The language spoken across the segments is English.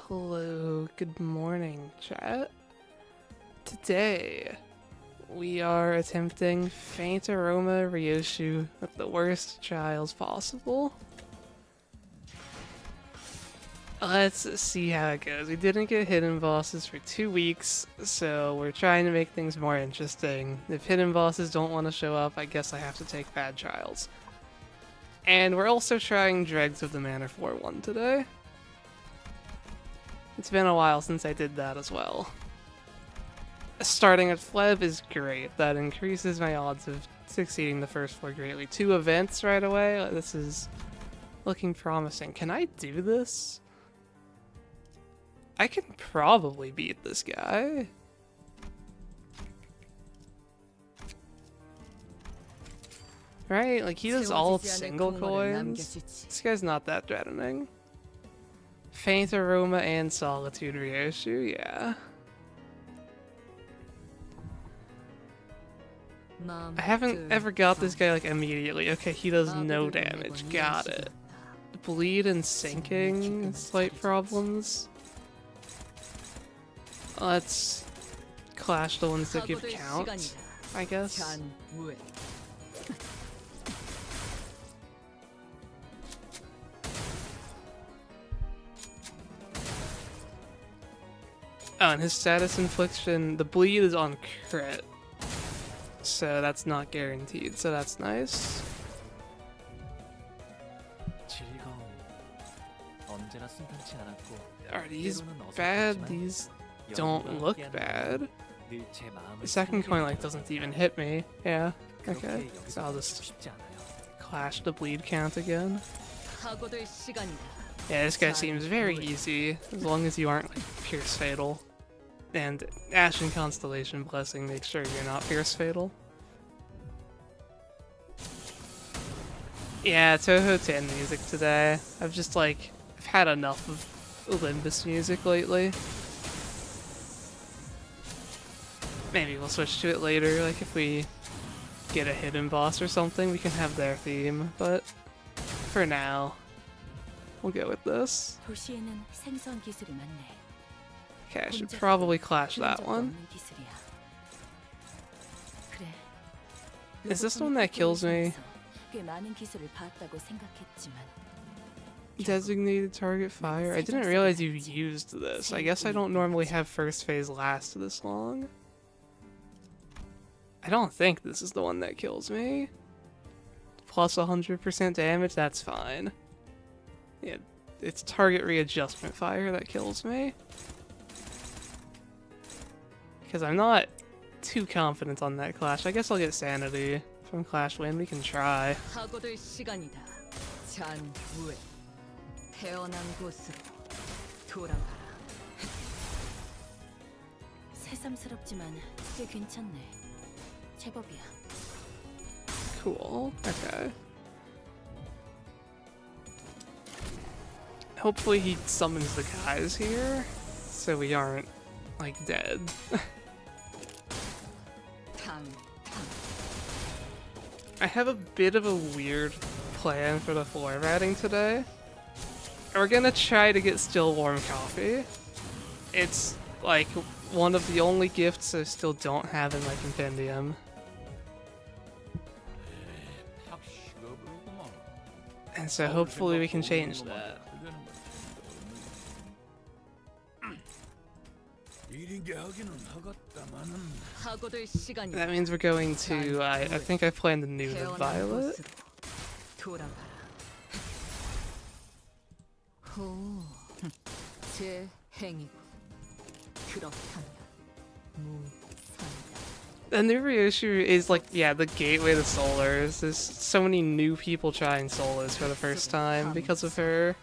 Hello, good morning, chat. Today, we are attempting Faint Aroma Ryoshu with the worst trials possible. Let's see how it goes. We didn't get hidden bosses for 2 weeks, so we're trying to make things more interesting. If hidden bosses don't want to show up, I guess I have to take bad trials. And we're also trying Dregs of the Manor 4-1 today. It's been a while since I did that as well. Starting at Fleb is great. That increases my odds of succeeding the first 4 greatly. 2 events right away. This is looking promising. Can I do this? I can probably beat this guy. Right? Like, he does all single coins. This guy's not that threatening. Faint Aroma and Solitude Ryoshu, yeah. I haven't ever got this guy, like, immediately. Okay, he does no damage. Got it. Bleed and sinking, slight problems. Let's clash the ones that give count, I guess. Oh, and his status infliction, the bleed is on crit. So that's not guaranteed, so that's nice. Are these bad? These don't look bad. The second coin like doesn't even hit me. Yeah, okay. So I'll just clash the bleed count again. Yeah, this guy seems very easy, as long as you aren't like Pierce Fatal. And Ashen Constellation Blessing makes sure you're not Pierce Fatal. Yeah, Toho 10 music today. I've had enough of Olympus music lately. Maybe we'll switch to it later, like if we get a hidden boss or something, we can have their theme, but for now, we'll go with this. Okay, I should probably clash that one. Is this the one that kills me? Designated target fire? I didn't realize you used this. I guess I don't normally have first phase last this long. I don't think this is the one that kills me. Plus 100% damage, that's fine. Yeah, it's target readjustment fire that kills me. Because I'm not too confident on that clash. I guess I'll get sanity from clash win. We can try. Cool. Okay. Hopefully he summons the guys here, so we aren't, like, dead. I have a bit of a weird plan for the floor ratting today. We're gonna try to get still warm coffee. It's like one of the only gifts I still don't have in my compendium. And so hopefully we can change that. That means we're going to, I think I planned the new Violet. The new Ryoshu is like, yeah, the gateway to Solars. There's so many new people trying Solos for the first time because of her.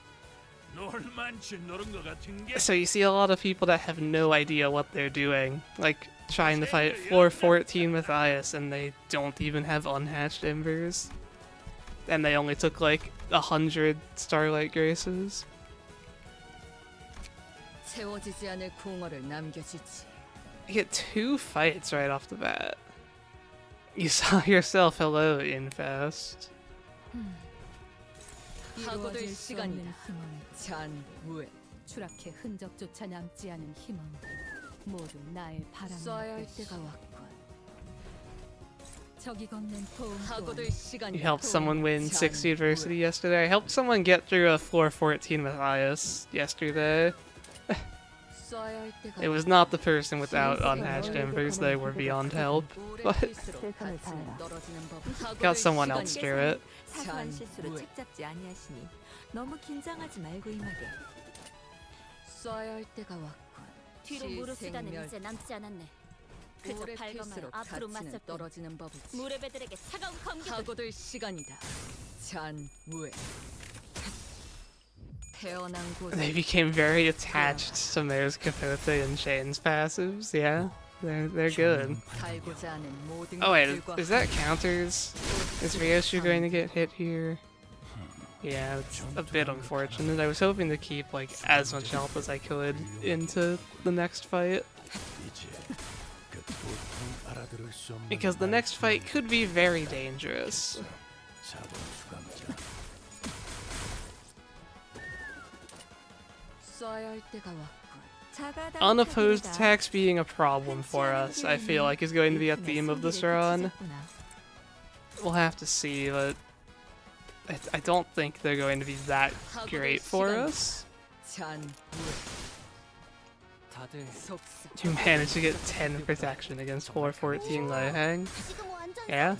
So you see a lot of people that have no idea what they're doing, like trying to fight floor 14 Matthias and they don't even have unhatched embers. And they only took like 100 Starlight Graces. You get 2 fights right off the bat. You saw yourself, hello, Infest. 추락해 흔적조차 남지 않은 희망 모두 나의 바람을 뜰 때가 왔군. 저기 걷는 도움 You helped someone win 60 adversity yesterday. I helped someone get through a floor 14 with Ias yesterday. It was not the person without unhatched embers, they were beyond help, but got someone else through it. 사소한 실수로 책잡지 아니하시니 너무 긴장하지 말고 임하게. 쏴야 할 때가 왔군. 뒤로 무릎 쓰다는 이제 남지 않았네. 그저 발광하여 앞으로 맞설 떨어지는 법이지. 무레배들에게 차가운 검격을. 사고될 시간이다. 잔무에 태어난 곳. They became very attached to Mayor's Capote and Shane's passives, yeah. They're good. Oh wait, is that counters? Is Ryoshu going to get hit here? Yeah, it's a bit unfortunate. I was hoping to keep like as much health as I could into the next fight. Because the next fight could be very dangerous. Unopposed attacks being a problem for us, I feel like, is going to be a theme of this run. We'll have to see, but I don't think they're going to be that great for us. You managed to get 10 protection against 414 Lehang. Yeah?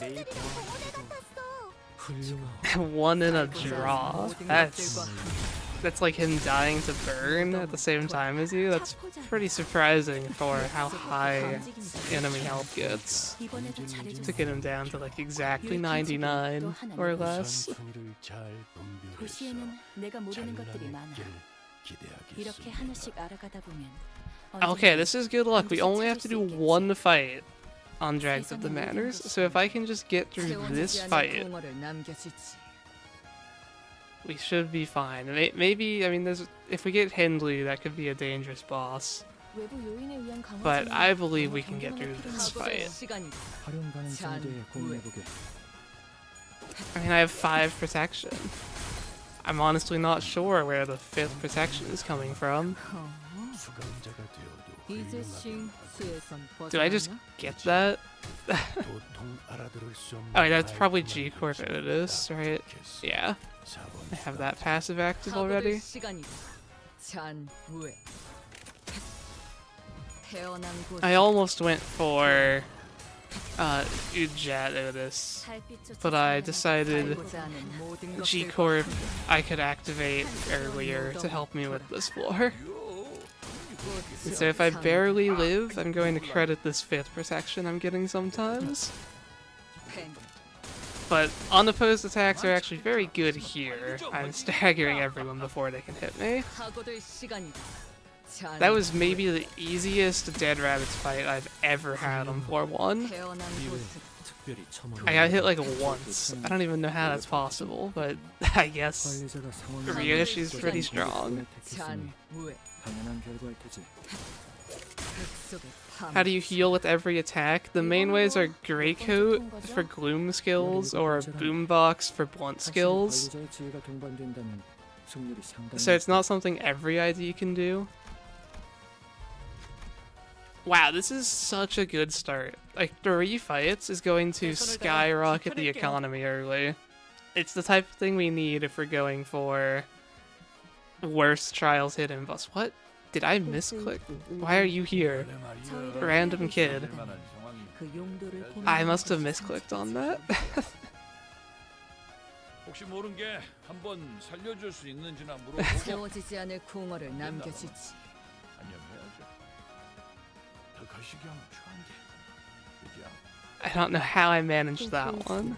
One in a draw. That's like him dying to burn at the same time as you. That's pretty surprising for how high enemy health gets. To get him down to like exactly 99 or less. Okay, this is good luck. We only have to do one fight on Drags of the Manners, so if I can just get through this fight, we should be fine. Maybe, I mean, if we get Hindley, that could be a dangerous boss. But I believe we can get through this fight. I mean, I have 5 protection. I'm honestly not sure where the 5th protection is coming from. Do I just get that? Oh, wait, that's probably G-Corp Otis, right? Yeah. I have that passive active already. I almost went for Ujat Otis, but I decided G-Corp I could activate earlier to help me with this floor. And so if I barely live, I'm going to credit this 5th protection I'm getting sometimes. But unopposed attacks are actually very good here. I'm staggering everyone before they can hit me. That was maybe the easiest Dead Rabbits fight I've ever had on floor 1. I got hit like once. I don't even know how that's possible, but I guess Ryoshu's pretty strong. How do you heal with every attack? The main ways are Grey Coat for Gloom skills or Boombox for Blunt skills. So it's not something every ID can do. Wow, this is such a good start. Like, 3 fights is going to skyrocket the economy early. It's the type of thing we need if we're going for worst Trials hidden boss. What? Did I misclick? Why are you here? Random kid. I must have misclicked on that. I don't know how I managed that one.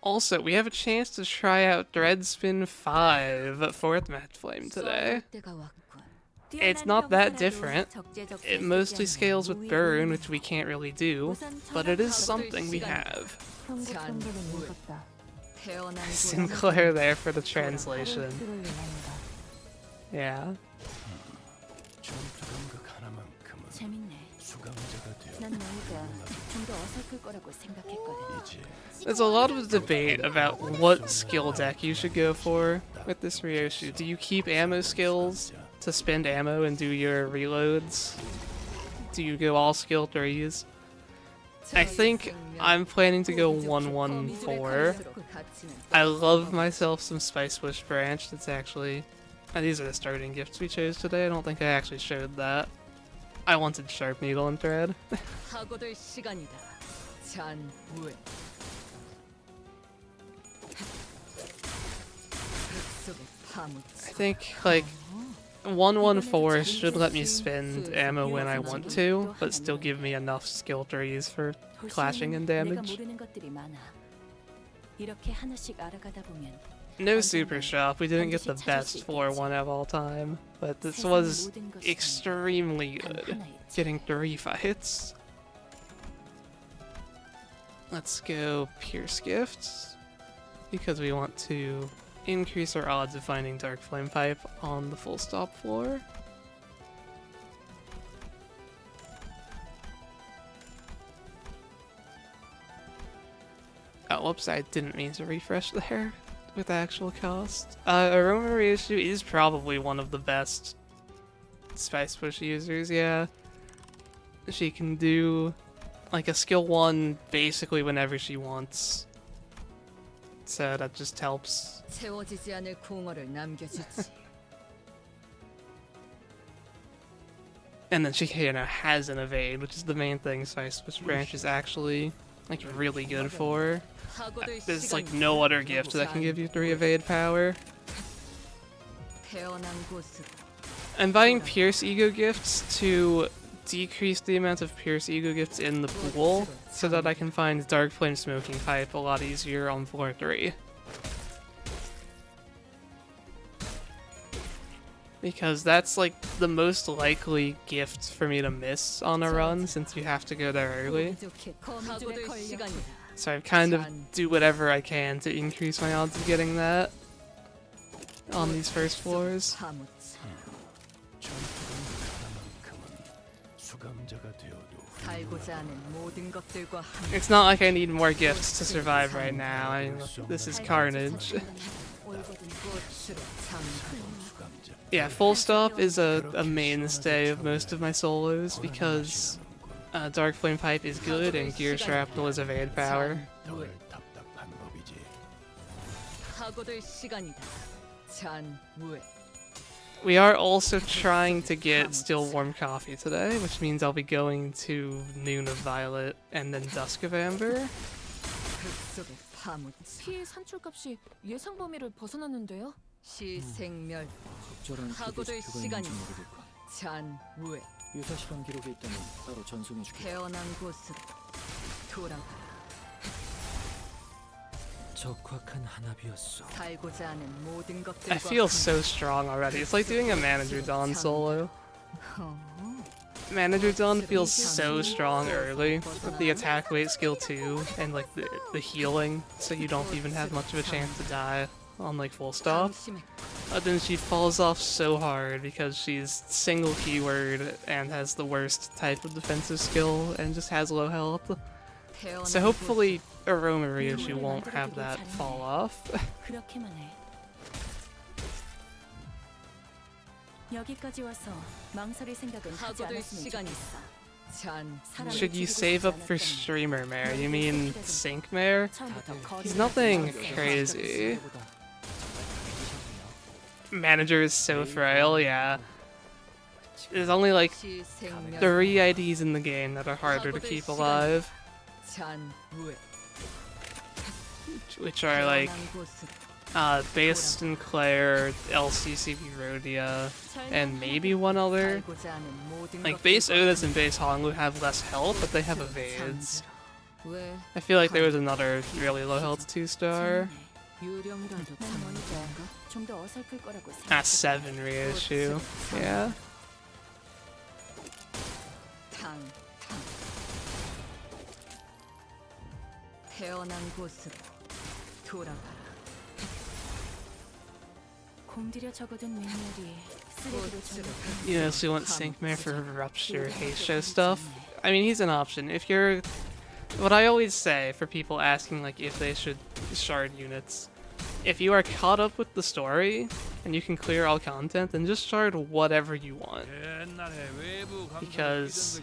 Also, we have a chance to try out Dreadspin 5 at 4th Match Flame today. It's not that different. It mostly scales with Burn, which we can't really do, but it is something we have. Sinclair there for the translation. Yeah. 재밌네. 난 너희가 좀 더 어설플 거라고 생각했거든. There's a lot of debate about what skill deck you should go for with this Ryoshu. Do you keep ammo skills to spend ammo and do your reloads? Do you go all skill 3s? I think I'm planning to go 1-1-4. I love myself some Spice Bush Branch. That's actually... these are the starting gifts we chose today. I don't think I actually showed that. I wanted Sharp Needle and Thread. 사고될 시간이다. 잔무에. I think, like, 1-1-4 should let me spend ammo when I want to, but still give me enough skill 3s for clashing and damage. 모르는 것들이 많아. 이렇게 하나씩 알아가다 보면 No Super Shop, we didn't get the best 4-1 of all time, but this was extremely good, getting 3 fights. Let's go Pierce Gifts, because we want to increase our odds of finding Dark Flame Pipe on the full stop floor. Oh, whoops, I didn't mean to refresh there. With actual cost. Aroma Ryoshu is probably one of the best Spice Push users, yeah. She can do like a skill 1 basically whenever she wants. So that just helps. 채워지지 않을 공허를 남겨주지. And then she, you know, has an evade, which is the main thing Spice Push Branch is actually like really good for. There's like no other gift that can give you 3 evade power. I'm buying Pierce Ego gifts to decrease the amount of Pierce Ego gifts in the pool so that I can find Dark Flame Smoking Pipe a lot easier on floor 3. Because that's like the most likely gift for me to miss on a run since you have to go there early. So I kind of do whatever I can to increase my odds of getting that on these first floors. It's not like I need more gifts to survive right now. I mean, this is carnage. Yeah, full stop is a mainstay of most of my solos because Dark Flame Pipe is good and Gear Shrapnel is evade power. We are also trying to get Still Warm Coffee today, which means I'll be going to Noon of Violet and then Dusk of Amber. 피해 산출값이 예상 범위를 벗어났는데요? 시생멸. 사고될 시간이 잔무에. 유사 실험 기록이 있다면 따로 전송해 주겠다. 태어난 곳으로 돌아가라. 적확한 한압이었어. 살고자 하는 모든 것들과 I feel so strong already. It's like doing a Manager Dawn solo. Manager Dawn feels so strong early with the attack weight skill 2 and like the healing, so you don't even have much of a chance to die on like full stop. But then she falls off so hard because she's single keyword and has the worst type of defensive skill and just has low health. So hopefully Aroma Ryoshu won't have that fall off. 그렇게만 해. 여기까지 와서 망설일 생각은 하지 않았으면 좋겠어. Should you save up for Streamer Mare? You mean Sync Mare? He's nothing crazy. Manager is so frail, yeah. There's only like 3 IDs in the game that are harder to keep alive. Which are like Base Sinclair, LCCB Rhodia, and maybe one other. Like Base Otis and Base Honglu have less health, but they have evades. I feel like there was another really low health 2-star. 7 Ryoshu. Yeah. 태어난 곳으로 돌아가라. 공들여 적어둔 매뉴얼이 You know, so you want Sinkmare for Rupture, Heisho stuff. I mean, he's an option. If you're... What I always say for people asking, like, if they should shard units, if you are caught up with the story, and you can clear all content, then just shard whatever you want. Because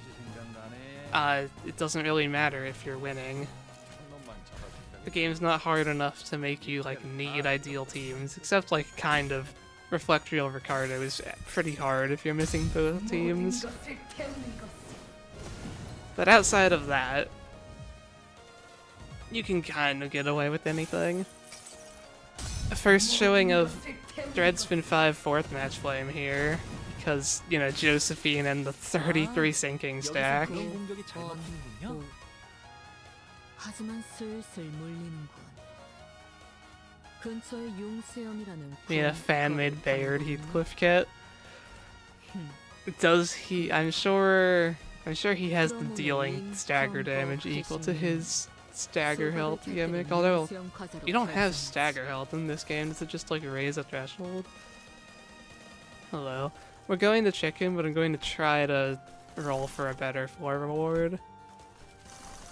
it doesn't really matter if you're winning. The game's not hard enough to make you, like, need ideal teams, except, like, kind of. Reflectrio Ricardo is pretty hard if you're missing both teams. But outside of that, you can kind of get away with anything. First showing of Dreadspin 5 4th match flame here, because, you know, Josephine and the 33 sinking stack. 하지만 슬슬 물리는군. 근처에 용세염이라는 Yeah, fan-made Bayard Heathcliff kit. Does he? I'm sure he has the dealing stagger damage equal to his stagger health gimmick. Although you don't have stagger health in this game, does it just like raise a threshold? Hello. We're going to chicken, but I'm going to try to roll for a better floor reward.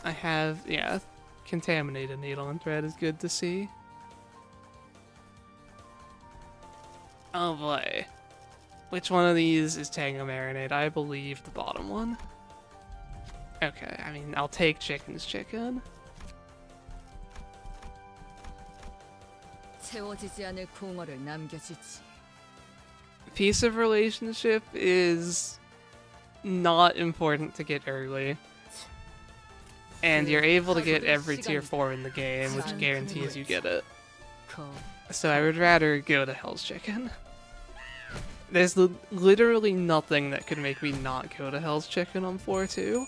I have, yeah, contaminated needle and thread is good to see. Oh boy. Which one of these is Tango Marinade? I believe the bottom one. Okay, I mean, I'll take chicken's chicken. 채워지지 않을 궁어를 남겨주지. Piece of relationship is not important to get early. And you're able to get every tier 4 in the game, which guarantees you get it. So I would rather go to Hell's Chicken. There's literally nothing that could make me not go to Hell's Chicken on 4-2.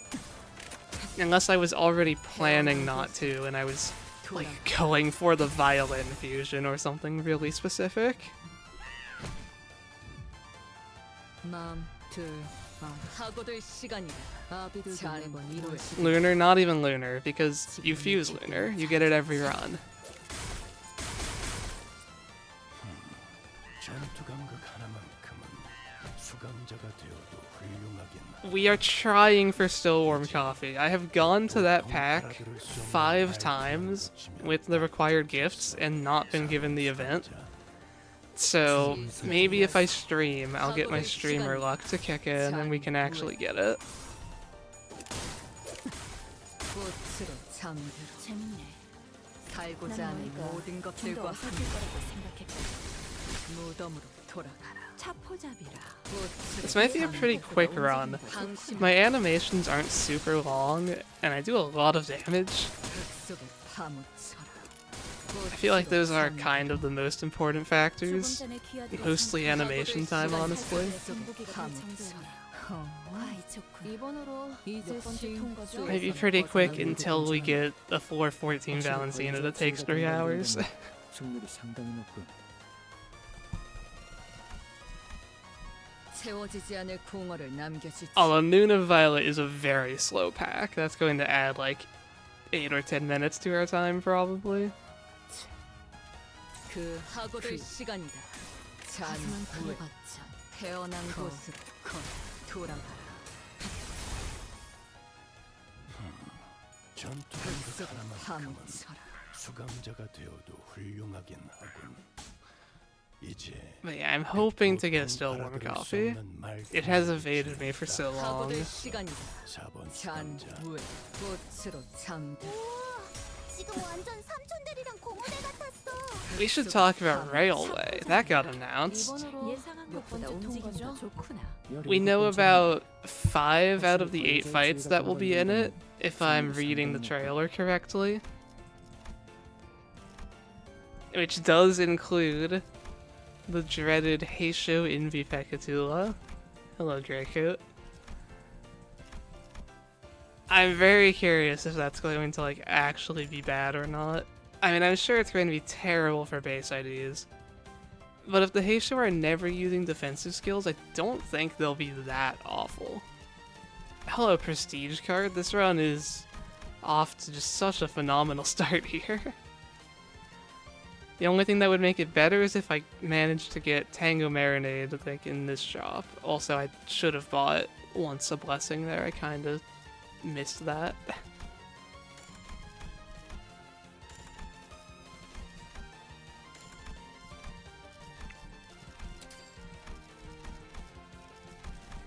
Unless I was already planning not to, and I was like going for the violin fusion or something really specific. Lunar, not even Lunar, because you fuse Lunar, you get it every run. We are trying for still warm coffee. I have gone to that pack 5 times with the required gifts and not been given the event. So maybe if I stream, I'll get my streamer luck to kick in and we can actually get it. This might be a pretty quick run. My animations aren't super long, and I do a lot of damage. I feel like those are kind of the most important factors. Mostly animation time, honestly. Might be pretty quick until we get a 4-14 Valencina that takes 3 hours. Although Nuna Violet is a very slow pack. That's going to add like 8 or 10 minutes to our time, probably. But yeah, I'm hoping to get still warm coffee. It has evaded me for so long. We should talk about Railway. That got announced. We know about 5 out of the 8 fights that will be in it, if I'm reading the trailer correctly. Which does include the dreaded Heisho Invi Pekatula. Hello, Dracoot. I'm very curious if that's going to like actually be bad or not. I mean, I'm sure it's going to be terrible for base IDs. But if the Heisho are never using defensive skills, I don't think they'll be that awful. Hello, Prestige card. This run is off to just such a phenomenal start here. The only thing that would make it better is if I managed to get Tango Marinade, like, in this shop. Also, I should have bought Once a Blessing there. I kind of missed that.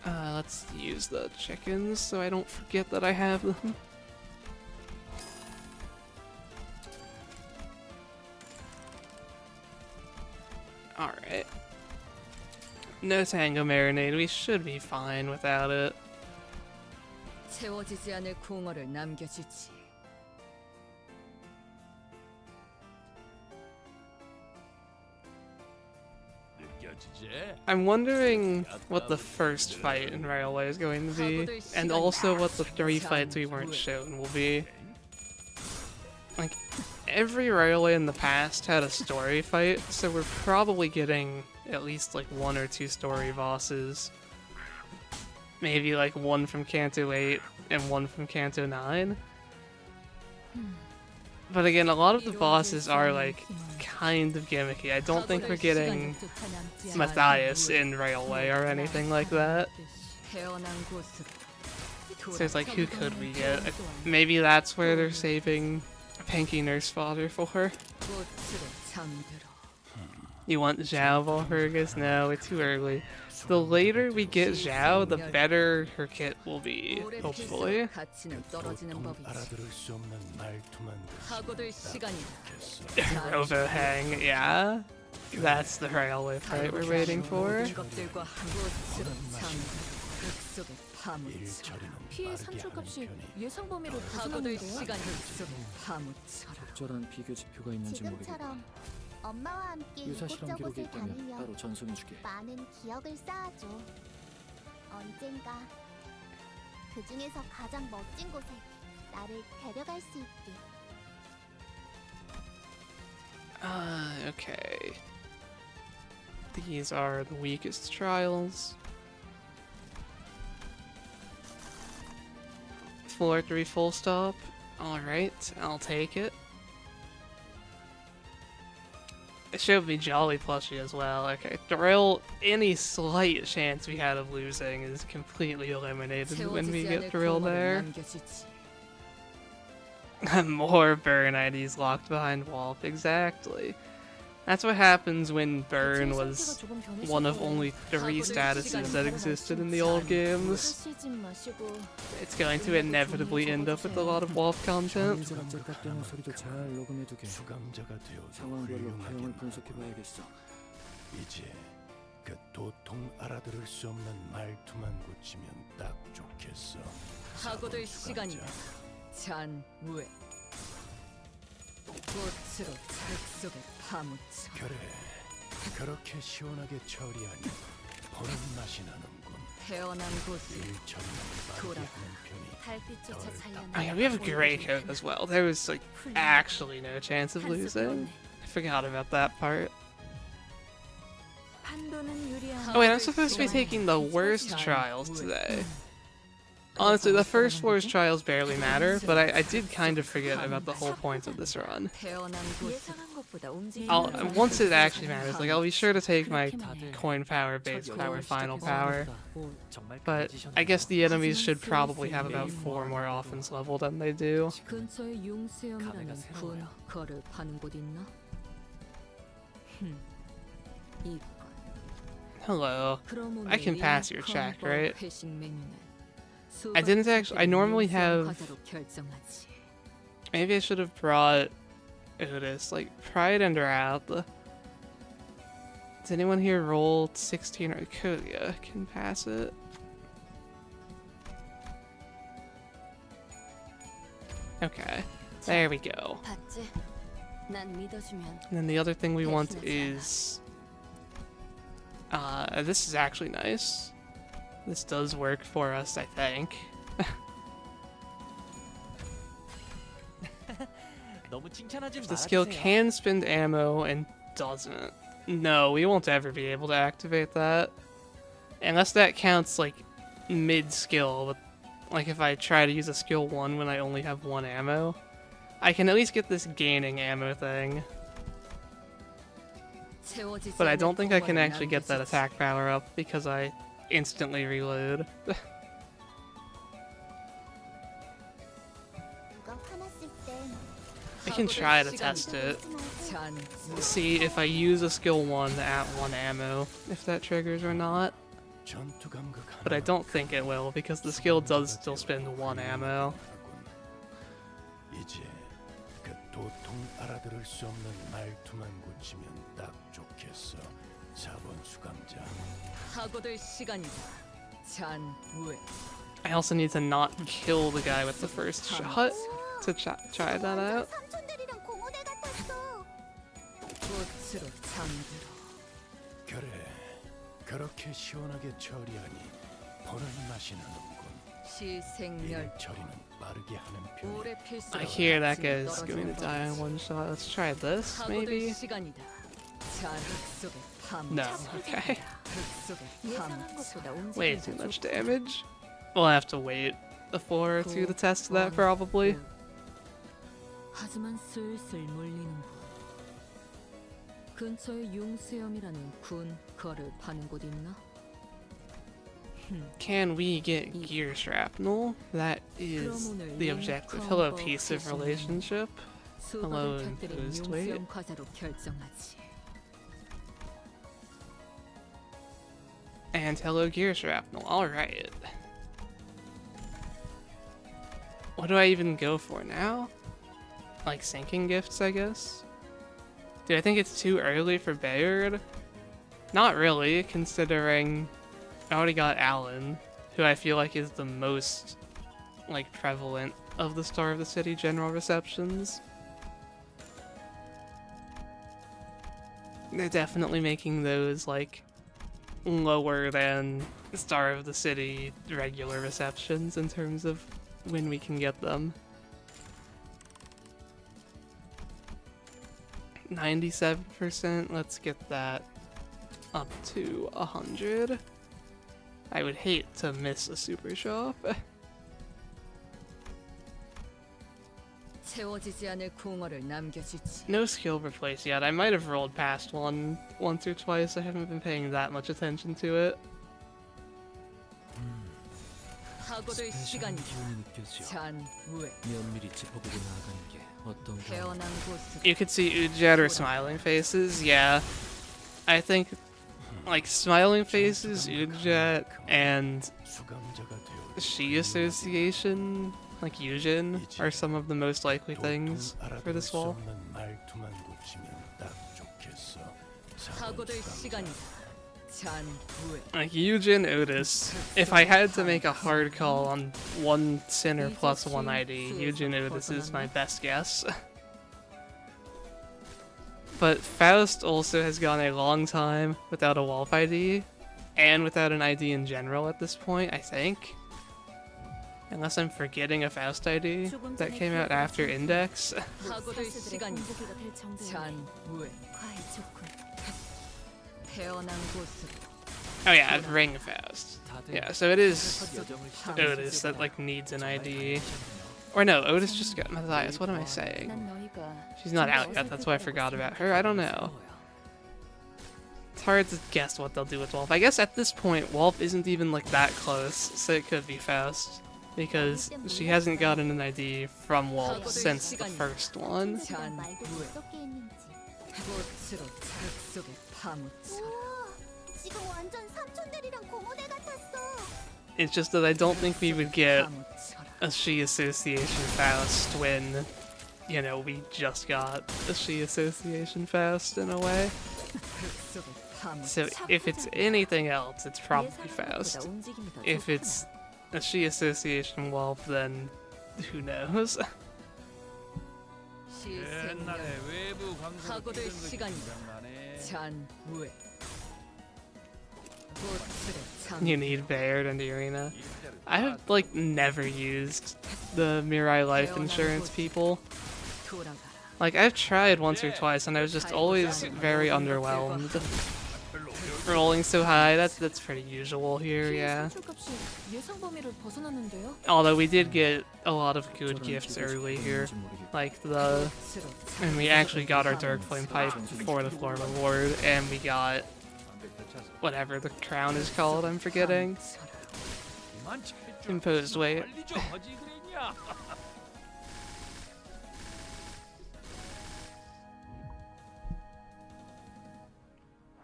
Let's use the chickens so I don't forget that I have them. Alright. No Tango Marinade, we should be fine without it. 채워지지 않을 공허를 남겨주지. I'm wondering what the first fight in Railway is going to be, and also what the 3 fights we weren't shown will be. Like, every Railway in the past had a story fight, so we're probably getting at least like 1 or 2 story bosses. Maybe like 1 from Kanto 8 and 1 from Kanto 9. But again, a lot of the bosses are like kind of gimmicky. I don't think we're getting Matthias in Railway or anything like that. So it's like, who could we get? Maybe that's where they're saving Pinky Nurse Fodder for. You want Zhao Valhurgis? No, it's too early. The later we get Zhao, the better her kit will be, hopefully. Robohang, yeah? That's the Railway fight we're waiting for. 피해 산출값이 예상 범위를 벗어나는데요. 적절한 비교 지표가 있는지 모르겠다. 지금처럼 엄마와 함께 유사 실험 기록이 이곳저곳을 있다면 다니며 따로 전송해주게. 많은 기억을 쌓아줘. 언젠가 그 중에서 가장 멋진 곳에 나를 데려갈 수 있게. Okay. These are the weakest trials. Floor 3 full stop. Alright, I'll take it. It should be Jolly Plushie as well. Okay, Drill, any slight chance we had of losing is completely eliminated when we get Drill there. More Burn IDs locked behind Walp, exactly. That's what happens when Burn was one of only 3 statuses that existed in the old games. It's going to inevitably end up with a lot of Walp content. 이제 그 도통 알아들을 수 없는 말투만 고치면 딱 좋겠어. 하고들 시간이다. 잔우에 꽃으로 책 속에 파묻혀. 그래, 그렇게 시원하게 처리하니 보는 맛이 나는군. 태어난 곳을 일처리는 빠르게 하는 편이 달빛조차 Oh 살려내. yeah, we have a Grey Coat as well. There was like actually no chance of losing. I forgot about that part. Oh wait, I'm supposed to be taking the worst trials today. Honestly, the first 4's trials barely matter, but I did kind of forget about the whole point of this run. Once it actually matters, like I'll be sure to take my coin power, base power, final power. But I guess the enemies should probably have about 4 more offense level than they do. 근처에 용세염이라는 분거를 파는 곳 있나? 이건. Hello. I can pass your check, right? 회식 메뉴는 I didn't actually. I normally have. 과자로 결정하지. Maybe I should have brought Otis, like Pride and Wrath. Does anyone here roll 16 or Kodia can pass it? Okay, there we go. 봤지? 난 믿어주면 And then the other thing we want is. This is actually nice. This does work for us, I think. The skill can spend ammo and doesn't. No, we won't ever be able to activate that. Unless that counts like mid-skill, but like if I try to use a skill 1 when I only have 1 ammo. I can at least get this gaining ammo thing. 채워지지 But I 않은 don't think I can 공허를 actually get that 남겨주지. attack power up because I instantly reload. 누가 화났을 땐 I can try to test it. 하지 말고 잔, See if I use a skill 1 at 1 ammo, if that triggers or not. 전투 감각 But I 하나 don't think it will because the skill does still spend 1 ammo. 이제 그 도통 알아들을 수 없는 말투만 고치면 딱 좋겠어. 4번 수감자. 하고들 시간이다. 잔, 왜? I also need to not kill the guy with the first shot to try that 완전 out. 삼촌들이랑 공허대 같았어. 꽃으로 잠들어. 그래, 그렇게 시원하게 처리하니 보는 맛이 나는군. 시생멸. 일 처리는 빠르게 하는 편이. 오래 필수록 I hear that 약진이 guy's going to 떨어지는 die in 법이지. 1 shot. Let's try this, 하고들 maybe? 시간이다. 잔, 흙속의 파묻. No, okay. 흙속의 예상한 파묻. 것보다 움직임이 Way 더 too much 좋고. damage. We'll have to wait a 4 or 2 to test that, probably. 하지만 슬슬 물리는군. 근처에 융수염이라는 군 거를 파는 곳 있나? Can we get gear shrapnel? That is the objective. Hello, piece of relationship. Hello, 수박을 곁들인 imposed weight. 융수염 과자로 결정하지. And hello, gear shrapnel. Alright. What do I even go for now? Like sinking gifts, I guess? Dude, I think it's too early for Bayard. Not really, considering I already got Alan, who I feel like is the most, like, prevalent of the Star of the City general receptions. They're definitely making those, like, lower than Star of the City regular receptions in terms of when we can get them. 97%, let's get that up to 100. I would hate to miss a super shop. 채워지지 않을 공허를 남겨주지. No skill replace yet. I might have rolled past one once or twice. I haven't been paying that much attention to it. 하고들 스페셜한 시간이다. 기운이 느껴져. 잔, 왜? 면밀히 짚어보고 나아가는 게 어떤가. 태어난 곳으로. You could see Udjet or smiling faces. Yeah, I think like smiling faces, Udjet, and 수감자가 되어 She Association, like Yujin, are some of the most likely things 도통 for 알아들을 this 수 wall. 없는 말투만 고치면 딱 좋겠어. 4번 하고들 수감자. 시간이다. 잔, 왜? Like Yujin, Otis. If I had to make a hard call on one sinner plus one ID, Yujin Otis is my best guess. But Faust also has gone a long time without a Wolf ID, and without an ID in general at this point, I think. Unless I'm forgetting a Faust ID that came out after Index. 하고들 시간이다. 공부기가 될 정도로 잔, 왜? 과히 좋군. 태어난 곳으로. Oh yeah, I've Ring Faust. 다들 Yeah, so it is 여정을 Otis that like needs an ID. Or no, Otis just got Matthias. What am I saying? 난 너희가 She's not out yet, that's why I forgot about her. I don't know. It's hard to guess what they'll do with Wolf. I guess at this point, Wolf isn't even like that close, so it could be Faust. Because she hasn't gotten an ID from Wolf since the first one. 잔, 말들이 왜? 어떻게 했는지. 꽃으로 흙속에 파묻혀라. 우와, 지금 완전 삼촌들이랑 공허대 같았어. It's just that I don't think we would get 파묻혀라. a She Association Faust when, you know, we just got a She Association Faust in a way. 흙속에 파묻혀라. So if it's anything else, it's probably 예상한 Faust. 것보다 움직임이 더 If 좋구나. it's a She Association Wolf, then who knows? 시생멸. 하고들 시간이다. 잔, 왜? 꽃으로 잠. You need Bayard and Irina. I have, like, never used the Mirai Life Insurance people. 돌아가라. Like, I've tried once or twice, and I was just always very underwhelmed. rolling so high. That's pretty usual here, yeah. 수출값이 예상 범위를 벗어났는데요. Although we did get a lot of good gifts early here, like and we actually got our Dark Flame Pipe for the Floor Reward, and we got whatever the crown is called, I'm forgetting. Imposed weight.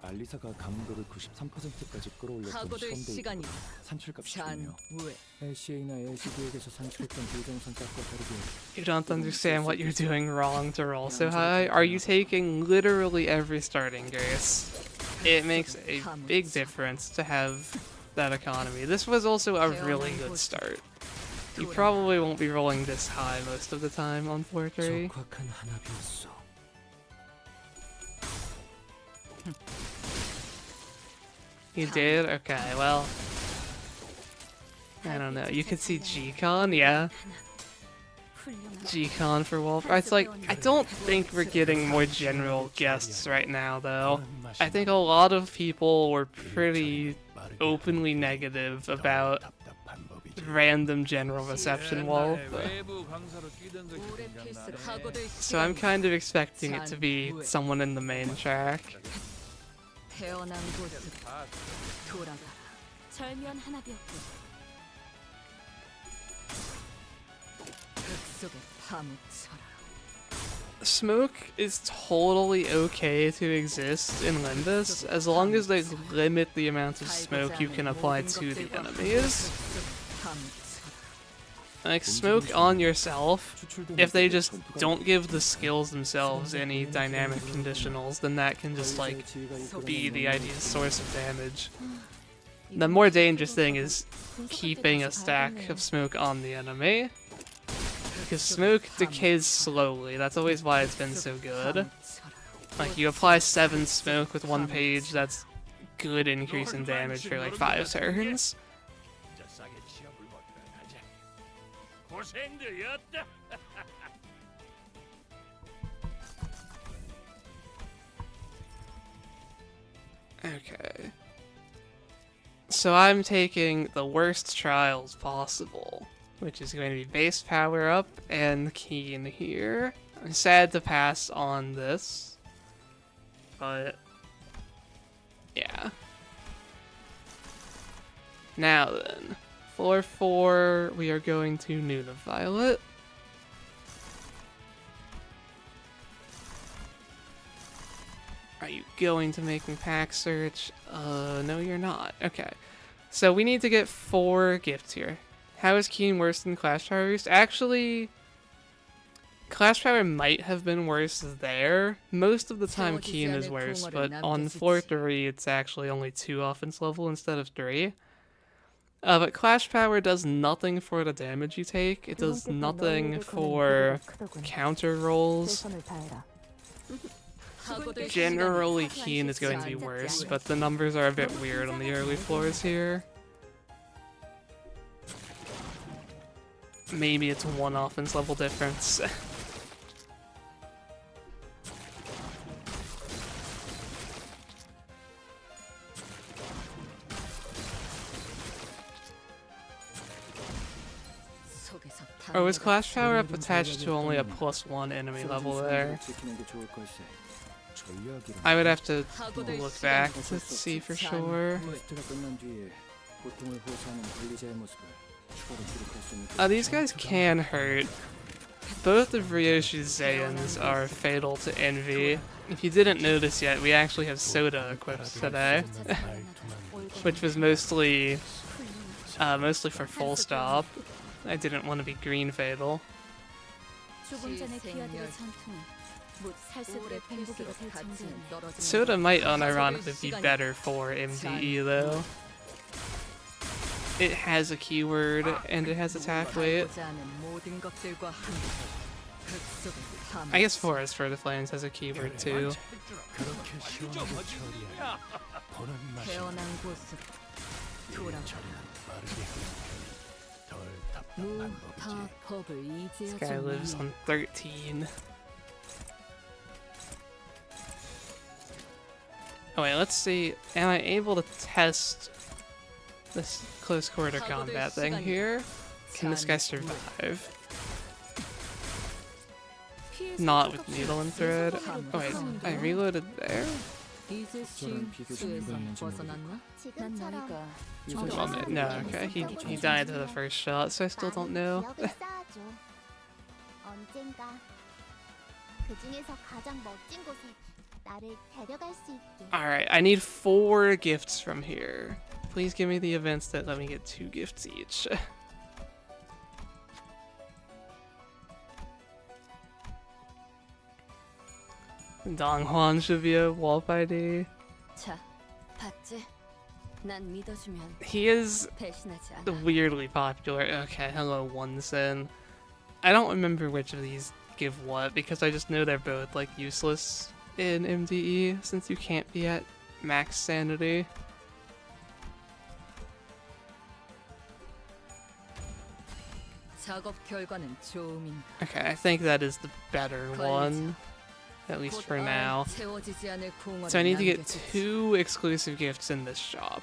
알리사가 감도를 93%까지 끌어올렸던 하고들 시험 시간이 데이터가 산출값이 잔 중요. 왜? LCA나 LCD에게서 산출했던 비정상 값과 다르게 You don't understand what you're doing wrong to roll so high. Are you taking literally every starting grace? It makes a big difference to have that economy. This was also a really good start. You probably won't be rolling this high most of the time on floor 3. 적확한 한압이었어. You did? Okay, well, I don't know. You could see G-Con, yeah. G-Con for Wolf. It's like, I don't think we're getting more general guests right now, though. I think a lot of people were pretty openly negative about random general reception Wolf. So I'm kind of expecting it to be someone in the main track. 태어난 곳으로 돌아가라. 절묘한 한압이었군. 흙속에 파묻혀라. Smoke is totally okay to exist in Limbus, as long as they limit the amount of smoke you can apply to the enemies. Like, smoke on yourself, if they just don't give the skills themselves any dynamic conditionals, then that can just, like, be the ideal source of damage. The more dangerous thing is keeping a stack of smoke on the enemy, because smoke decays slowly. That's always why it's been so good. Like, you apply 7 smoke with 1 page, that's good increase in damage for like 5 turns. Okay. So I'm taking the worst trials possible, which is going to be base power up and Keen here. I'm sad to pass on this, but yeah. Now then, floor 4, we are going to Nuna Violet. Are you going to make me pack search? No you're not. Okay. So we need to get 4 gifts here. How is Keen worse than Clash Power Boost? Actually, Clash Power might have been worse there. Most of the time Keen is worse, but on floor 3 it's actually only 2 offense level instead of 3. But Clash Power does nothing for the damage you take. It does nothing for counter rolls. Generally, Keen is going to be worse, but the numbers are a bit weird on the early floors here. Maybe it's 1 offense level difference. Or was Clash Power Up attached to only a +1 enemy level there? I would have to look back to see for sure. These guys can hurt. Both of Ryoshu's Zains are fatal to Envy. If you didn't notice yet, we actually have Soda equipped today, which was mostly for full stop. I didn't want to be green fatal. 조금 전에 귀하들의 전투는 못 살수들의 공복이 될 정도였네. Soda might unironically be better for MDE though. It has a keyword and it has attack weight. I guess Forest for the Flames has a keyword too. This guy lives on 13. Oh wait, let's see. Am I able to test this close quarter combat thing here? Can this guy survive? Not with needle and thread. Oh wait, I reloaded there? 적절한 비교적 있는지 모르겠고. 지금처럼 Oh, no, okay. He died to the first shot, so I still don't know. 기억을 쌓아줘. 언젠가 그 중에서 가장 멋진 곳에 나를 데려갈 수 있게. Alright, I need 4 gifts from here. Please give me the events that let me get 2 gifts each. Dong Hwan should be a Walp ID. 자, 봤지? 난 믿어주면 He is 배신하지 않아. weirdly popular. Okay, hello, One Sin. I don't remember which of these give what, because I just know they're both, like, useless in MDE, since you can't be at max sanity. 작업 결과는 좋음인가? Okay, I think that is the better one, at least for now. 채워지지 않을 공허를 So I need to get 남겨주지. 2 exclusive gifts in this shop.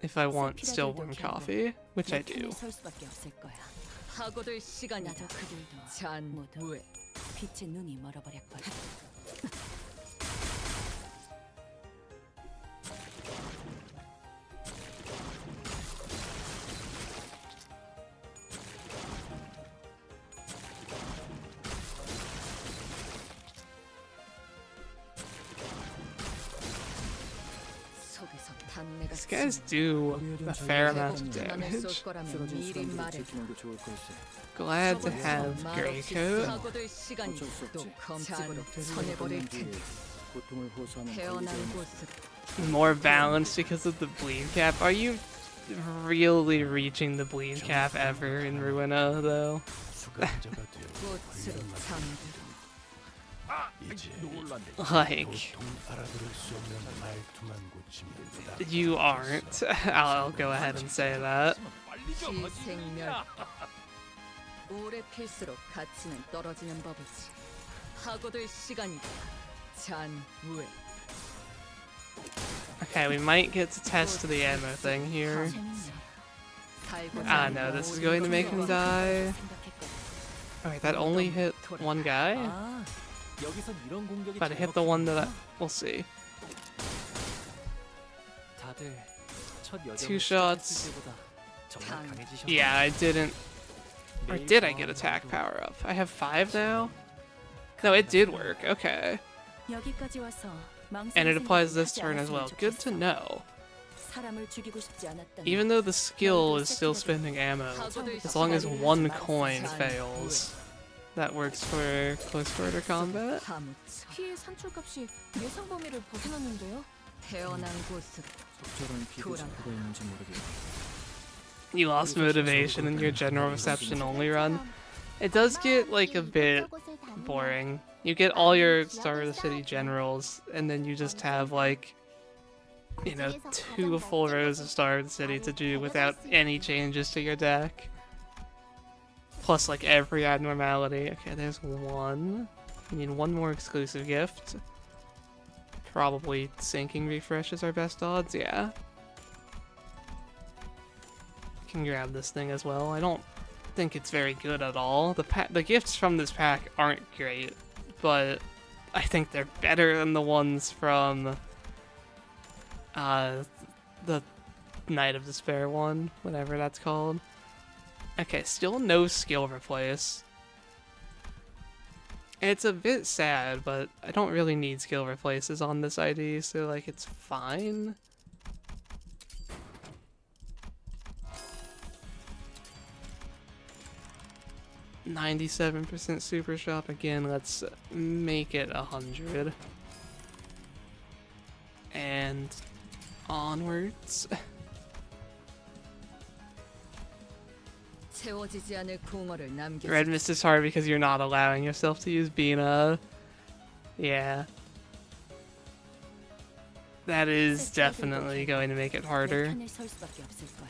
If I want still warm coffee, which I do. 설 수밖에 없을 거야. 파고들 시간이다. 나도 그들도 잔 모두 후에 빛의 눈이 멀어버릴 거야. 속에서 단내가 These guys do a fair amount of 배고프지만을 damage. 쏠 거라면 쓰러진 미리 사람들을 말해. 지키는 게 좋을 걸세. Glad to have Grey Coat. 파고들 시간이다. 어쩔 수 없지. 또 검칙으로 쳐내버릴 테니 고통을 호소하는 태어난 권리자의 곳으로 More balanced because of the bleed cap. Are you really reaching the bleed cap ever in Ruina, though? 수감자가 되어 꽃으로 잠들어. 이제 Like, 도통 알아들을 수 없는 말투만 고치면 딱 you aren't. I'll go ahead and say that. 시생멸. 오래 필수록 가치는 떨어지는 법이지. 파고들 시간이다. 잔 후에 Okay, we might get to test the ammo thing here. 살고자 Ah, 하는 no, this is 모든 going to make him 것을 die. 생각했거든. Alright, that only hit one guy? 아, 여기선 이런 공격이 But it hit the one that I... We'll see. 다들 첫 여정을 2 shots. 시작했을 때보다 정말 강해지셨네요. Yeah, I didn't... Or did I get attack power up? I have 5 now? No, it did work. Okay. 여기까지 와서 And it applies this 하지 turn as well. 않았으면 Good to 좋겠어. know. 사람을 죽이고 싶지 않았다면 Even though the skill is still spending ammo, 파고들 as long as 시간이다. 1 coin 잔 fails, that works for close quarter combat. 파묻혀. 피해 산출값이 예상 범위를 벗어났는데요. 태어난 곳으로 적절한 비교자가 있는지 모르겠고. You lost motivation in your general reception only run. It does get like a bit boring. You get all your Star of the City generals, and then you just have like, you know, 2 full rows of Star of the City to do without any changes to your deck. Plus like every abnormality. Okay, there's 1. I need 1 more exclusive gift. Probably sinking refresh is our best odds, yeah. Can grab this thing as well. I don't think it's very good at all. The gifts from this pack aren't great, but I think they're better than the ones from the Night of Despair one, whatever that's called. Okay, still no skill replace. It's a bit sad, but I don't really need skill replaces on this ID, so like it's fine. %97% super shop again. Let's make it 100. And onwards. 채워지지 않을 공허를 남겨. Red Mist is hard because you're not allowing yourself to use Bina. Yeah. That is definitely going to make it harder. 내 편을 설 수밖에 없을 거야.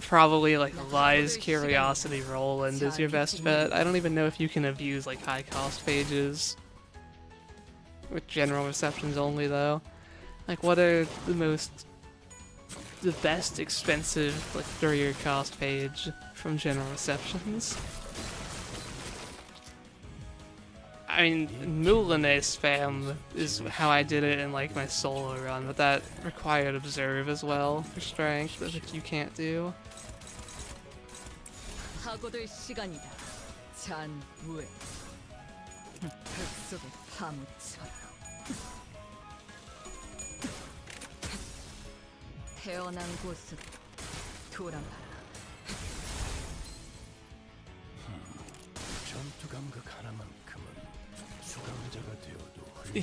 Probably like Lies, Curiosity, Roland is your best bet. I don't even know if you can abuse like high cost pages with general receptions only though. Like, what are the best expensive, like, 3-year cost page from general receptions? I mean, Mulanay spam is how I did it in, like, my solo run, but that required observe as well for strength, which you can't do. 사고될 시간이다. 잔무에 뱃속에 파묻혀라. 태어난 곳으로 돌아가라. 전투 감각 하나만큼은 수감자가 되어도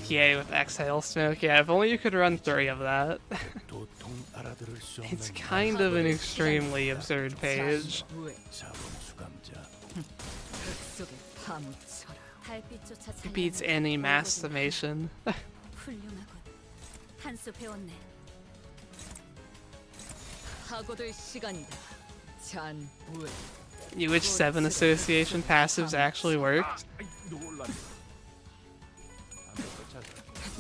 Yay, with exhale smoke. Yeah, if only you could run 3 of that. 도통 알아들을 수 없는 It's kind of an extremely absurd page. 잔무에 자본 수감자. 뱃속에 파묻혀라. 달빛조차 It beats any mass summation. 훌륭하군. 한 수 배웠네. 사고될 시간이다. 잔무에 You wish 7 association passives actually worked?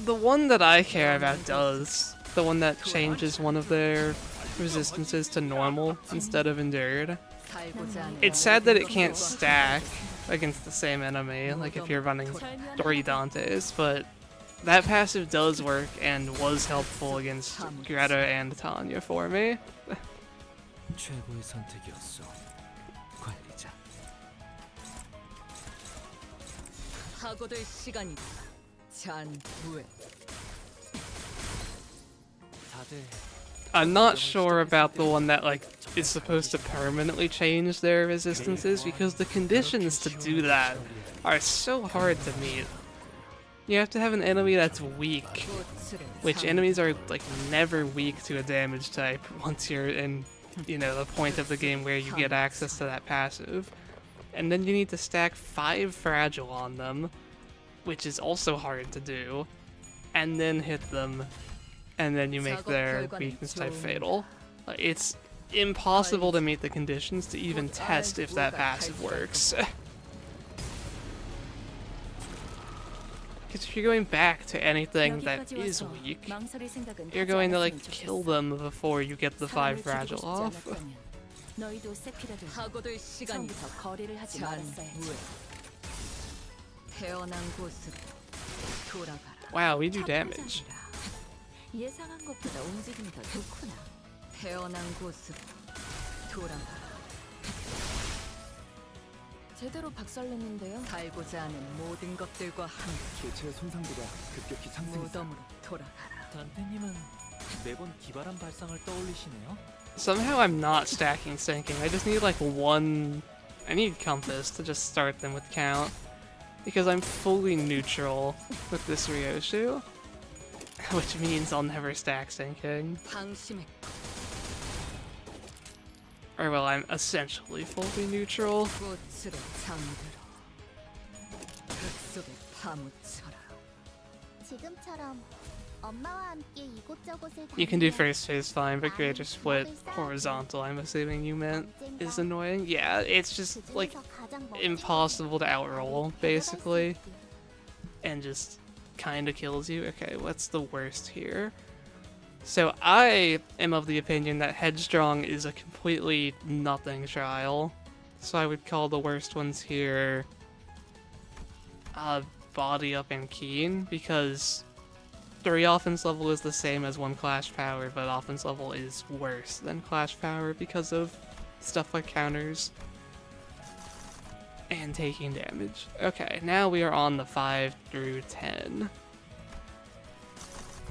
The one that I care about does. The one that changes one of their resistances to normal instead of endured. 살고자 하는 It's sad that it can't stack against the same enemy, like if you're running 3 Dantes, but that passive does work and was helpful against Greta and Tanya for me. 최고의 선택이었어. 관리자. 사고될 시간이다. 잔무에 다들 I'm not sure about the one that, like, is supposed to permanently change their resistances, because the conditions to do that are so hard to meet. You have to have an enemy that's weak, which enemies are, like, never weak to a damage type once you're in, you know, the point of the game where you get access to that passive. And then you need to stack 5 fragile on them, which is also hard to do, and then hit them, and then you make their weakness type fatal. Like, it's impossible to meet the conditions to even test if that passive works. Because if you're going back to anything that is weak, 망설일 생각은 you're 하지 going to, like, 않았으면 kill 좋겠어. them before you get the 5 사람을 fragile 죽이고 싶지 off. 않았다면 너희도 세피라도 사고될 시간이다. 처음부터 거리를 하지 말았어야지. 잔무에 태어난 곳으로 돌아가라. Wow, we do damage. 예상한 것보다 움직임이 더 좋구나. 태어난 곳으로 돌아가라. 제대로 박살냈는데요. 살고자 하는 모든 것들과 함께 개체의 손상도가 급격히 상승했어. 무덤으로 돌아가라. 단테님은 매번 기발한 발상을 떠올리시네요. Somehow I'm not stacking sinking. I just need, like, one... I need compass to just start them with count. Because I'm fully neutral with this Ryoshu. Which means I'll never stack sinking. 방심했고 Or, well, I'm essentially fully neutral. 꽃으로 잠들어 뱃속에 파묻혀라. 지금처럼 엄마와 함께 이곳저곳을 You can do 다니며 first phase fine, but creator split horizontal, I'm assuming you meant, is annoying. Yeah, it's just, like, 그중에서 가장 멋진 impossible to 곳에 outroll, 나를 데려갈 수 basically. 있게. And just kinda kills you. Okay, what's the worst here? So I am of the opinion that Headstrong is a completely nothing trial. So I would call the worst ones here Body Up and Keen, because 3 offense level is the same as 1 Clash Power, but offense level is worse than Clash Power because of stuff like counters and taking damage. Okay, now we are on the 5 through 10.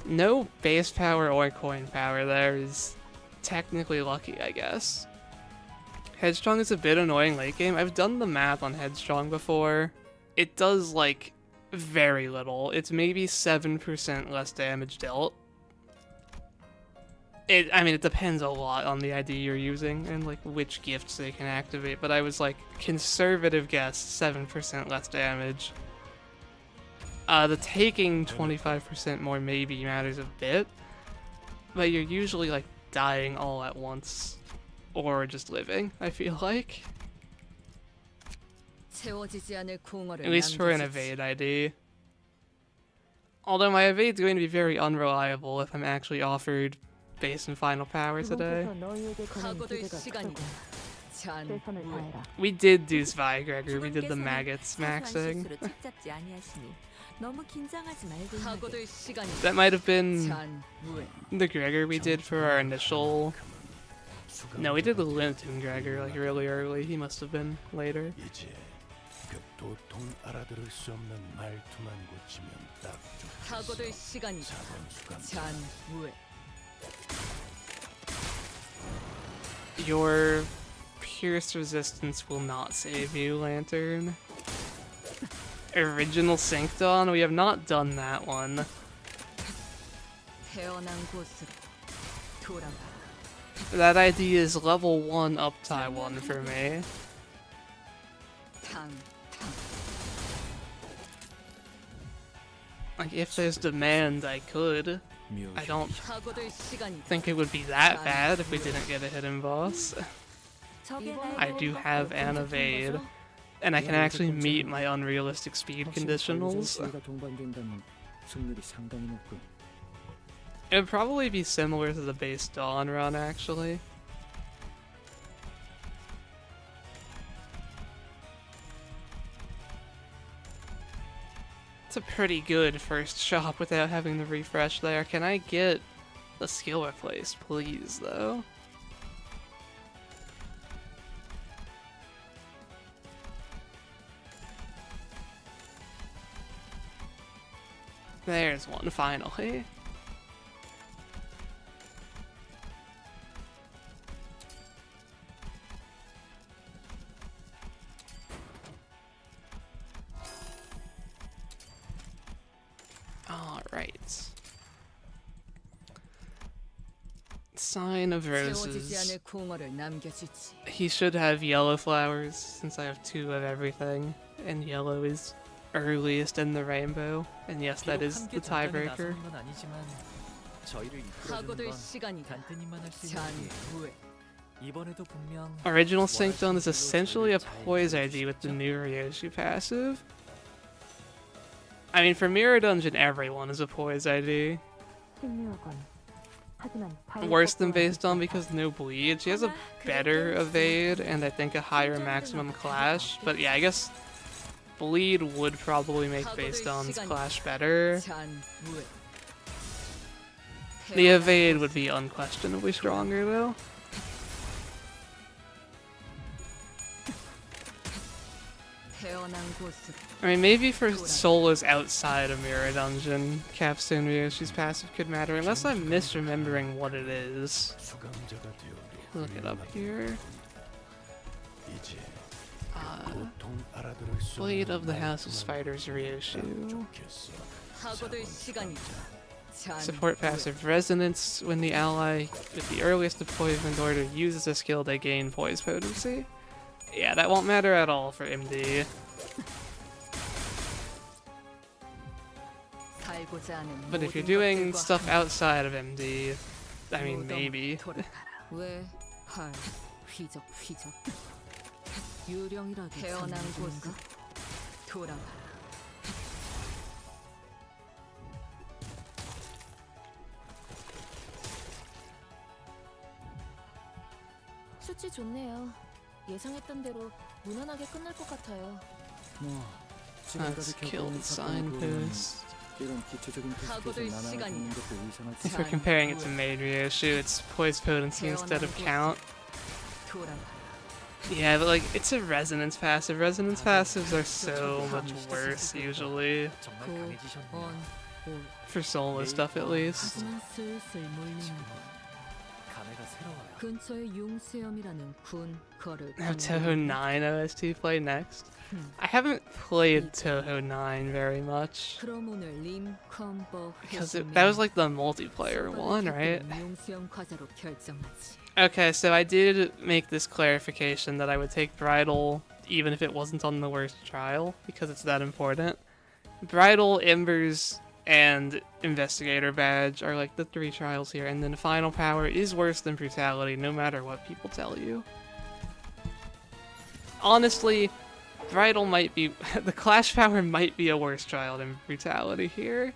No base power or coin power there is technically lucky, I guess. Headstrong is a bit annoying late game. I've done the math on Headstrong before. It does, like, very little. It's maybe 7% less damage dealt. I mean, it depends a lot on the ID you're using and, like, which gifts they can activate, but I was, like, conservative guess, 7% less damage. The taking 25% more maybe matters a bit, but you're usually, like, dying all at once, or just living, I feel like. 채워지지 않을 궁어를 At least for an 남겨주지. evade ID. Although my evade's going to be very unreliable if I'm actually offered base and final power today. 각오될 시간이다. 잔 We did do Zwei Gregor, we did the maggots maxing. 실수로 책 잡지 아니하시니 너무 긴장하지 말고 임하게. 각오될 시간이다. That might have been 잔 무에 the Gregor we did for our initial... No, we did the Linton Gregor like really early, he must have been later. 이제 그 도통 알아들을 수 없는 말투만 고치면 딱 각오될 좋겠어. 시간이다. 자본 수감자. 잔 무에 Your pierce resistance will not save you, Lantern. Original Syncdon? We have not done that one. 태어난 곳으로 돌아가. That ID is level 1 up Taiwan for me. 탕 Like, if there's demand, I could. I don't 각오될 시간이다. think it would be that bad if we didn't get a hidden boss. 적의 I do have an evade, and I can actually meet my unrealistic speed conditionals. 가 동반된다면 승률이 상당히 높군. It would probably be similar to the base Dawn run, actually. It's a pretty good first shop without having to refresh there. Can I get a skill replace, please, though? There's one, finally. Alright. Sign of 채워지지 Roses. 않을 공허를 남겨주지. He should have yellow flowers, since I have 2 of everything, and yellow is earliest in the rainbow. And yes, that is the tiebreaker. 저희를 각오될 이끌어주는 건 시간이다. 간테님만 할 수 있는 잔 일이에요. 무에 이번에도 분명 Original Syncdon is essentially a poise ID with the new Ryoshu passive. I mean, for Mirror Dungeon, everyone is a poise ID. Worse than based on because no bleed. She has a better evade and I think a higher maximum clash. But yeah, I guess bleed would probably make based on's clash better. 잔 무에 The evade would be unquestionably stronger though. 태어난 곳으로 I mean, maybe for solos outside of Mirror Dungeon, Capstone Ryoshi's passive could matter, unless I'm misremembering what it is. 수감자가 되어도 Look it up here. 이제 도통 알아들을 수 Blade 없는 of the House of 말투만 Spiders 딱 Ryoshu. 좋겠어. 각오될 시간이다. 잔 Support passive Resonance. When the ally with the earliest deployment order uses a skill, they gain poise potency. Yeah, that won't matter at all for MDE. 살고자 하는 But if you're 모든 doing 것들과 stuff 함께 outside of MDE, I mean, 노동 maybe. 돌아가라. 왜 할, 휘적 유령이라도 태어난 곳으로 돌아가라. 수치 좋네요. 예상했던 대로 무난하게 끝날 것 같아요. 뭐 Let's kill the signpost. 이런 기초적인 각오될 테스트에서 나눠 시간이다. 듣는 것도 이상하지. If we're comparing it to Maid Ryoshu, it's poise potency instead of count. 돌아가라. Yeah, but like, it's a resonance passive. Resonance passives are so much worse usually. 정말 그 강해지셨네요. 온, 올. For solo stuff at least. 하지만 슬슬 몰린다. 감회가 새로워요. 근처에 융수염이라는 군 거를 Have Toho 9 OST play next? I haven't played Toho 9 very much. 그럼 오늘 림컴버 Because that was like the multiplayer one, right? 융수염 과자로 결정하지. Okay, so I did make this clarification that I would take Bridal even if it wasn't on the worst trial, because it's that important. Bridal, Embers, and Investigator Badge are like the 3 trials here, and then Final Power is worse than Brutality no matter what people tell you. Honestly, Bridal might be... the Clash Power might be a worse trial than Brutality here.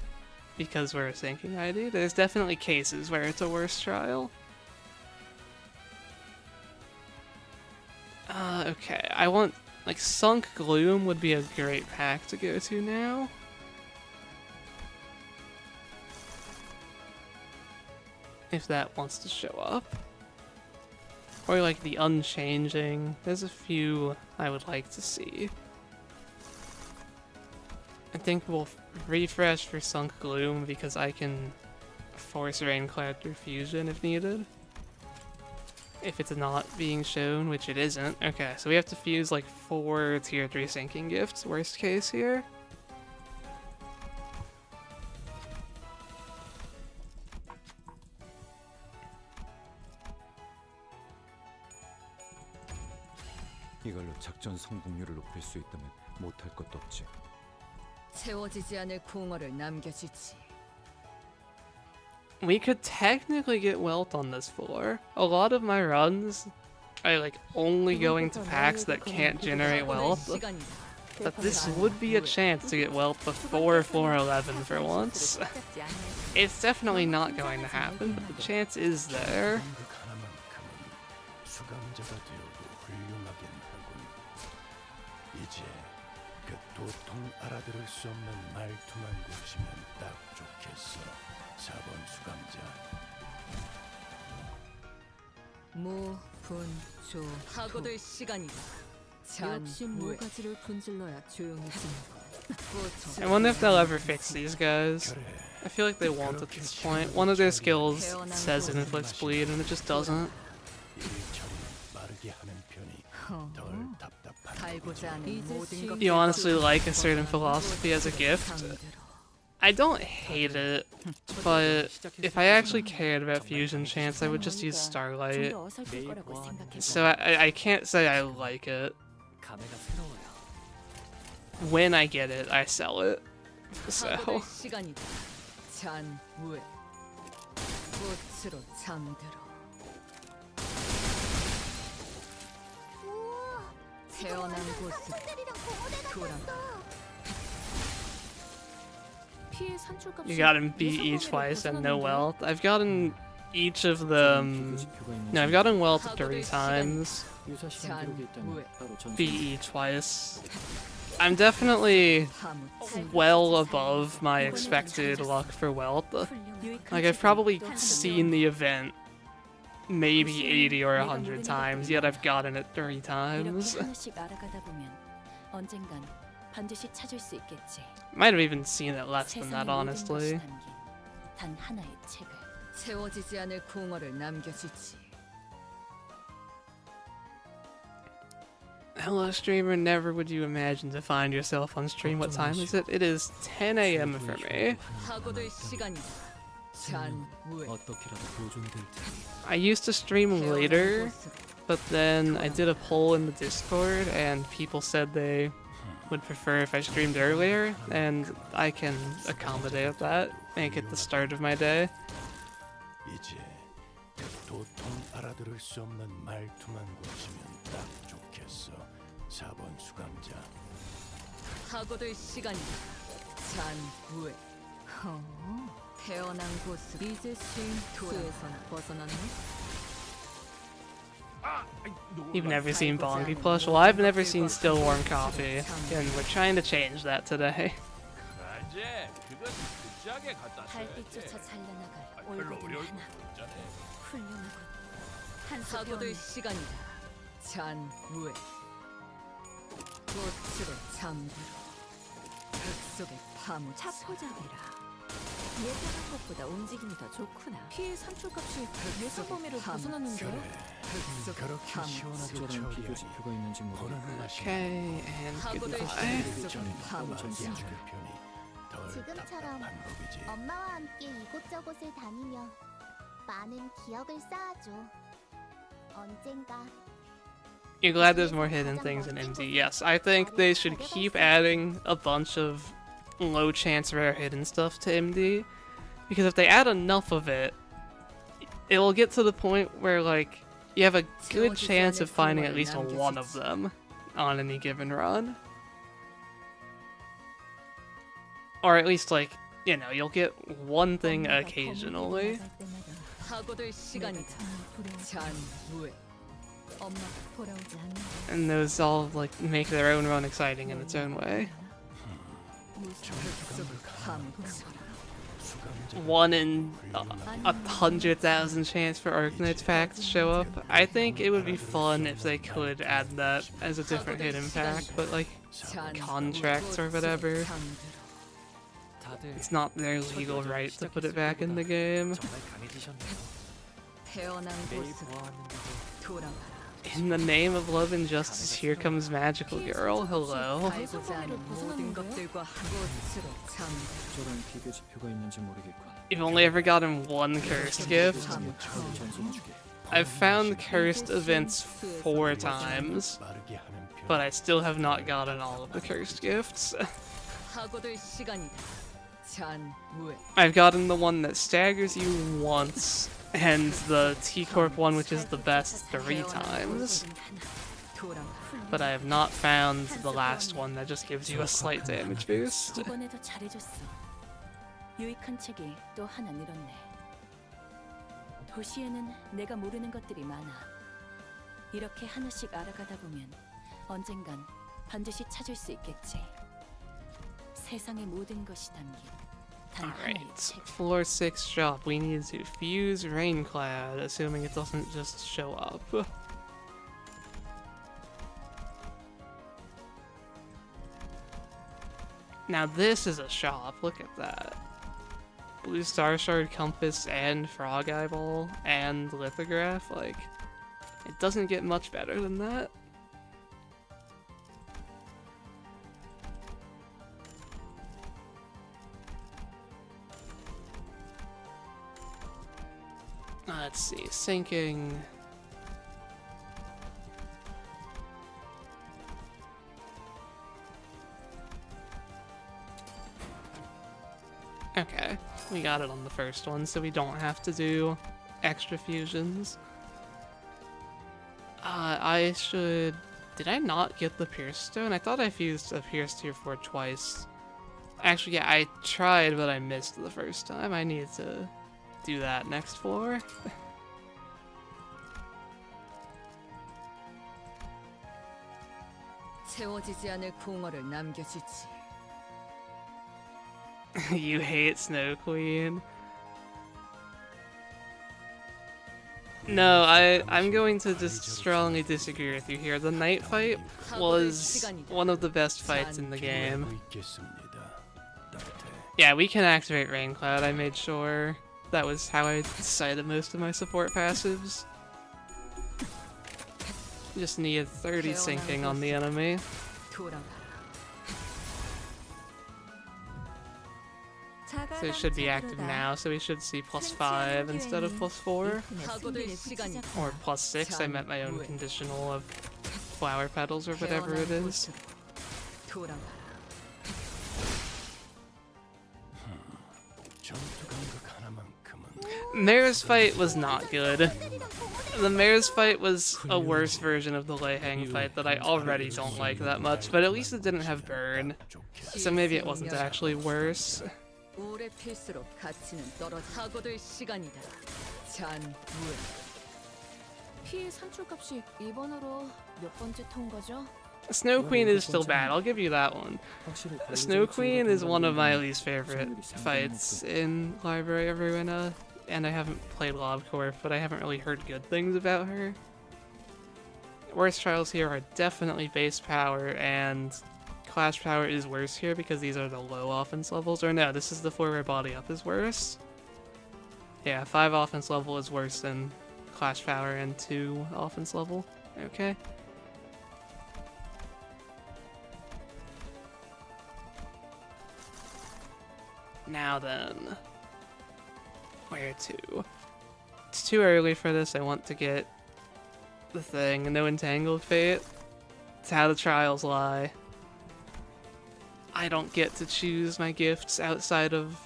because we're a sinking ID. There's definitely cases where it's a worse trial. Okay, I want, like, Sunk Gloom would be a great pack to go to now. If that wants to show up. Or like the Unchanging. There's a few I would like to see. I think we'll refresh for Sunk Gloom because I can force Raincloud through Fusion if needed. If it's not being shown, which it isn't. Okay, so we have to fuse like 4 tier 3 sinking gifts, worst case here. 이걸로 작전 성공률을 높일 수 있다면 못할 것도 없지. 채워지지 않을 공허를 남겨주지. We could technically get wealth on this floor. A lot of my runs are like only going to packs that can't generate wealth. But this would be a chance to get wealth before floor 11 for once. It's definitely not going to happen, but the chance is there. 수감자가 되어도 훌륭하긴 하군. 이제 그 도통 알아들을 수 없는 말투만 고치면 딱 좋겠어. 4번 수감자. 무분조 파고들 시간이다. 역시 모가지를 분질러야 조용해지는 거. I wonder if they'll ever fix these guys. I feel like they won't at this point. One of their skills says it inflicts bleed and it just doesn't. You honestly like a certain philosophy as a gift? I don't hate it, but if I actually cared about fusion chance, I would just use Starlight. So I can't say I like it. 감회가 새로워요. When I get it, I sell it. So. 태어난 곳으로 돌아가. You gotten BE twice and no wealth. I've gotten each of them. No, I've gotten wealth 3 times. 유사시간 기록이 있다면 바로 전수. BE twice. I'm definitely well above my expected luck for wealth. Like, I've probably seen the event maybe 80 or 100 times, yet I've gotten it 3 times. Might have even seen it less than that, honestly. 채워지지 않을 공허를 남겨주지. Hello streamer, never would you imagine to find yourself on stream. What time is it? It is 10 a.m. for me. 파고들 시간이다. 어떻게라도 보존될 테니. I used to stream later, but then I did a poll in the Discord and people said they would prefer if I streamed earlier, and I can accommodate that, make it the start of my day. 이제 도통 알아들을 수 없는 말투만 고치면 딱 좋겠어. 4번 수감자. 파고들 시간이다. 잔후에. 태어난 곳으로 이제 쉼터에서나 벗어났네. You've never seen Bongi Plush? Well, I've never seen Still Warm Coffee, and we're trying to change that today. 달빛조차 잘려나갈 올바른 하나. 훌륭하군. 파고들 시간이다. 잔후에. 꽃으로 잠들어. 흙속에 파묻. 차포잡이라. 예상한 것보다 움직임이 더 좋구나. 피해 산출값이 예상 범위를 벗어났는데요? 그렇게 시원하게 특별한 비교 처리하니 지표가 있는지 모르겠네. Okay, and 파고들 goodbye. 시간이 파묻혔어. 지금처럼 엄마와 함께 이곳저곳을 다니며 많은 기억을 쌓아줘. 언젠가. You're glad there's more hidden things in MDE? Yes, I think they should keep adding a bunch of low chance rare hidden stuff to MD, because if they add enough of it, it'll get to the point where like you have a good chance of finding at least one of them on any given run, or at least like you know, you'll get one thing 엄마가 occasionally. 거물기로 나갈 때마다 파고들 내가 시간이다. 정말 잔 무에 엄마가 돌아오지 않는 And those all like make their own run exciting in its own way. One in 100,000 chance for Arknight's pack to show up. I think it would be fun if they could add that as a different hidden pack, but like contracts or whatever, 다들 it's not their legal right to put it back in the game. 정말 강해지셨네요. 태어난 매일 곳으로 보아왔는데도 돌아가라. In the name of love and justice, here comes Magical Girl. Hello. 알고자 하는 모든 것들과 한 곳으로 잠들어. 저런 비교 지표가 있는지 모르겠군. You've only ever gotten one cursed gift. 전송해주게. I've found cursed events 4 times, 빠르게 하는 편. but I still have not gotten all of the cursed gifts. 파고들 시간이다. 잔 무에 I've gotten the one that staggers you once, and the T-Corp one, which is the best, 3 times. 돌아가라. But I have not found the last one that just gives you a slight damage boost. 이번에도 잘해줬어. 유익한 책이 또 하나 늘었네. 도시에는 내가 모르는 것들이 많아. 이렇게 하나씩 알아가다 보면 언젠간 반드시 찾을 수 있겠지. 세상의 모든 것이 담긴 단 하나의 Alright, 책. floor 6 shop. We need to fuse Raincloud, assuming it doesn't just show up. Now this is a shop, look at that. Blue Star Shard Compass and Frog Eyeball and Lithograph, like, it doesn't get much better than that. Let's see, sinking. Okay, we got it on the first one, so we don't have to do extra fusions. I should... Did I not get the Pierce Stone? I thought I fused a Pierce Tier 4 twice. Actually, yeah, I tried, but I missed the first time. I need to do that next floor. 채워지지 않을 궁어를 남겨주지. You hate Snow Queen. No, I'm going to just strongly disagree with you here. The night fight was one of the best fights in the game. 있겠습니다. 따뜻해. Yeah, we can activate Raincloud, I made sure. That was how I decided most of my support passives. Just needed 30 sinking on the enemy. 돌아가라. So it should be active now, so we should see +5 instead of +4. 파고들 시간이다. Or +6, I meant my own conditional of flower petals or whatever it is. 돌아가라. 전투 감각 하나만큼은 Mare's fight was not good. The Mare's fight was a worse version of the Leihang fight that I already don't like that much, but at least it didn't have burn, so maybe it wasn't actually worse. 오래 필수록 가치는 떨어져. 파고들 시간이다. 잔 무에 피해 산출값이 이번으로 몇 번째 통과죠? Snow Queen is still bad, I'll give you that one. 확실히 Snow Queen is one of my least favorite fights in Library of Ruina, and I haven't played LobCorp, but I haven't really heard good things about her. Worst trials here are definitely base power, and Clash power is worse here because these are the low offense levels. Or no, this is the floor where body up is worse. Yeah, 5 offense level is worse than Clash power and 2 offense level. Okay. Now then, where to? It's too early for this. I want to get the thing. No Entangled Fate. It's how the trials lie. I don't get to choose my gifts outside of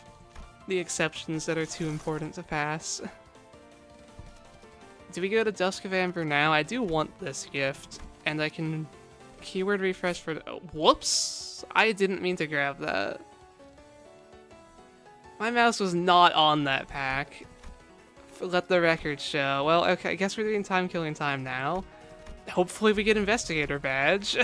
the exceptions that are too important to pass. Do we go to Dusk of Amber now? I do want this gift, and I can keyword refresh for... Oh, whoops! I didn't mean to grab that. My mouse was not on that pack. Let the record show. Well, okay, I guess we're doing time killing time now. Hopefully we get investigator badge.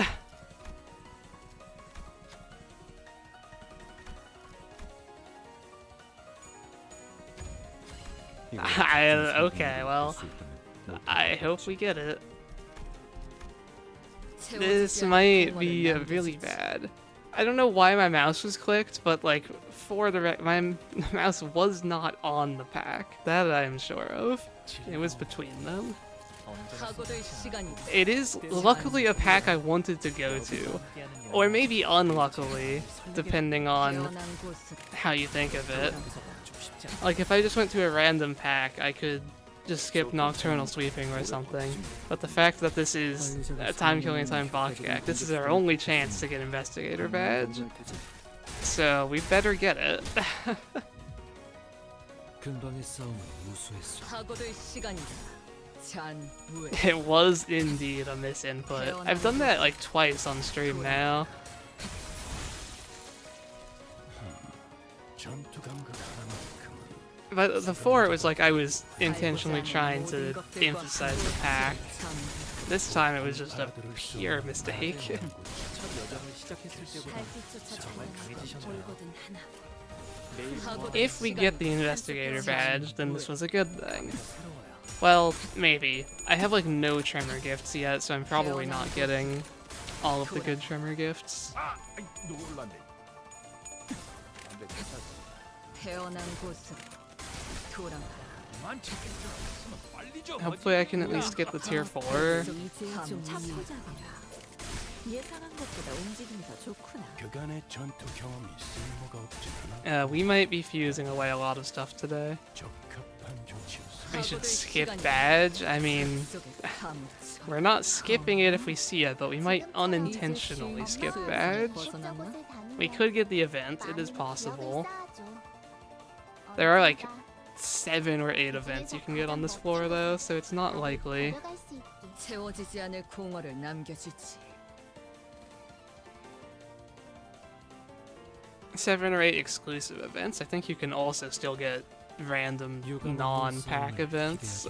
Okay, well, I hope we get it. This might be really bad. I don't know why my mouse was clicked, but like for the my mouse was not on the pack. That I'm sure of. It was between them. It is luckily a pack I wanted to go to, or maybe unluckily, depending on how you think of it. Like if I just went to a random pack, I could just skip Nocturnal Sweeping or something. But the fact that this is a time killing time Bokgak, this is our only chance to get Investigator badge. So we better get it. It was indeed a misinput. I've done that like twice on stream now. But before it was like I was intentionally trying to emphasize the pack. This time it was just a pure mistake. If we get the Investigator badge, then this was a good thing. Well, maybe. I have like no Tremor gifts yet, so I'm probably not getting all of the good Tremor gifts. Hopefully I can at least get the tier 4. We might be fusing away a lot of stuff today. We should skip badge. I mean, we're not skipping it if we see it, but we might unintentionally skip badge. We could get the event, it is possible. There are like 7 or 8 events you can get on this floor though, so it's not likely. 7 or 8 exclusive events. I think you can also still get random non-pack events.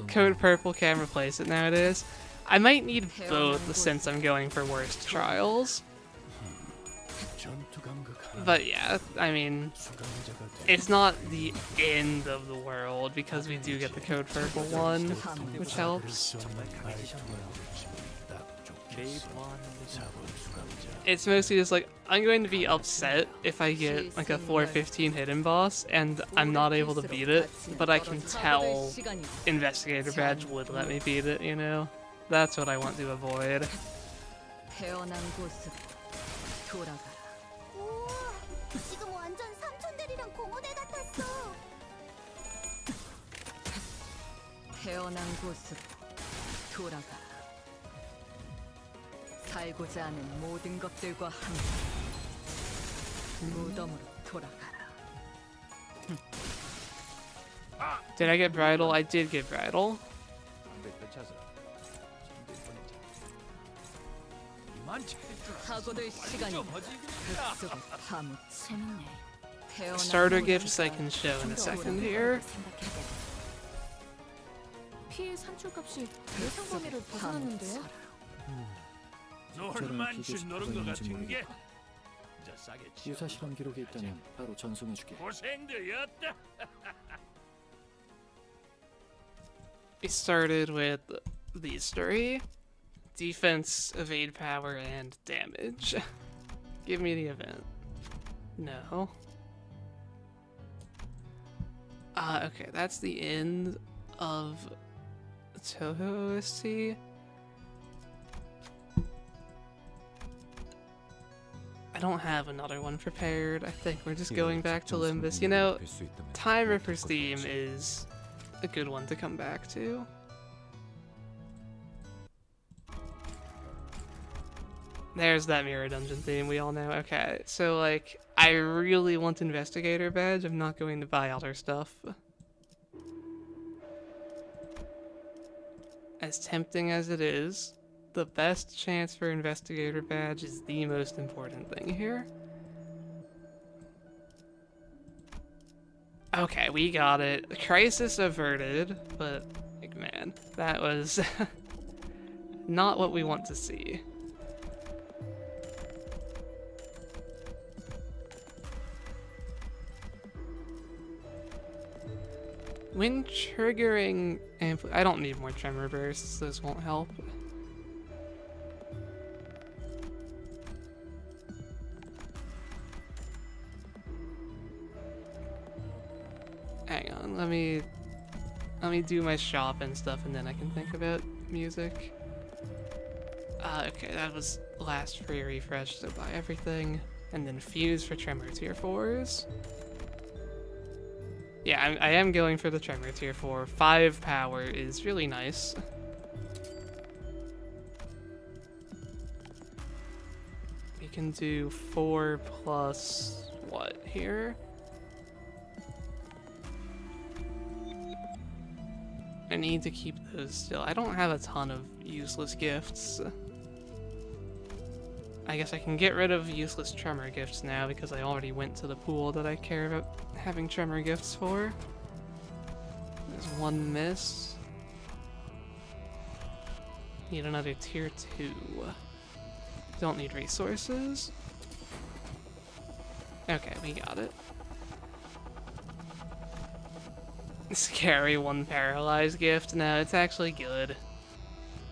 Code Purple can replace it nowadays. I might need both since I'm going for worst trials. But yeah, I mean, it's not the end of the world because we do get the Code Purple one, which helps. It's mostly just like, I'm going to be upset if I get like a 415 hidden boss and I'm not able to beat it, but I can tell Investigator badge would let me beat it, you know? That's what I want to avoid. 지금 완전 삼촌들이랑 공원에 같았어. 태어난 곳으로 돌아가라. 살고자 하는 모든 것들과 함께 무덤으로 돌아가라. Did I get Bridal? I did get Bridal. Starter gifts I can show in a second here. 피해 산출값이 예상 범위를 벗어났는데요? 유사 실험 기록이 있다면 바로 전송해주게. We started with these 3. Defense, evade power, and damage. Give me the event. No. Okay, that's the end of Toho OST. I don't have another one prepared. I think we're just going back to Limbus. You know, Time Ripper's theme is a good one to come back to. There's that mirror dungeon theme we all know. Okay, so like, I really want Investigator badge. I'm not going to buy other stuff. as tempting as it is, the best chance for investigator badge is the most important thing here. Okay, we got it. Crisis averted, but like, man, that was not what we want to see. When triggering I don't need more tremor bursts, those won't help. Hang on, let me do my shop and stuff, and then I can think about music. Okay, that was last free refresh, so buy everything, and then fuse for tremor tier 4s. Yeah, I am going for the tremor tier 4. 5 power is really nice. We can do 4 plus what here? I need to keep those still. I don't have a ton of useless gifts. I guess I can get rid of useless tremor gifts now because I already went to the pool that I care about having tremor gifts for. There's one miss. Need another tier 2. Don't need resources. Okay, we got it. Scary 1 paralyzed gift. No, it's actually good.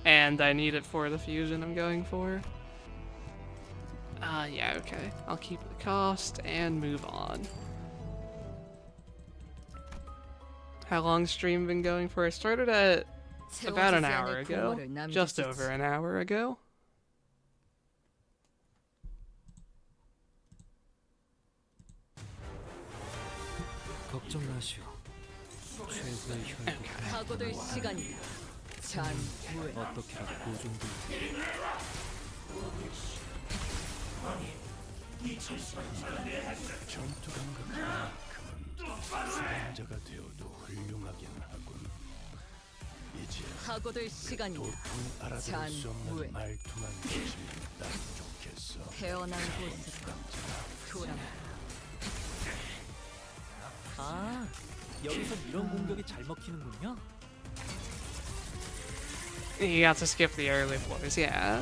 And I need it for the fusion I'm going for. Yeah, okay. I'll keep the cost and move on. How long's stream been going for? I started at about an hour ago. Just over an hour ago. 걱정 마시오. 최고의 혈기. 사고될 시간이다. 잔후에 어떻게라도 보존도. 전투 감각만큼은 수감자가 되어도 훌륭하긴 하군. 이제 사고될 시간이다. 도통 알아들을 수 없는 말투만 고치면 딱 좋겠어. 태어난 곳으로 돌아가. 아, 여기서 이런 공격이 잘 먹히는군요. You got to skip the early floors, yeah.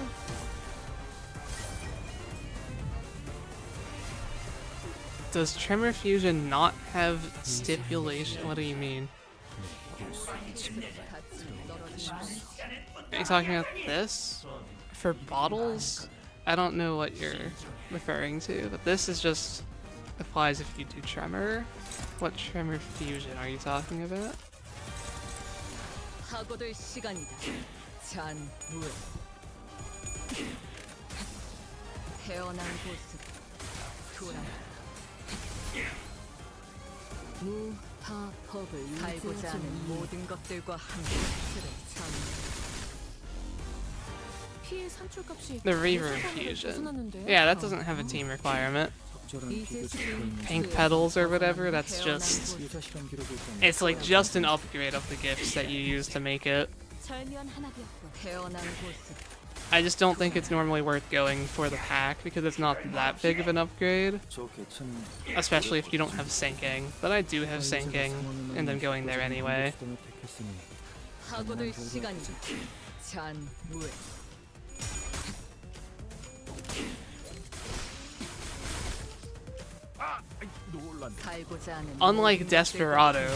Does Tremor Fusion not have stipulation? What do you mean? Are you talking about this? For bottles? I don't know what you're referring to, but this is just applies if you do Tremor. What Tremor Fusion are you talking about? 사고될 시간이다. 잔후에 태어난 곳으로 돌아가. 무파법을 살고자 하는 모든 것들과 함께 참. 피해 산출값이 The Reverb Fusion. Yeah, that doesn't have a team requirement. Pink petals or whatever, that's just... It's like just an upgrade of the gifts that you use to make it. 절묘한 한압이었군. 태어난 곳으로 I just don't think it's normally worth going for the pack because it's not that big of an upgrade. Especially if you don't have sinking. But I do have sinking, and I'm going there anyway. 사고될 시간이다. 잔후에 살고자 하는 Unlike Desperado,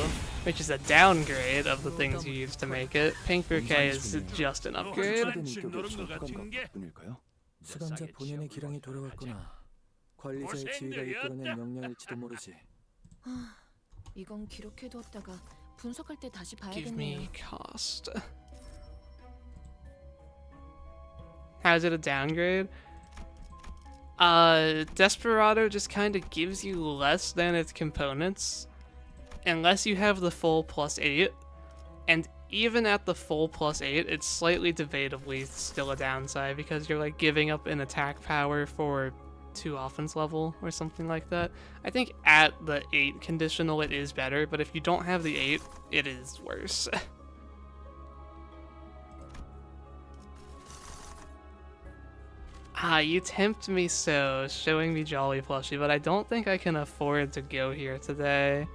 which is a downgrade of the things you use to make it, Pink Bouquet is just an upgrade. 수감자 본연의 기량이 돌아왔구나. 관리자의 지위가 이끌어낸 명령일지도 모르지. 이건 기록해두었다가 분석할 때 다시 Give 봐야겠네요. me cost. How is it a downgrade? Desperado just kind of gives you less than its components, unless you have the full +8, and even at the full +8, it's slightly debatably still a downside because you're like giving up an attack power for 2 offense level or something like that. I think at the 8 conditional it is better, but if you don't have the 8, it is worse. Ah, you tempt me so, showing me Jolly Plushie, but I don't think I can afford to go here today.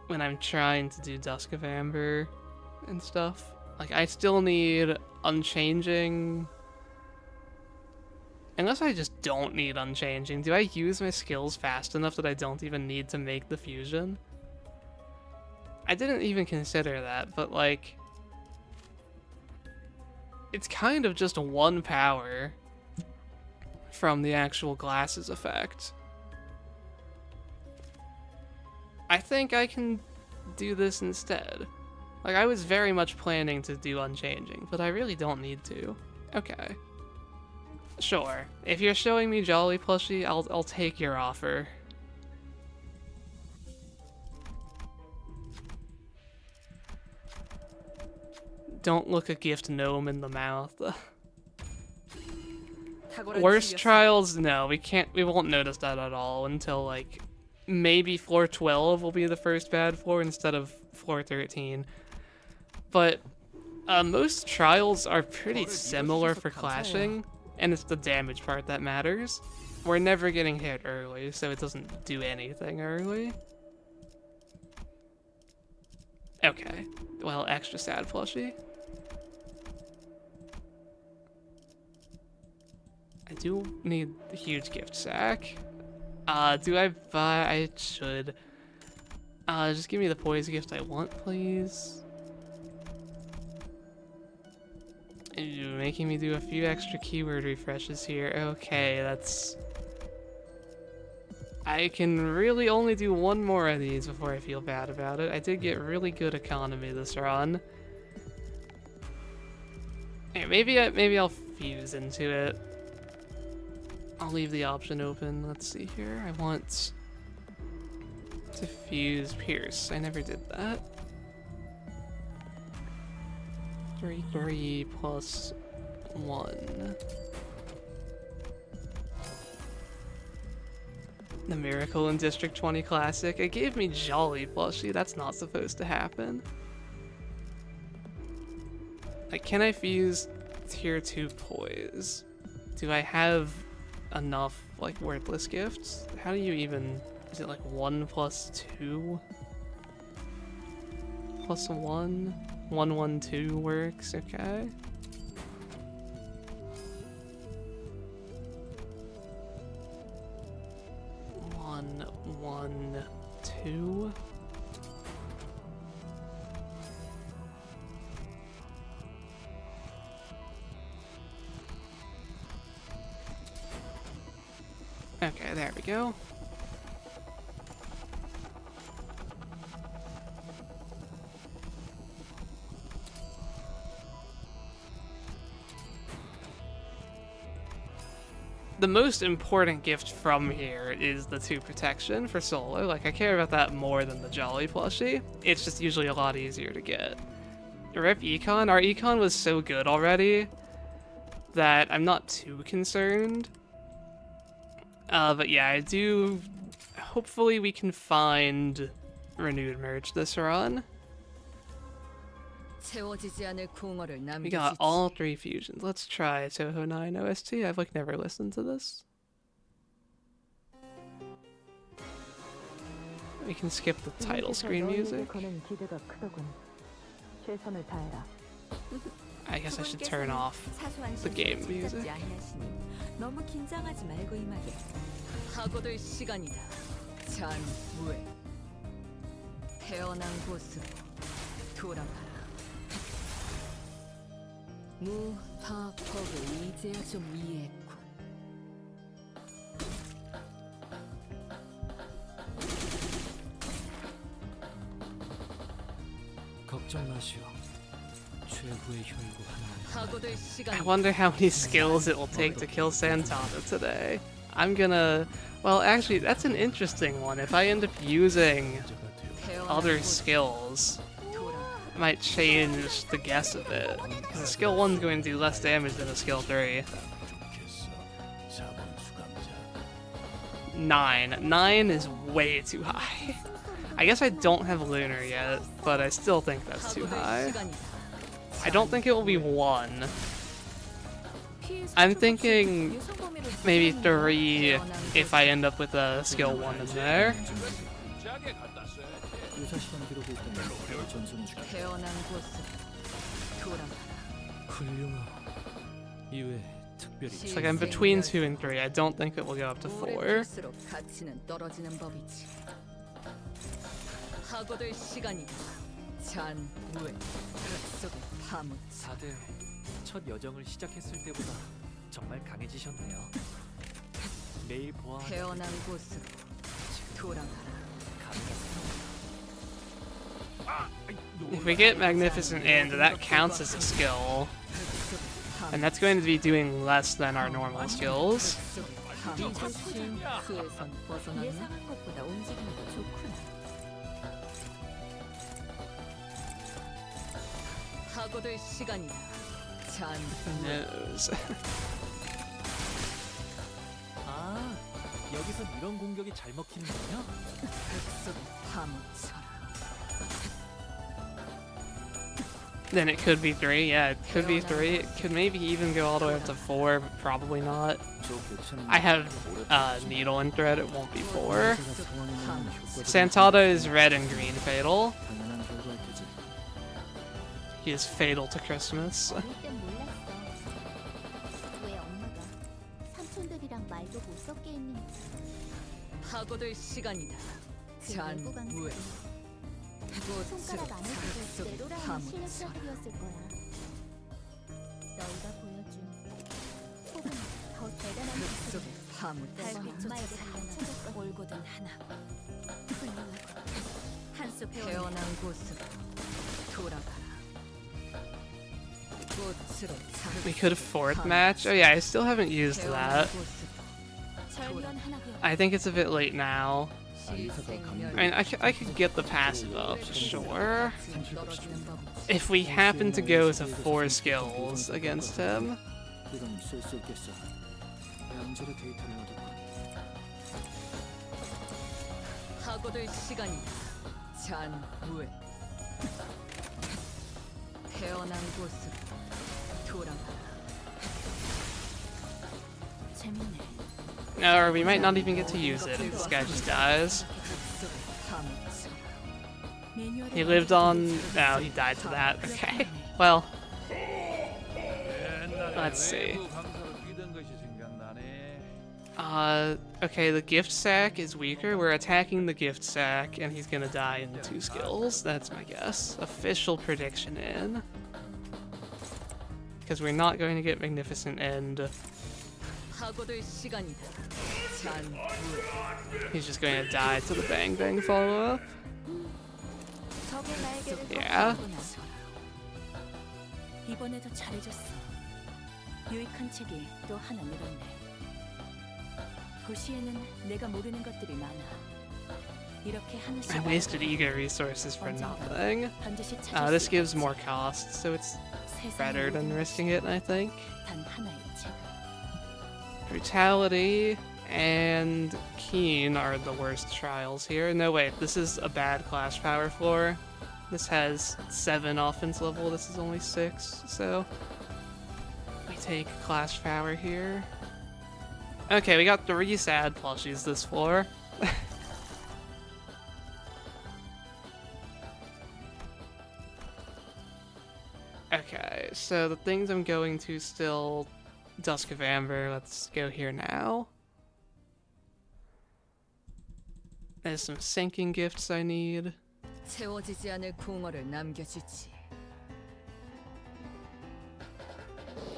When I'm trying to do Dusk of Amber and stuff. Like, I still need Unchanging. Unless I just don't need Unchanging. Do I use my skills fast enough that I don't even need to make the fusion? I didn't even consider that, but like... It's kind of just one power from the actual glasses effect. I think I can do this instead. Like, I was very much planning to do Unchanging, but I really don't need to. Okay. Sure. If you're showing me Jolly Plushie, I'll take your offer. Don't look a gift gnome in the mouth. Worst trials? No, we won't notice that at all until, like, maybe floor 12 will be the first bad floor instead of floor 13. But most trials are pretty similar for clashing, and it's the damage part that matters. We're never getting hit early, so it doesn't do anything early. Okay, well, extra sad plushie. I do need the huge gift sack. Do I buy? I should. Just give me the poise gift I want, please. You're making me do a few extra keyword refreshes here. Okay, that's... I can really only do one more of these before I feel bad about it. I did get really good economy this run. Hey, maybe I'll fuse into it. I'll leave the option open. Let's see here. I want to fuse Pierce. I never did that. 3 plus 1. The Miracle in District 20 Classic. It gave me Jolly Plushie. That's not supposed to happen. Like, can I fuse Tier 2 Poise? Do I have enough, like, worthless gifts? How do you even... Is it like 1 plus 2? Plus 1? 1, 1, 2 works, okay. One, 1, 2. Okay, there we go. The most important gift from here is the 2 protection for solo. Like, I care about that more than the Jolly plushie. It's just usually a lot easier to get. Rip Econ? Our Econ was so good already that I'm not too concerned. But yeah, I do... Hopefully we can find renewed merch this run. We got all 3 fusions. Let's try Toho 9 OST. I've like never listened to this. We can skip the title screen music. I guess I should turn off the game music. I wonder how many skills it will take to kill Santana today. I'm gonna... Well, actually, that's an interesting one. If I end up using other skills, I might change the guess of it. Because a skill 1's going to do less damage than a skill 3. 9. 9 is way too high. I guess I don't have Lunar yet, but I still think that's too high. I don't think it will be 1. I'm thinking maybe 3 if I end up with a skill 1 in there. 유사 시간 기록이 있다면 전송해줄게. 태어난 곳으로 돌아가라. 훌륭하. 이외 특별히 It's like I'm between 2 and 3. I don't think it will go up to 오래 4. 필수록 가치는 떨어지는 법이지. 하고들 시간이다. 잔무에 그 속에 파묻. 다들 첫 여정을 시작했을 때보다 정말 강해지셨네요. 내일 보아 태어난 곳으로 돌아가라. If we get Magnificent End, that counts as a skill. And that's going to be doing less than our normal skills. 수에선 벗어났나? 예상한 것보다 움직임이 더 좋구나. 하고들 시간이다. 잔 Knows. 아, 여기선 이런 공격이 잘 먹히는군요. 속에 파묻혀라. Then it could be 3. Yeah, it could be 3. It could maybe even go all the way up to 4, but probably not. I have Needle and Thread. It won't be 4. Santata is red and green fatal. 당연한 결과일 테지. He is fatal to Christmas. 어릴 땐 몰랐어. 왜 엄마가 삼촌들이랑 말도 못 섞게 했는지. 하고들 시간이다. 그 잔 외부 무에 강습이 꽃으로 손가락 안에서도 속에 내로라는 파묻혀라. 실력자들이었을 거야. 너희가 보여준 혹은 더 대단한 속에 기술을 파묻혀라. 내가 엄마에게 가르쳐줬거든. 올고든 하나. 훌륭하고 한수 배웠네. 태어난 곳으로 돌아가라. 꽃으로 We could have 4th match. Oh yeah, I still haven't used that. 절묘한 하나 배웠네. I think it's a bit late now. I mean, I could get the passive up, sure. If we happen to go to 4 skills against him. 이건 쓸 수 있겠어. 양질의 데이터를 얻었고. 하고들 시간이다. 잔무에 태어난 곳으로 돌아가라. 재밌네. Or we might not even get to use it if this guy just dies. 매뉴얼에 He lived on... No, he died to that. Okay. Well, let's see. Okay, the gift sack is weaker. We're attacking the gift sack, and he's gonna die in 2 skills. That's my guess. Official prediction in. Because we're not going to get Magnificent End. 하고들 시간이다. 잔무에 He's just going to die to the Bang Bang follow-up. 적의 날개를 Yeah. 꺾었구나. 이번에도 잘해줬어. 유익한 책이 또 하나 늘었네. 도시에는 내가 모르는 것들이 많아. 이렇게 하나씩 I wasted ego resources for nothing. 반드시 찾을 This 수 gives 있겠지. more cost, so it's 세상의 better than 모든 risking it, I think. 단 하나의 책을. Brutality and Keen are the worst trials here. No, wait, this is a bad Clash Power floor. This has 7 offense level, this is only 6, so we take Clash Power here. Okay, we got 3 sad plushies this floor. Okay, so the things I'm going to still... Dusk of Amber, let's go here now. There's some sinking gifts I need. 채워지지 않을 궁어를 남겨주지.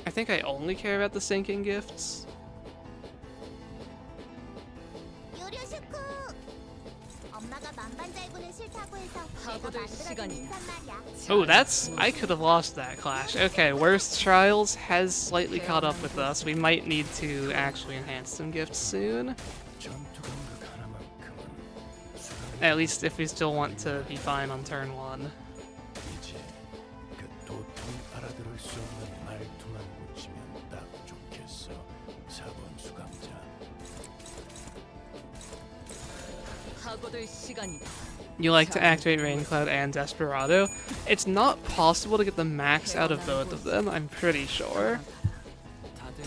I think I only care about the sinking gifts. 요료슈쿠! 엄마가 만반잘부는 싫다고 해서 내가 하고들 만들어준 시간이다. 인사 말이야. Oh, that's... I could have lost that clash. Okay, Worst Trials has slightly caught up with us. We might need to actually enhance some gifts soon. 전투 감각 하나만큼은 At least if we still want to be fine on turn 1. 이제 그 도통 알아들을 수 없는 말투만 고치면 딱 좋겠어. 4번 수감자. 하고들 시간이다. You like to activate Rain Cloud and Desperado. It's not possible to get the max out of both of them, I'm pretty sure. 다들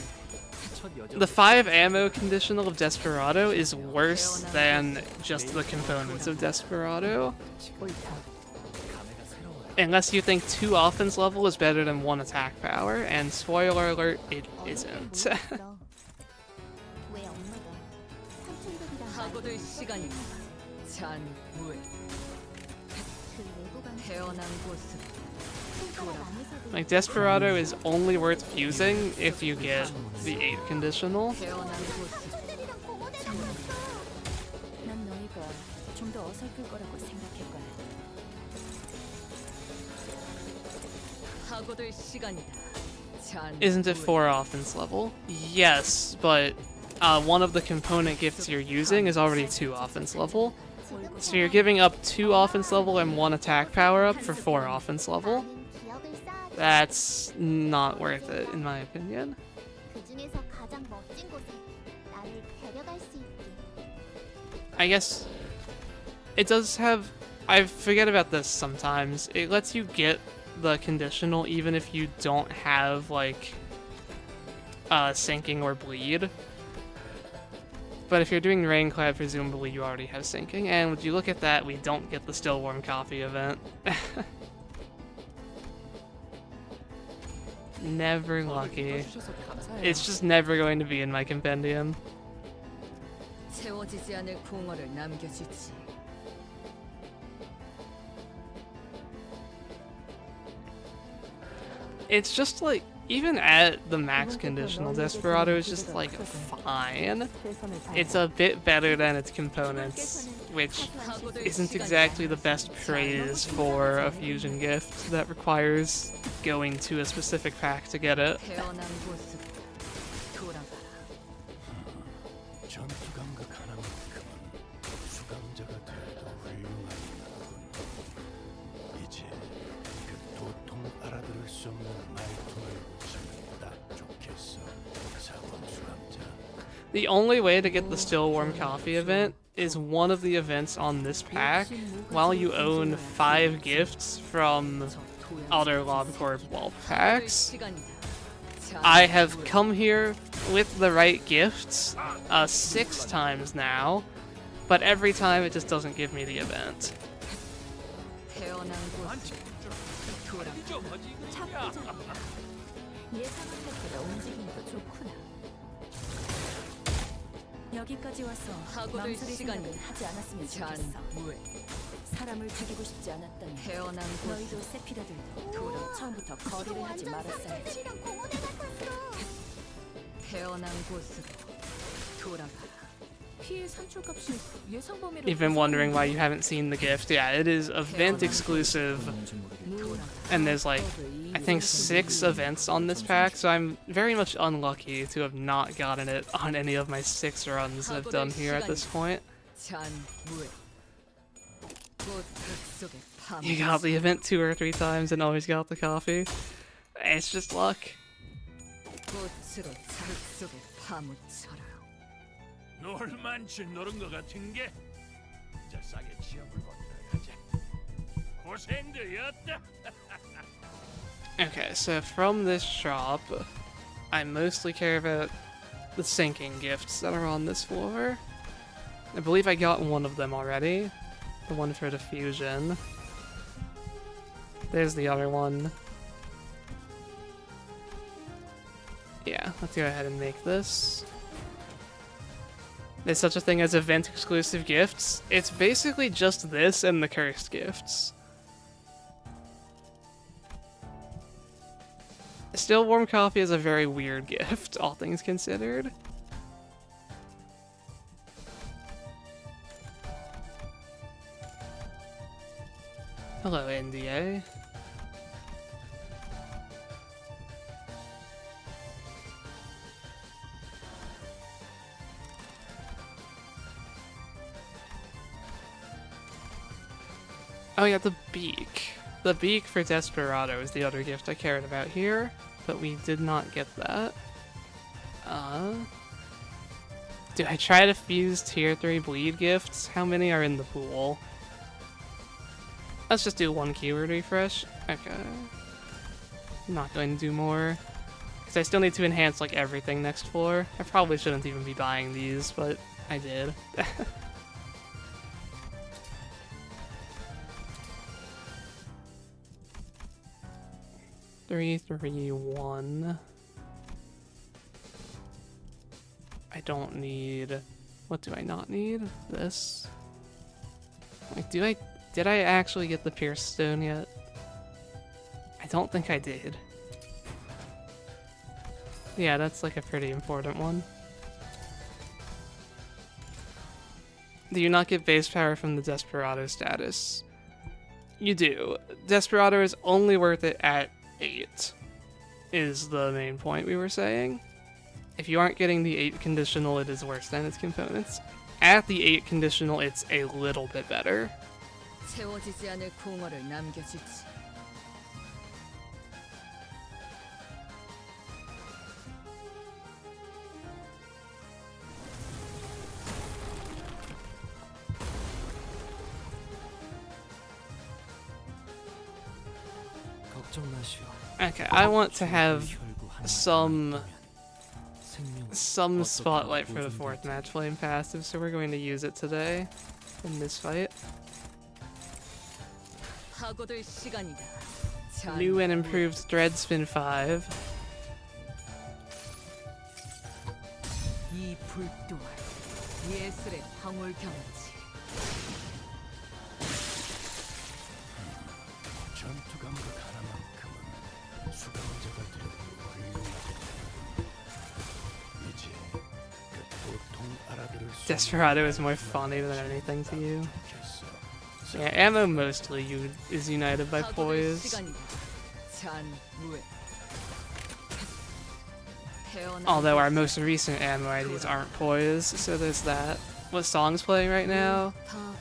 the 5 ammo conditional of Desperado is worse than just the components of Desperado. Unless you think 2 offense level is better than 1 attack power, and spoiler alert, it isn't. 왜 엄마가 삼촌들이랑 하고들 시간이다. 잔무에 그 외국안 태어난 곳으로 손가락 안에서도 Like, Desperado is only worth fusing if you get the 8 conditional. 태어난 곳으로 삼촌들이랑 공원에 갔어. 난 너희가 좀 더 어설플 거라고 생각했거든. 하고들 시간이다. Isn't it 4 offense level? Yes, but one of the component gifts you're using is already 2 offense level. So you're giving up 2 offense level and 1 attack power up for 4 offense level. 많은 기억을 쌓아줘. That's not worth it, in my opinion. 그 중에서 가장 멋진 곳에 나를 데려갈 수 있게. I guess it does have. I forget about this sometimes. It lets you get the conditional even if you don't have like sinking or bleed. But if you're doing Rainclad, presumably you already have sinking. And would you look at that, we don't get the Still Warm Coffee event. Never lucky. It's just never going to be in my compendium. 채워지지 않을 공허를 남겨주지. It's just like, even at the max conditional, Desperado is just like fine. It's a bit better than its components, which isn't exactly the best praise for a fusion gift that requires going to a specific pack to get it. 태어난 곳으로 돌아가라. 전투 감각 하나만큼은 수감자가 되어도 훌륭한 나군. 이제 그 도통 알아들을 수 없는 말투를 고치면 딱 좋겠어. 사원 수감자. The only way to get the Still Warm Coffee event is one of the events on this pack, while you own 5 gifts from other LobCorp wall packs. I have come here with the right gifts 6 times now, but every time it just doesn't give me the event. 태어난 곳으로 돌아가라. 예상한 것보다 움직임도 좋구나. 여기까지 와서 하고들 망설일 시간이 생각은 하지 않았으면 좋겠어. 잔무에 사람을 죽이고 싶지 않았다면 태어난 곳으로 너희도 세피라들도 처음부터 거리를 하지 말았어야지. 삼촌들이랑 공원에 갔어. 태어난 곳으로 돌아가라. 피해 산출값이 예상 범위로 You've been wondering why you haven't seen the gift. Yeah, it is event exclusive, and there's like, I think 6 events on this pack, so I'm very much unlucky to have not gotten it on any of my 6 runs I've done here at this point. 잔무에 꽃 속에 밤. You got the event 2 or 3 times and always got the coffee. It's just luck. 꽃으로 살 속에 파묻혀라. 놀만치 노른 것 같은 게 진짜 싸게 치어물 건드려야지. 고생들이었다. Okay, so from this shop, I mostly care about the sinking gifts that are on this floor. I believe I got one of them already. The one for the fusion. There's the other one. Yeah, let's go ahead and make this. There's such a thing as event exclusive gifts. It's basically just this and the cursed gifts. Still Warm Coffee is a very weird gift, all things considered. Hello, MDE. Oh yeah, the beak. The beak for Desperado is the other gift I cared about here, but we did not get that. Do I try to fuse tier 3 bleed gifts? How many are in the pool? Let's just do 1 keyword refresh. Okay. I'm not going to do more. Because I still need to enhance like everything next floor. I probably shouldn't even be buying these, but I did. 3, 3, 1. I don't need... What do I not need? This. Like, did I actually get the Pierce Stone yet? I don't think I did. Yeah, that's like a pretty important one. Do you not get base power from the Desperado status? You do. Desperado is only worth it at 8, is the main point we were saying. If you aren't getting the 8 conditional, it is worse than its components. At the 8 conditional, it's a little bit better. 채워지지 않을 공허를 남겨주지. Okay, I want to have some spotlight for the 4th match flame passive, so we're going to use it today in this fight. 파고들 시간이다. New and improved Dread Spin 5. 이 불도알 예술의 황홀 경치. 전투 감각 하나만큼은 수감자가 되고 훌륭하다. 이제 그 도통 알아들을 수 Desperado is more funny than anything to you. Yeah, ammo mostly is united by poise. Although our most recent ammo IDs aren't poise, so there's that. What song's playing right now?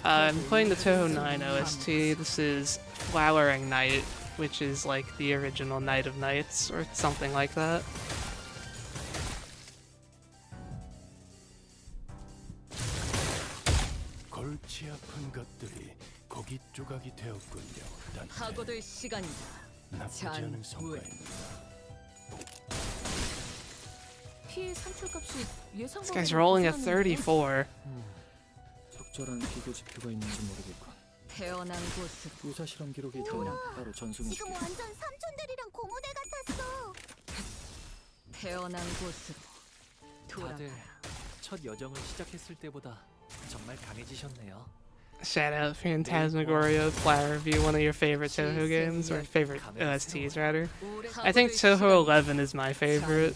I'm playing the Toho 9 OST. This is Flowering Night, which is like the original Night of Nights, or something like that. 골치 아픈 것들이 고기 조각이 되었군요. 파고들 시간이다. 나쁘지 않은 성과입니다. 피해 산출값이 예상보다 This guy's rolling a 34. 적절한 비교 지표가 있는지 모르겠군. 태어난 곳으로 유사 실험 기록이 있다면 따로 전송해 지금 줄게. 완전 삼촌들이랑 고무대 같았어. 태어난 곳으로 다들 돌아가라. 첫 여정을 시작했을 때보다 정말 강해지셨네요. Shout out Phantasmagoria Flower Review, one of your favorite Toho games, or favorite OSTs rather. I think Toho 11 is my favorite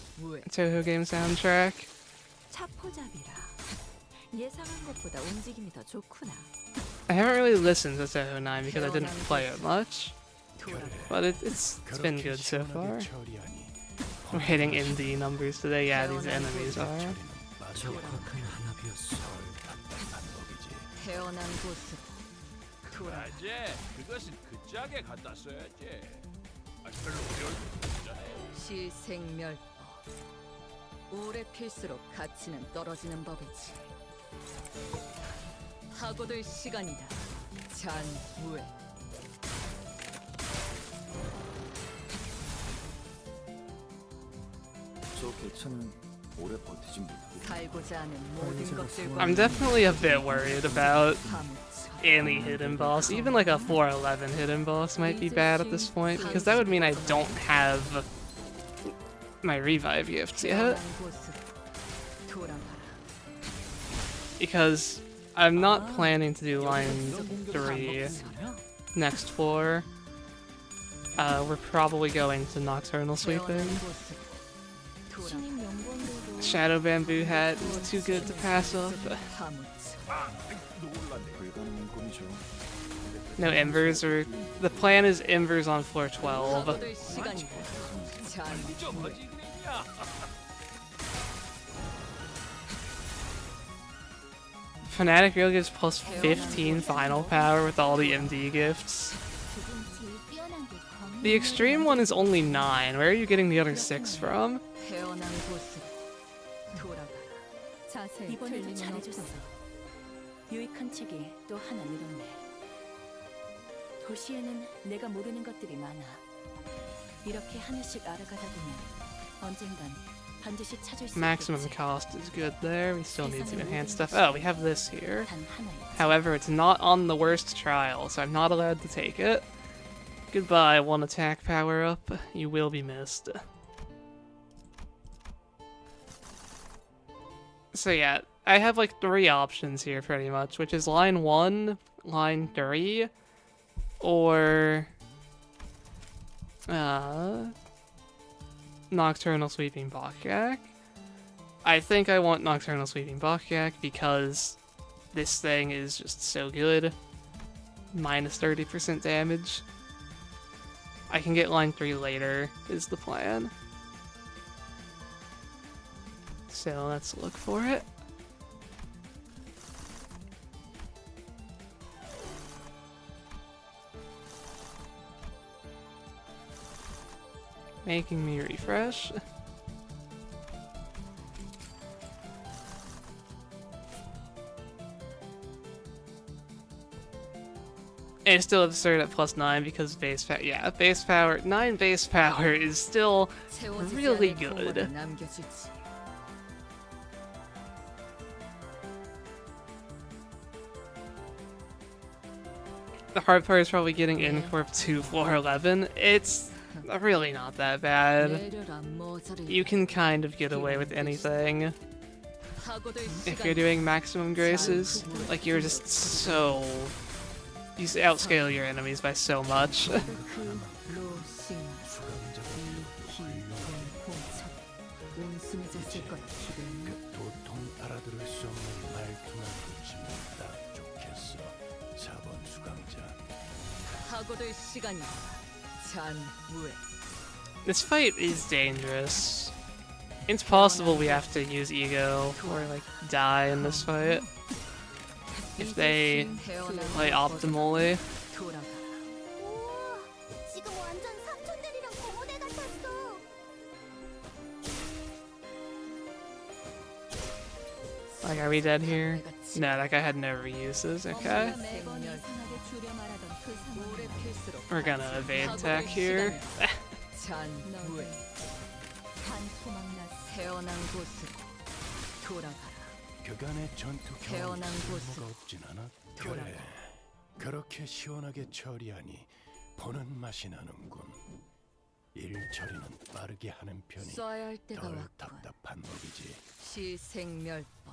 Toho game soundtrack. 차포잡이라. 예상한 것보다 움직임이 더 좋구나. I haven't really listened to Toho 9 because I didn't play it much, but it's been good so far. We're hitting MDE numbers today. Yeah, these enemies are. 태어난 곳으로 돌아가라. 맞아. 그것은 그 짝에 갖다 써야지. 별로 어려울 거 없잖아요. 시생멸법. 오래 필수록 가치는 떨어지는 법이지. 파고들 시간이다. 잔무에. 저 개차는 오래 버티지 못하고. 살고자 하는 모든 것들과 I'm definitely a bit worried about any hidden boss. Even like a 411 hidden boss might be bad at this point, because that would mean I don't have my revive gifts yet. Because I'm not planning to do line 3 next floor. We're probably going to Nocturnal Sweeping. Shadow Bamboo Hat is too good to pass up. No Embers, or the plan is Embers on floor 12. Fnatic Real gives plus 15 final power with all the MD gifts. The extreme one is only 9. Where are you getting the other 6 from? 태어난 곳으로 돌아가라. 자세히 이번에도 잘해줬어. 유익한 책이 또 하나 늘었네. 도시에는 내가 모르는 것들이 많아. 이렇게 하나씩 알아가다 보면 언젠간 반드시 찾을 수 Maximum 있겠지. cost is good there. We still need to enhance stuff. Oh, we have this here. 단 하나였지. However, it's not on the worst trial, so I'm not allowed to take it. Goodbye, one attack power up. You will be missed. So yeah, I have like 3 options here pretty much, which is line 1, line 3, or Nocturnal Sweeping Bakyak. I think I want Nocturnal Sweeping Bakyak because this thing is just so good. Minus 30% damage. I can get line 3 later, is the plan. So let's look for it. Making me refresh. And it's still absurd at +9 because base power. Yeah, base power. 9 base power is still 채워지지 really 않을 good. 공허를 남겨주지. The hard part is probably getting Incorp to floor 11. It's really not that bad. 내려라, 모자를. You can kind of get away with anything 하고들 if 시간이다. you're doing maximum graces. Like, you're just so... You outscale your enemies by so much. 로싱, 홍차, 은숨해졌을 거야, 기분. 그 도통 알아들을 수 없는 말투만 붙이면 딱 좋겠어. 4번 수감자. 하고들 시간이다. 잔무에. This fight is dangerous. It's possible we have to use ego or like die in this fight if they play optimally. 돌아가. 우와, 지금 완전 삼촌들이랑 고모네 같았어. Like, are we dead here? No, that guy had no reuses. Okay. 매번 이상하게 줄여 말하던 그 상황. 오래 필수록 We're gonna evade attack here. 잔무에. 반토막났어. 태어난 곳으로 돌아가라. 그간의 전투 경험이 태어난 쓸모가 곳으로 없진 않아? 돌아가. 그래. 그렇게 시원하게 처리하니 보는 맛이 나는군. 일 처리는 빠르게 하는 편이 쏴야 할 때가 덜 왔군. 답답한 법이지. 시생멸법.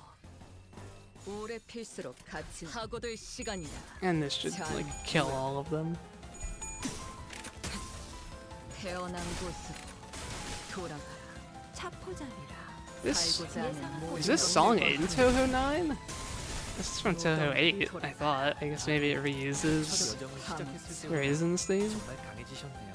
오래 필수록 같이 하고들 시간이다. And this should like kill all of them. 태어난 곳으로 돌아가라. 차포잡이라. This 알고자 하는 모든 is this song 것을 in Toho 9? This is from Toho 8, I thought. I guess maybe it reuses 여정을 시작했을 때보다 Raisin's theme. 정말 강해지셨네요.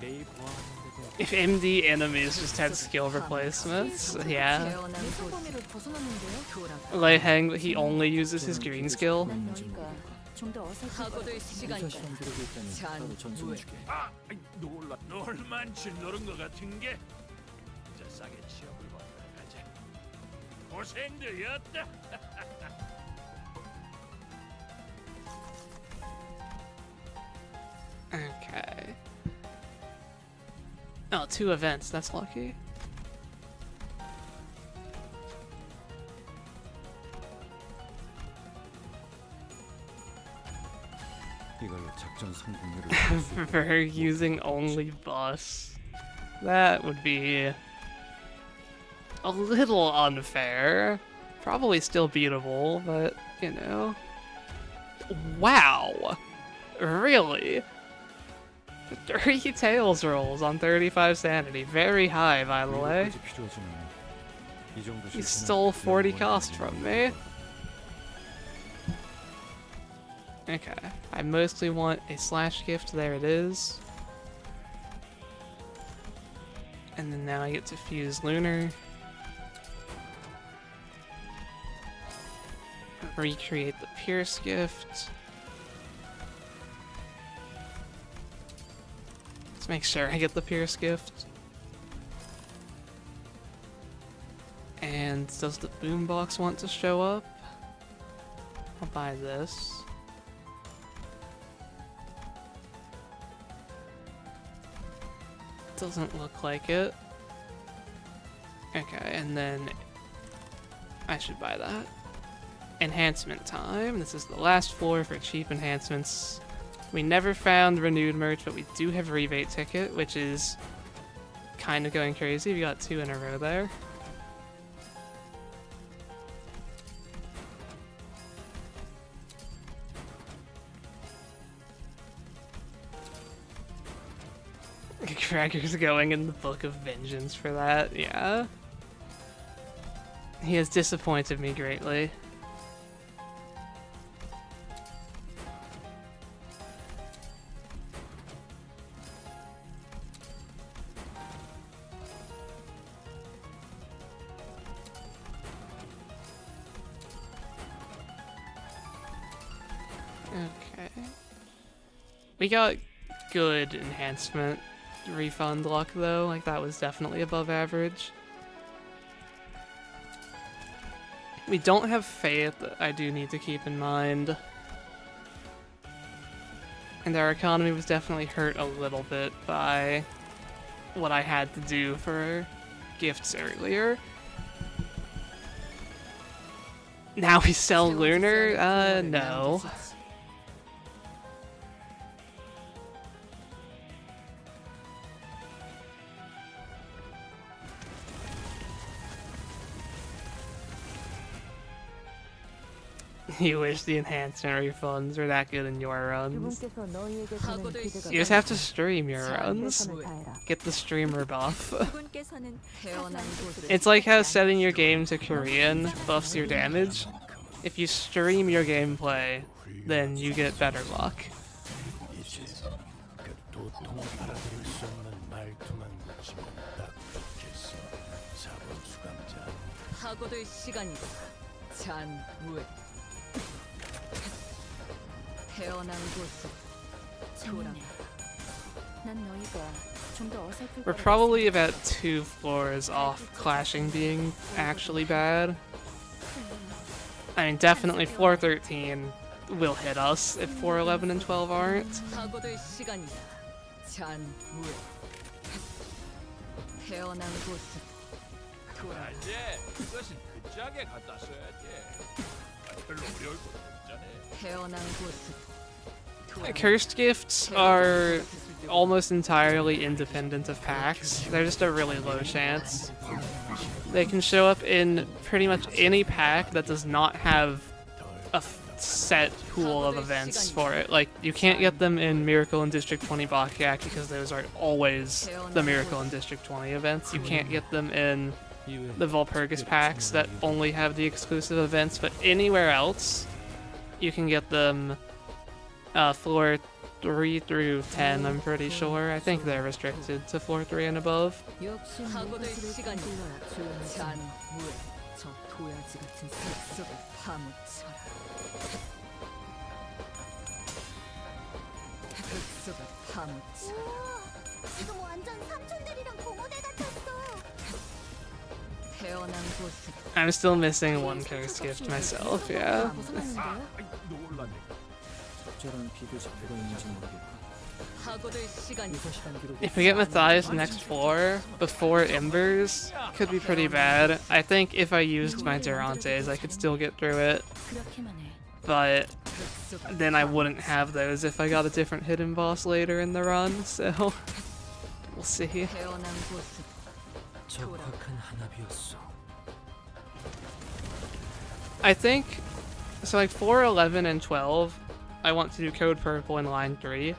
매일 보았는데도 If MD enemies just had skill replacements, yeah. 태어난 곳으로 벗어났는데요? 돌아가라. Lei Heng, he only uses his green skill. 난 너희가 좀 더 어설플 하고들 거라고 시간이다. 시험 기록이 있다니 따로 전송해줄게. 아, 놀라 놀만치 노른 것 같은 게. 자, 싸게 취업을 받으러 가자. 고생들이었다. Okay. Oh, 2 events, that's lucky. 이걸로 작전 성공률을 높일 수 있다. For using only bus. That would be a little unfair. Probably still beatable, but, you know. Wow! Really? 3 tails rolls on 35 sanity. Very high, by the way. 위로까지 필요하진 않아. 이 정도 You 실패는 stole 40 영원히 cost from me. Okay, I mostly want a slash gift, there it is. And then now I get to fuse Lunar. Recreate the Pierce gift. Let's make sure I get the Pierce gift. And does the boombox want to show up? I'll buy this. Doesn't look like it. Okay, and then I should buy that. Enhancement time. This is the last floor for cheap enhancements. We never found renewed merch, but we do have rebate ticket, which is kind of going crazy. We got 2 in a row there. Cracker's going in the Book of Vengeance for that, yeah. He has disappointed me greatly. Okay. We got good enhancement refund luck though, like that was definitely above average. We don't have faith, I do need to keep in mind. And our economy was definitely hurt a little bit by what I had to do for gifts earlier. Now we sell Lunar? No. You wish the enhancement refunds were that good in your runs. You just have to stream your runs. Get the streamer buff. It's like how setting your game to Korean buffs your damage. If you stream your gameplay, then you get better luck. We're probably about 2 floors off clashing being actually bad. I mean, definitely floor 13 will hit us if 4, 11, and 12 aren't. Cursed gifts are almost entirely independent of packs. They're just a really low chance. They can show up in pretty much any pack that does not have a set pool of events for it. Like, you can't get them in Miracle in District 20 Baccac because those are always the Miracle in District 20 events. You can't get them in the Valpurgis packs that only have the exclusive events, but anywhere else, you can get them floor 3 through 10, I'm pretty sure. I think they're restricted to floor 3 and above. 지금 완전 삼촌들이랑 고모대 같았어. I'm still missing one cursed gift myself, yeah. If we get Matthias next floor before Embers, could be pretty bad. I think if I used my Durantes, I could still get through it. But then I wouldn't have those if I got a different hidden boss later in the run, so we'll see. I think, so like 4, 11, and 12, I want to do Code Purple in line 3.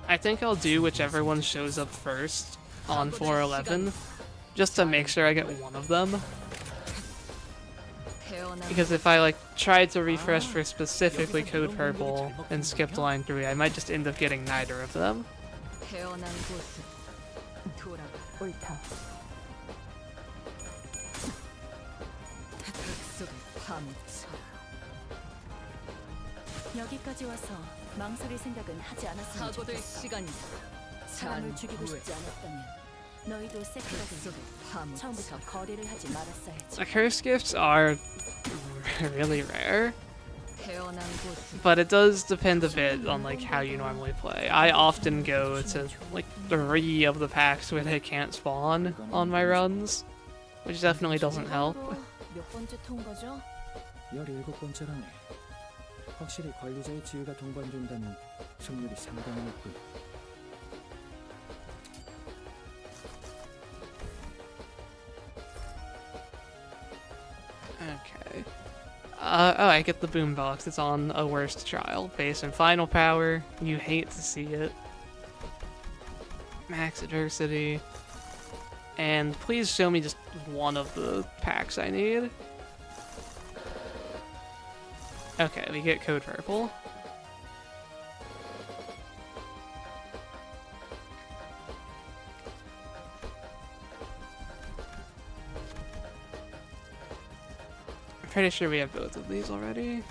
I think I'll do whichever one shows up first on 4, 11, just to make sure I get one of them. Because if I like tried to refresh for specifically Code Purple and skipped line 3, I might just end up getting neither of them. 여기까지 와서 망설일 생각은 하지 않았으면 좋겠어. 사람을 죽이고 싶지 않았다면 너희도 세크라든 처음부터 거래를 하지 말았어야지. Cursed gifts are really rare. 태어난 곳은 But it does depend a bit on like how you normally play. I often go to like 3 of the packs where they can't spawn on my runs, which definitely doesn't help. 몇 번째 통과죠? 17번째라네. 확실히 관리자의 지위가 동반된다면 승률이 상당히 높군. Okay. Oh, I get the boombox. It's on a worst child. Base and final power. You hate to see it. Max adversity. And please show me just one of the packs I need. Okay, we get code purple. I'm pretty sure we have both of these already.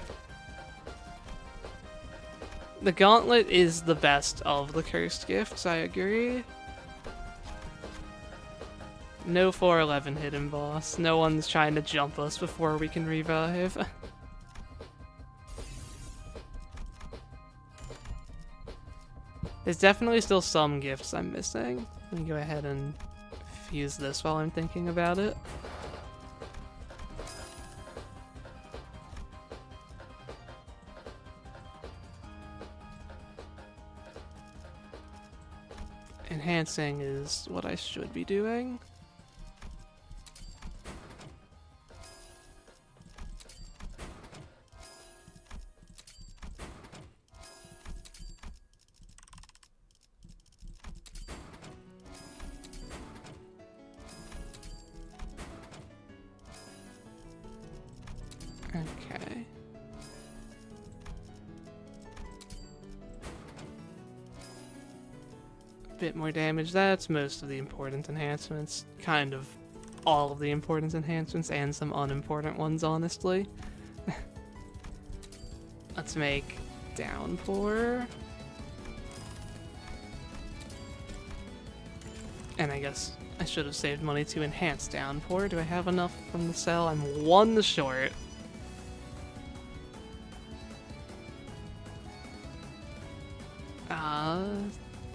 The gauntlet is the best of the cursed gifts, I agree. No 411 hidden boss. No one's trying to jump us before we can revive. There's definitely still some gifts I'm missing. Let me go ahead and fuse this while I'm thinking about it. Enhancing is what I should be doing. Okay. Bit more damage. That's most of the important enhancements. Kind of all of the important enhancements and some unimportant ones, honestly. Let's make downpour. And I guess I should have saved money to enhance downpour. Do I have enough from the sell? I'm 1 short.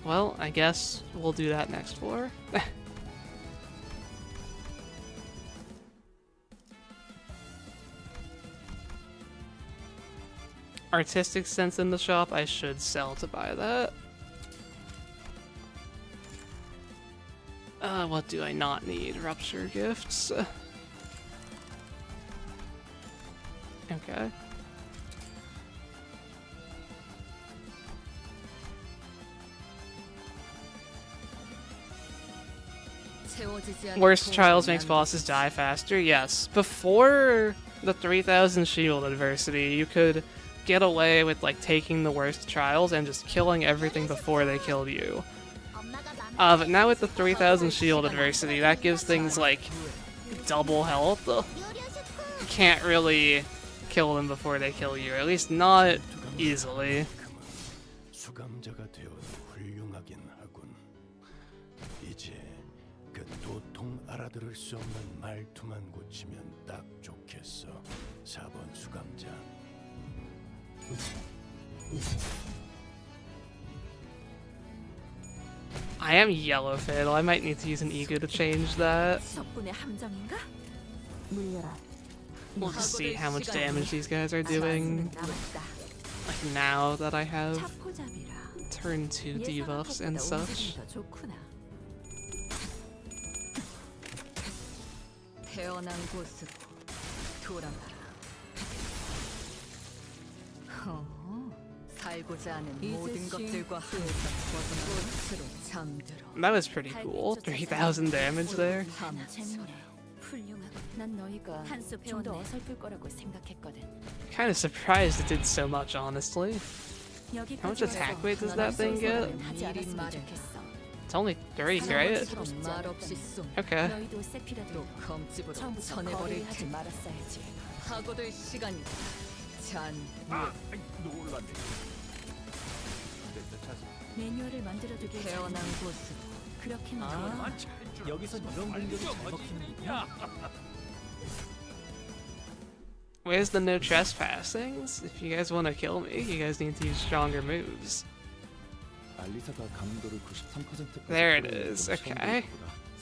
Well, I guess we'll do that next floor. Artistic sense in the shop, I should sell to buy that. What do I not need? Rupture gifts. Okay. Worst trials makes bosses die faster? Yes. Before the 3000 shield adversity, you could get away with like taking the worst trials and just killing everything before they killed you. But now with the 3000 shield adversity, that gives things like double health. You can't really kill them before they kill you, or at least not easily. 수감자가 되어 훌륭하긴 하군. 이제 그 도통 알아들을 수 없는 말투만 고치면 딱 좋겠어. 4번 수감자. I am yellow fatal. I might need to use an ego to change that. 적군의 함정인가? We'll just see how much damage these guys are doing. Like now that I have turn 2 debuffs and such. 태어난 곳으로 돌아가라. 살고자 하는 모든 것들과 꽃으로 잠들어. That was pretty cool. 3000 damage there. 난 너희가 좀 더 어설플 거라고 생각했거든. Kind of surprised it did so much, honestly. How much attack weight does that thing get? It's only 3, right? Okay. 너희도 세피라도 검집으로 처음부터 전해버릴 거래하지 테니 말았어야지. 하고될 시간이다. 잔 놀랐네. 매뉴얼을 만들어두길 태어난 곳으로 그렇게는 아, 돼요. 여기서 이런 공격이 잘 먹히는군요. Where's the no trespassings? If you guys want to kill me, you guys need to use stronger moves. 알리사가 감도를 93%까지 There it is. Okay.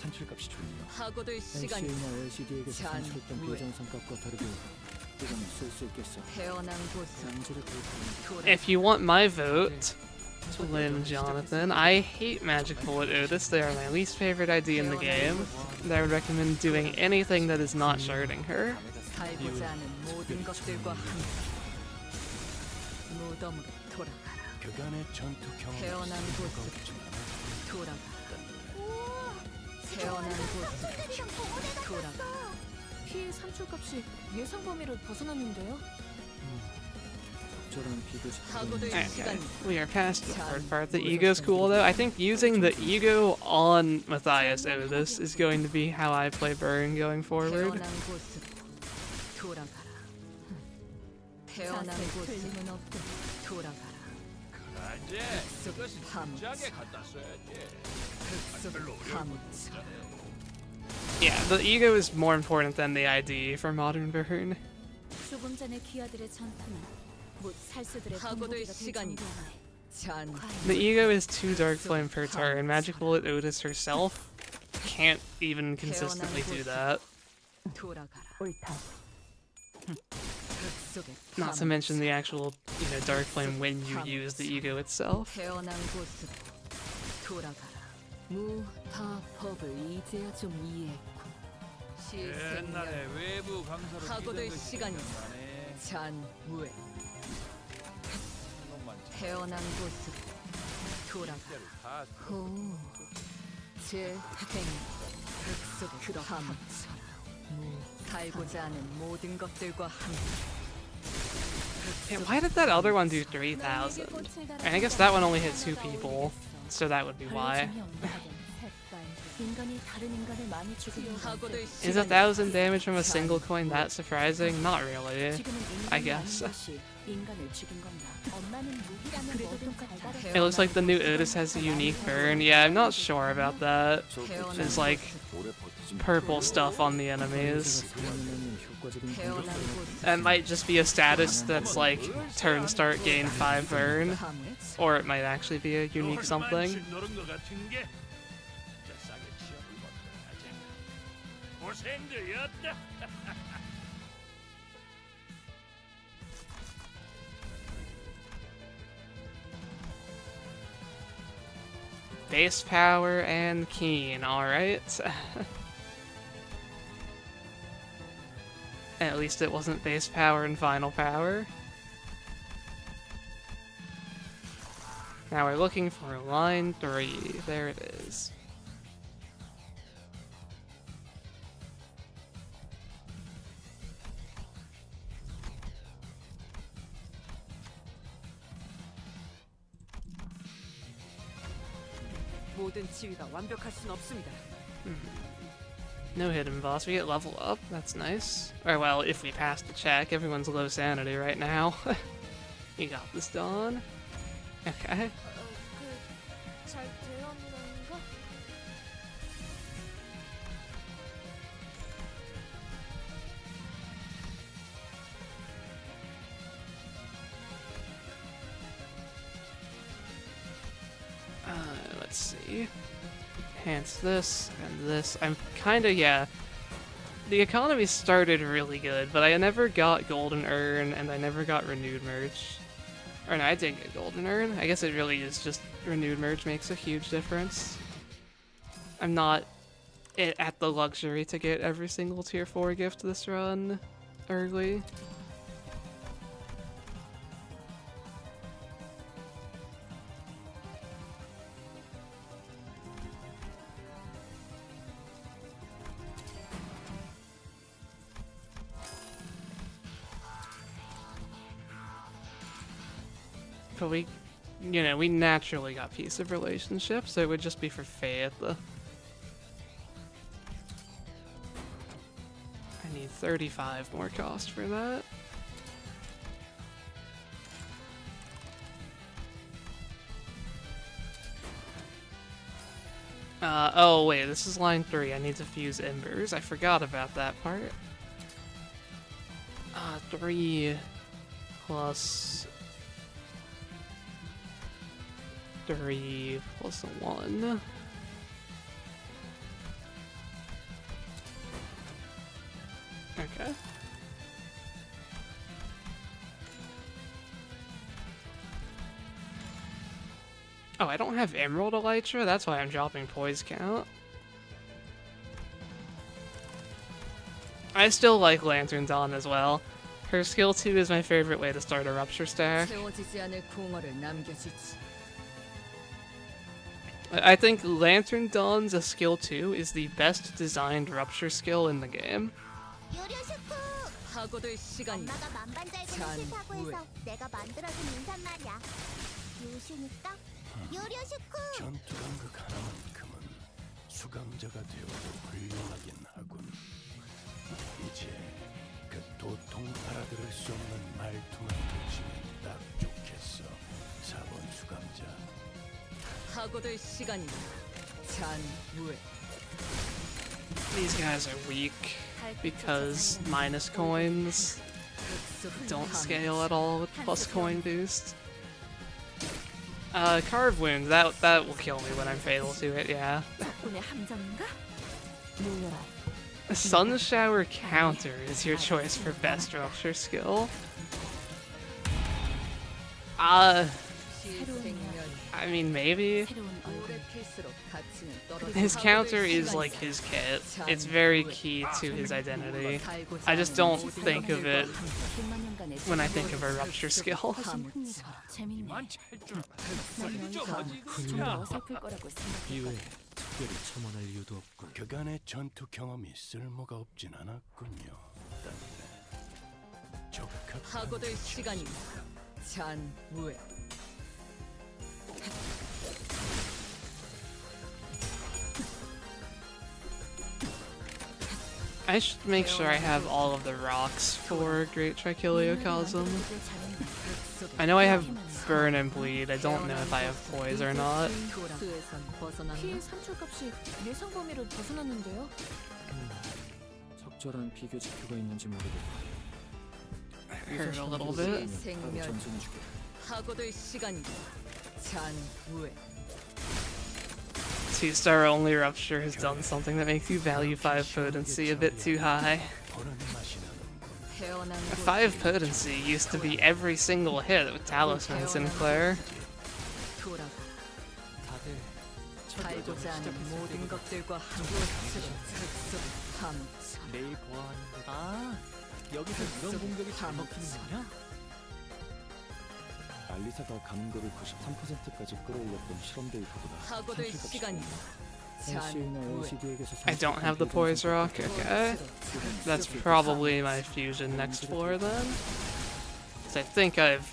산출값이 좋네요. 하고들 시간이 LCA나 LCD에게서 잔, 산출했던 후회. 비정상값과 다르게 이건 쓸수 있겠어. 태어난 곳은 양지를 도입하는 돌아. If you want my vote to win Jonathan, I hate Magic Bullet Otis. They are my least favorite ID in the game. And I would recommend doing anything that is not sharding her. 살고자 하는 모든 것들과 함께 무덤으로 돌아가라. 그간의 전투 경험이 태어난 곳으로 돌아가라. 태어난 곳으로 돌아가라. 피해 산출값이 예상 범위를 벗어났는데요? 적절한 비교식 하고들 Okay, 시간이 we are past the hard part. The ego's cool though. I think using the ego on Matthias Otis is going to be how I play Burn going forward. 태어난 곳으로 돌아가라. 태어난 곳으로 돌아가라. 그러지. 그것은 진작에 갖다 써야지. 별로 어려운 Yeah, the ego is more important than the ID for modern Burn. 조금 전의 귀하들의 전투는 못 살수들의 하고들 공복이가 될 시간이다. 정도라네. 잔 The ego is 2 Dark Flame per turn. Magic Bullet Otis herself can't even consistently do that. 돌아가라. 옳다. Not to mention the actual, Dark Flame when you use the ego itself. 태어난 곳으로 돌아가라. 무타법을 이제야 좀 이해했군. 옛날에 외부 강사로 하고들 뛰던 그 시간이 기억나네. 잔무에 놈만 태어난 곳으로 돌아가라. 제대로 다 후, 제 행, 흙속에 감춰라. 살고자 하는 모든 것들과 함께. Yeah, why did that other one do 3,000? And I guess that one only hit 2 people, so that would be why. 인간이 다른 인간을 많이 죽이려 하고들 Is 1,000 damage from a single coin that surprising? Not really. I guess. 인간을 죽인 건다. 엄마는 무기라는 뭐든 잘 It looks like the new Otis has a unique burn. Yeah, I'm not sure about that. There's like purple stuff on the enemies. That might just be a status that's like turn start gain 5 burn, or it might actually be a unique something. 노른 것 같은 게 진짜 싸게 취업을 못하지. 고생들이었다. Base power and keen, alright. At least it wasn't base power and final power. Now we're looking for line 3. There it is. 모든 지위가 완벽할 순 없습니다. No hidden boss. We get level up. That's nice. Or well, if we pass the check, everyone's low sanity right now. You got this, Dawn. Okay. 잘 되었는가? Let's see. Enhance this and this. I'm kinda, yeah. The economy started really good, but I never got Golden Urn and I never got Renewed Merge. Or no, I did get Golden Urn. I guess it really is just Renewed Merge makes a huge difference. I'm not at the luxury to get every single tier 4 gift this run early. But we naturally got Piece of Relationship, so it would just be for Faith. I need 35 more cost for that. Oh wait, this is line 3. I need to fuse Embers. I forgot about that part. 3 plus 3 plus 1. Okay. Oh, I don't have Emerald Elytra? That's why I'm dropping Poise Count. I still like Lantern Dawn as well. Her skill 2 is my favorite way to start a Rupture stack. 채워지지 않을 공허를 남겨주지. I think Lantern Dawn's skill 2 is the best designed Rupture skill in the game. 요료슈쿠! 하고들 시간이다. 엄마가 만반잘분이 싫다고 해서 내가 만들어준 인사말이야. 요슈니까 요료슈쿠! 전투 간극 하나만큼은 수감자가 되어도 훌륭하긴 하군. 이제 그 도통 알아들을 수 없는 말투만 고치면 딱 좋겠어. 4번 수감자. 하고들 시간이다. 잔무에. These guys are weak because minus coins don't scale at all with plus coin boost. Carve Wound, that will kill me when I'm fatal to it, yeah. 덕분에 함정인가? 몰라라. Sun Shower Counter is your choice for best Rupture skill. I mean, maybe. His counter is like his kit. It's very key to his identity. I just don't think of it when I think of a Rupture skill. 이외에 특별히 첨언할 이유도 없군. 그간의 전투 경험이 쓸모가 없진 않았군요. 하고들 시간이다. 잔무에. I should make sure I have all of the rocks for Great Trichiliocosm. I know I have Burn and Bleed. I don't know if I have Poise or not. 피해 산출값이 예상 범위를 벗어났는데요. 적절한 비교 지표가 있는지 모르겠고. Hurt a little bit. 생멸. 전송해줄게. 하고들 시간이다. 잔무에. 2-star only Rupture has done something that makes you value 5 potency a bit too high. 5 potency used to be every single hit with Talisman Sinclair. 알고자 하는 모든 것들과 함께 내일 보아하는데. 아, 여기서 이런 공격이 잘 먹히는군요. 알리사가 감도를 93%까지 끌어올렸던 실험 데이터보다 하고들 시간이다. 잔무에. I don't have the Poise Rock, okay. That's probably my fusion next floor then. 'Cause I think I've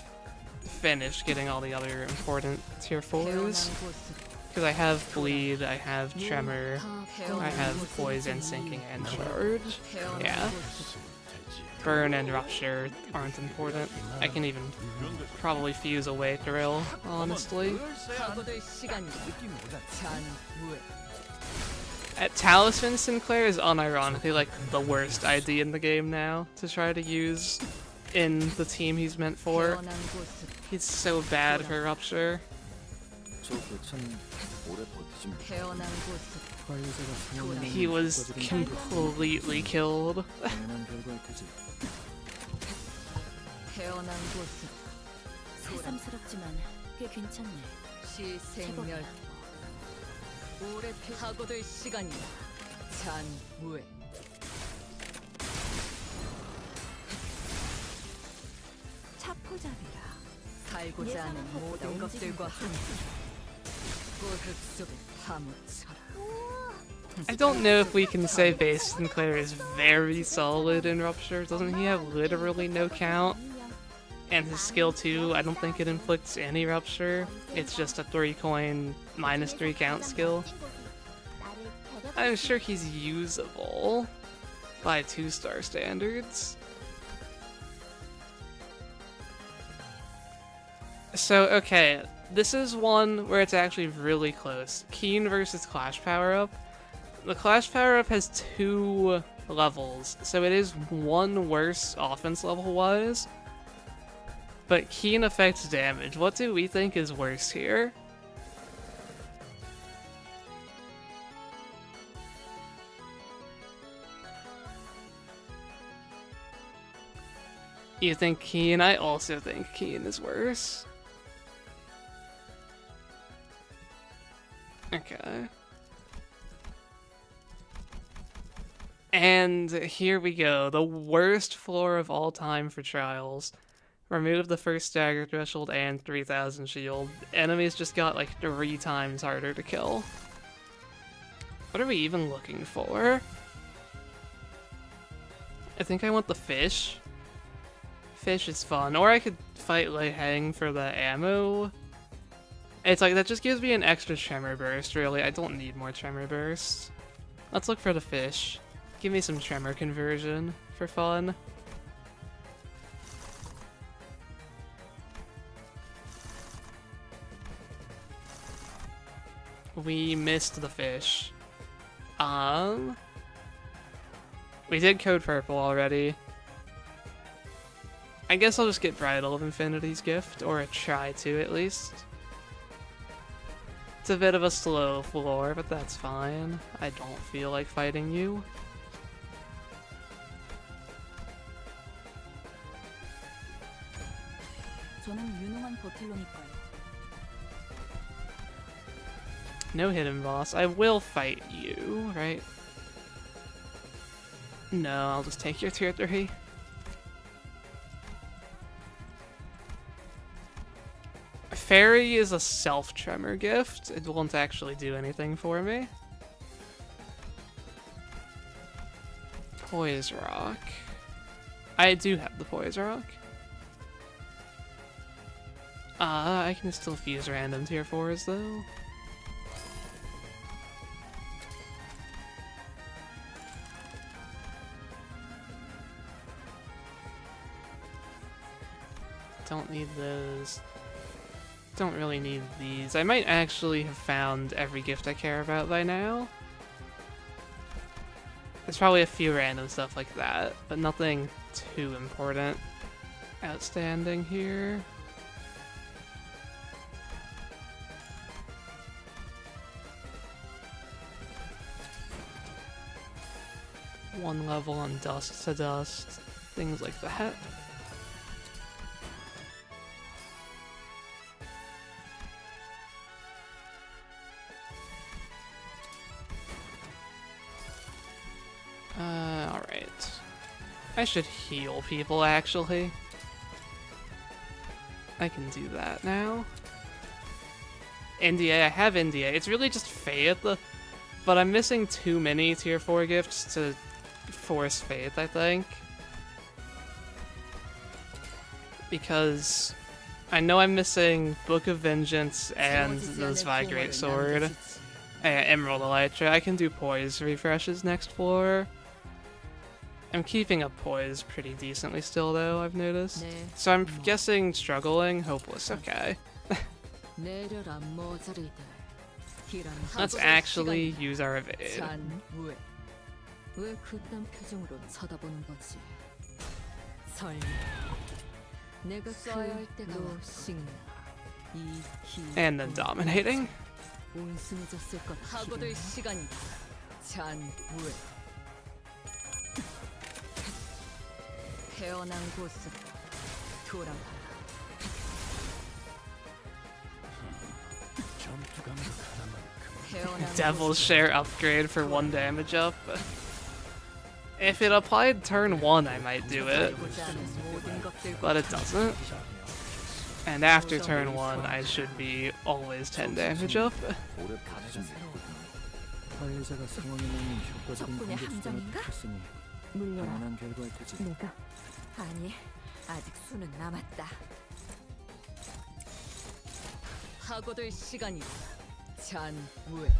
finished getting all the other important tier 4s. Because I have Bleed, I have Tremor, I have Poise and Sinking and Charge. Yeah. Burn and Rupture aren't important. I can even probably fuse away Thrill, honestly. 하고들 시간이다. 잔무에. Talisman Sinclair is unironically like the worst ID in the game now to try to use in the team he's meant for. 태어난 곳은 He's so bad for Rupture. 태어난 곳은 He was completely killed. 태어난 곳은 새삼스럽지만 꽤 괜찮네. 시생멸. 오래 하고들 시간이다. 잔무에. 차포잡이라. 살고자 하는 모든 것들과 함께 고흙 속에 파묻혀라. I don't know if we can say Base Sinclair is very solid in Rupture. Doesn't he have literally no count? And his skill 2, I don't think it inflicts any Rupture. It's just a 3 coin minus 3 count skill. I'm sure he's usable by 2-star standards. So, okay, this is one where it's actually really close. Keen versus Clash power-up. The Clash power-up has 2 levels, so it is one worse offense level-wise. But Keen affects damage. What do we think is worse here? You think Keen? I also think Keen is worse. Okay. And here we go. The worst floor of all time for Trials. Remove the first stagger threshold and 3000 shield. Enemies just got like 3 times harder to kill. What are we even looking for? I think I want the fish. Fish is fun. Or I could fight Lei Hang for the ammo. It's like, that just gives me an extra tremor burst, really. I don't need more tremor burst. Let's look for the fish. Give me some tremor conversion for fun. We missed the fish. We did code purple already. I guess I'll just get Bridal of Infinity's gift, or try to at least. It's a bit of a slow floor, but that's fine. I don't feel like fighting you. No hidden boss. I will fight you, right? No, I'll just take your tier 3. Fairy is a self-tremor gift. It won't actually do anything for me. Poise Rock. I do have the Poise Rock. I can still fuse random tier 4s though. Don't need those. Don't really need these. I might actually have found every gift I care about by now. There's probably a few random stuff like that, but nothing too important outstanding here. One level on Dust to Dust, things like that. Alright. I should heal people, actually. I can do that now. MDE, I have MDE. It's really just Faith, but I'm missing too many tier 4 gifts to force Faith, I think. Because I know I'm missing Book of Vengeance and the Zweigreat Sword. Emerald Elytra. I can do Poise refreshes next floor. I'm keeping up Poise pretty decently still, though, I've noticed. So I'm guessing struggling, hopeless. Okay. Let's actually use our evade. And then dominating. Devil's Share upgrade for 1 damage up. If it applied turn 1, I might do it. But it doesn't. And after turn 1, I should be always 10 damage up. 관리자가 상황에 맞는 효과적인 공격 수단을 택했으니 가능한 결과일 테지. 내가? 아니, 아직 수는 남았다. 하고들 시간이다. 잔무에.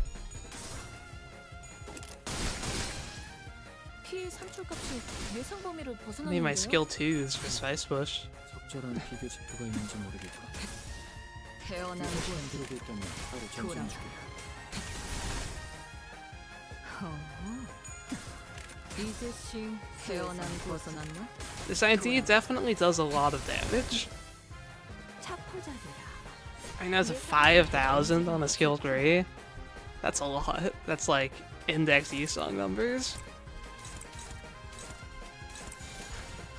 피해 산출값이 예상 범위를 I need 벗어나는데요? my skill 2s for Spice Bush. 적절한 비교 지표가 있는지 모르겠다. 태어난 이거 안 들어도 있다면 바로 점수는 주게. 이제 쉼 태어난 곳은 안나? This idea definitely does a lot of damage. I mean, that's a 5,000 on a skill 3. That's a lot. That's like index E song numbers.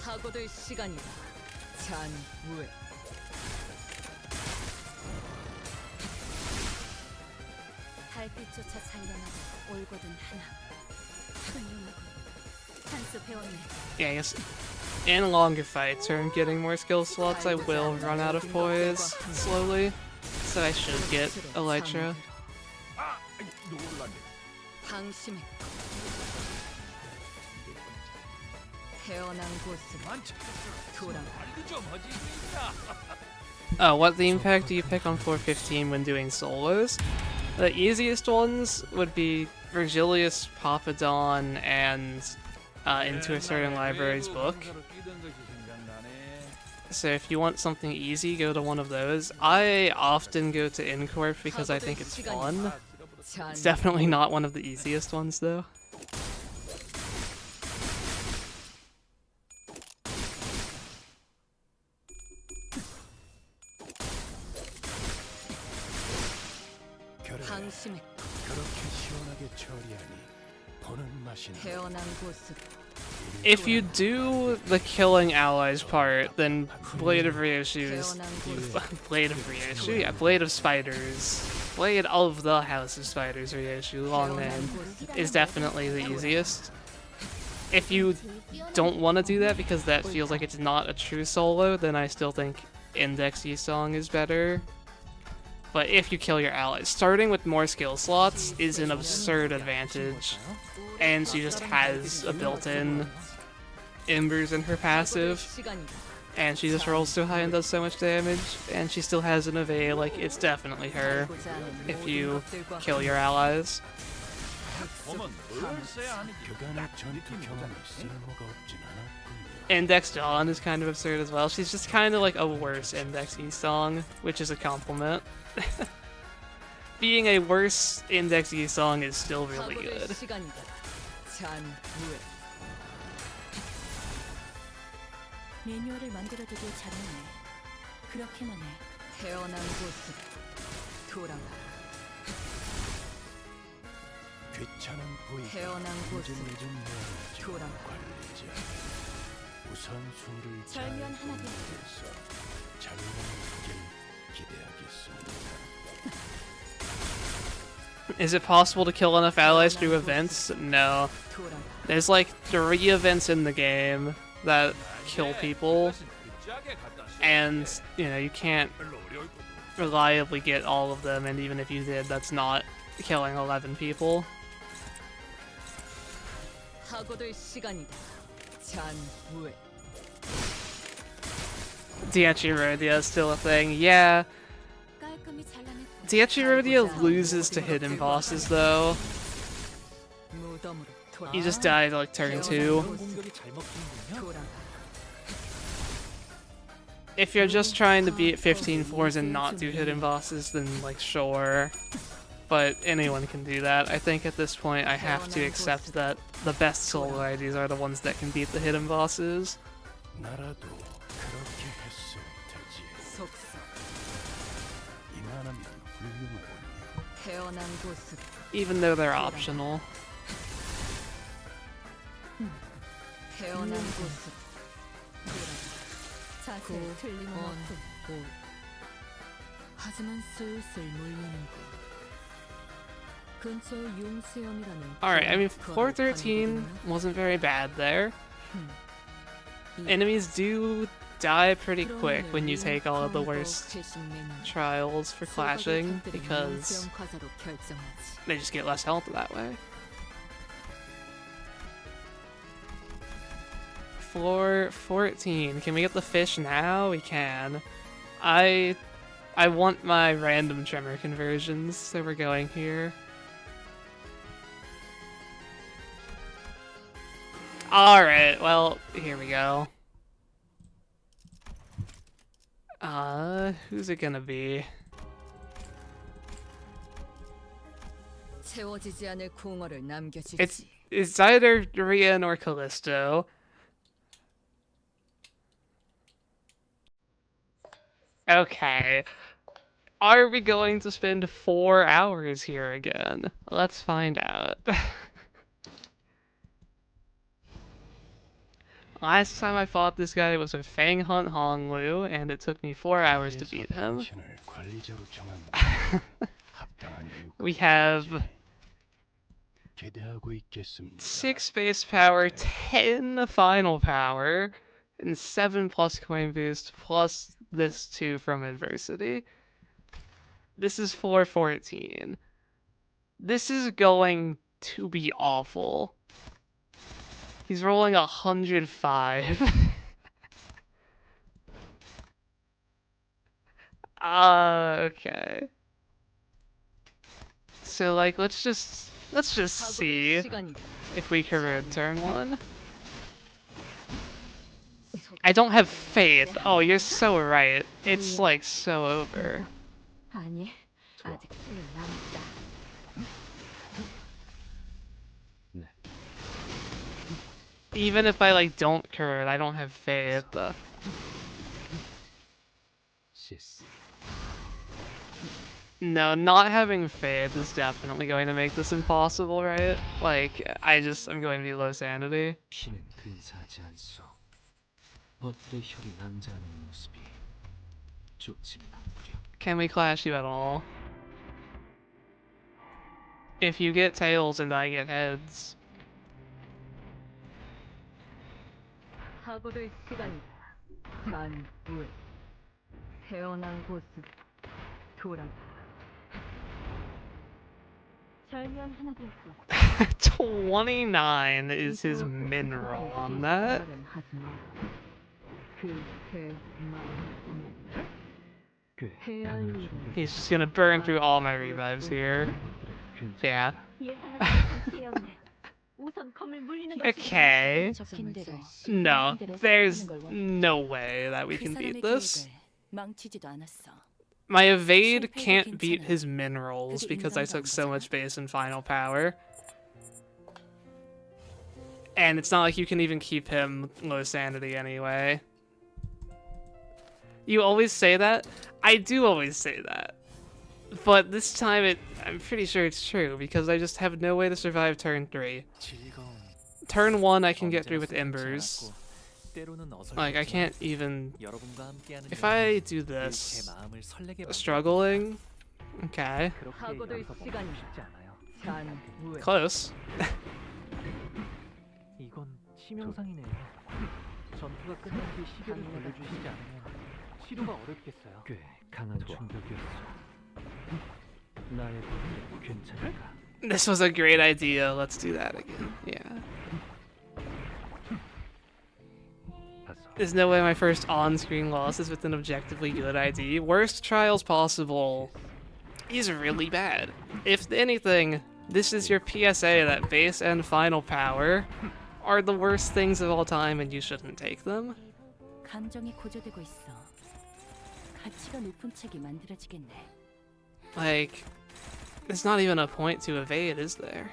하고들 시간이다. 잔무에 달빛조차 찬란하고 올곧은 하나. 훌륭하고 한수 배웠네. Yeah, I guess in longer fights or in getting more skill slots, I will run out of poise slowly. So I should get Elytra. 아, 놀랐네. 방심했고 태어난 곳으로 돌아가. 관리 좀 하지 그랬나? Oh, what theme pack do you pick on 415 when doing solos? The easiest ones would be Virgilius, Papadon, and Into a Certain Library's book. So if you want something easy, go to one of those. I often go to Incorp because I think it's fun. It's definitely not one of the easiest ones though. 방심했고 그렇게 시원하게 처리하니 보는 맛이 나. 태어난 곳으로 If you do the killing allies part, then Blade of Ryoshu's Blade of Ryoshu? Yeah, Blade of Spiders. Blade of the House of Spiders, Ryoshu, Longman, is definitely the easiest. If you don't want to do that because that feels like it's not a true solo, then I still think Index E-Song is better. But if you kill your allies, starting with more skill slots is an absurd advantage. And she just has a built-in Embers in her passive. And she just rolls so high and does so much damage. And she still has an evade, like, it's definitely her if you kill your allies. 그간의 전투 경험이 쓸모가 없진 않았군요. Index Dawn is kind of absurd as well. She's just kind of like a worse Index E-Song, which is a compliment. Being a worse Index E-Song is still really good. 매뉴얼을 만들어두길 잘했네. 그렇게만 해. 태어난 곳으로 돌아가. 귀찮은 부위가 태어난 곳으로 좀 내어야지. 돌아가. 관리자 우선순위를 잘 절면 하나 더. 분배해서 잘못하길 기대하겠습니다. Is it possible to kill enough allies through events? No. There's like 3 events in the game that kill people, and you know, you can't reliably get all of them, and even if you did, that's not killing 11 people. 하고들 시간이다. 잔무에 Diachirodia is still a thing, yeah. 깔끔히 잘라냈고. Diachirodia loses to hidden bosses though. 무덤으로 돌아가. You just die to like turn 2. 공격이 잘 먹히는군요. 돌아가. If you're just trying to beat 15 floors and not do hidden bosses, then like sure. But anyone can do that. I think at this point I have to accept that the best solo IDs are the ones that can beat the hidden bosses. 나라도 그렇게 했을 테지. 속삭. 이만하면 훌륭하군요. 태어난 곳으로 Even though they're optional. 태어난 곳으로 돌아가. 자세 틀림없고. 하지만 슬슬 몰리는군. 근처에 용수염이라는 Alright, I mean, floor 13 wasn't very bad there. Enemies do die pretty quick when you take all of the worst trials for clashing, because they just get less health that way. Floor 14. Can we get the fish now? We can. I want my random tremor conversions, so we're going here. Alright, well, here we go. Who's it gonna be? 채워지지 않을 공허를 남겨주지. It's either Rian or Callisto. Okay. Are we going to spend 4 hours here again? Let's find out. Last time I fought this guy was with Fang Hunt Honglu, and it took me 4 hours to beat him. We have 6 base power, 10 final power, and 7 plus coin boost, plus this 2 from adversity. This is 414. This is going to be awful. He's rolling 105. Okay. So like let's just see if we can turn 1. I don't have faith. Oh, you're so right. It's like so over. 아니, 아직 술은 남았다. Even if I like don't curve, I don't have faith. No, not having faith is definitely going to make this impossible, right? Like, I'm going to be low sanity. Can we clash you at all? If you get tails and I get heads. 사고될 시간이다. 잔불. 태어난 곳으로 돌아가. 절면 하나 더 있어. 29 is his mineral on that. He's just gonna burn through all my revives here. Yeah. Okay. No, there's no way that we can beat this. My evade can't beat his minerals because I took so much base and final power. And it's not like you can even keep him low sanity anyway. You always say that? I do always say that. But this time I'm pretty sure it's true because I just have no way to survive turn 3. Turn 1 I can get through with embers. Like, I can't even... If I do this... Struggling? Okay. Close. This was a great idea. Let's do that again. Yeah. There's no way my first on-screen loss is with an objectively good ID. Worst trials possible is really bad. If anything, this is your PSA that base and final power are the worst things of all time and you shouldn't take them. 감정이 고조되고 있어. 가치가 높은 책이 만들어지겠네. Like, there's not even a point to evade, is there?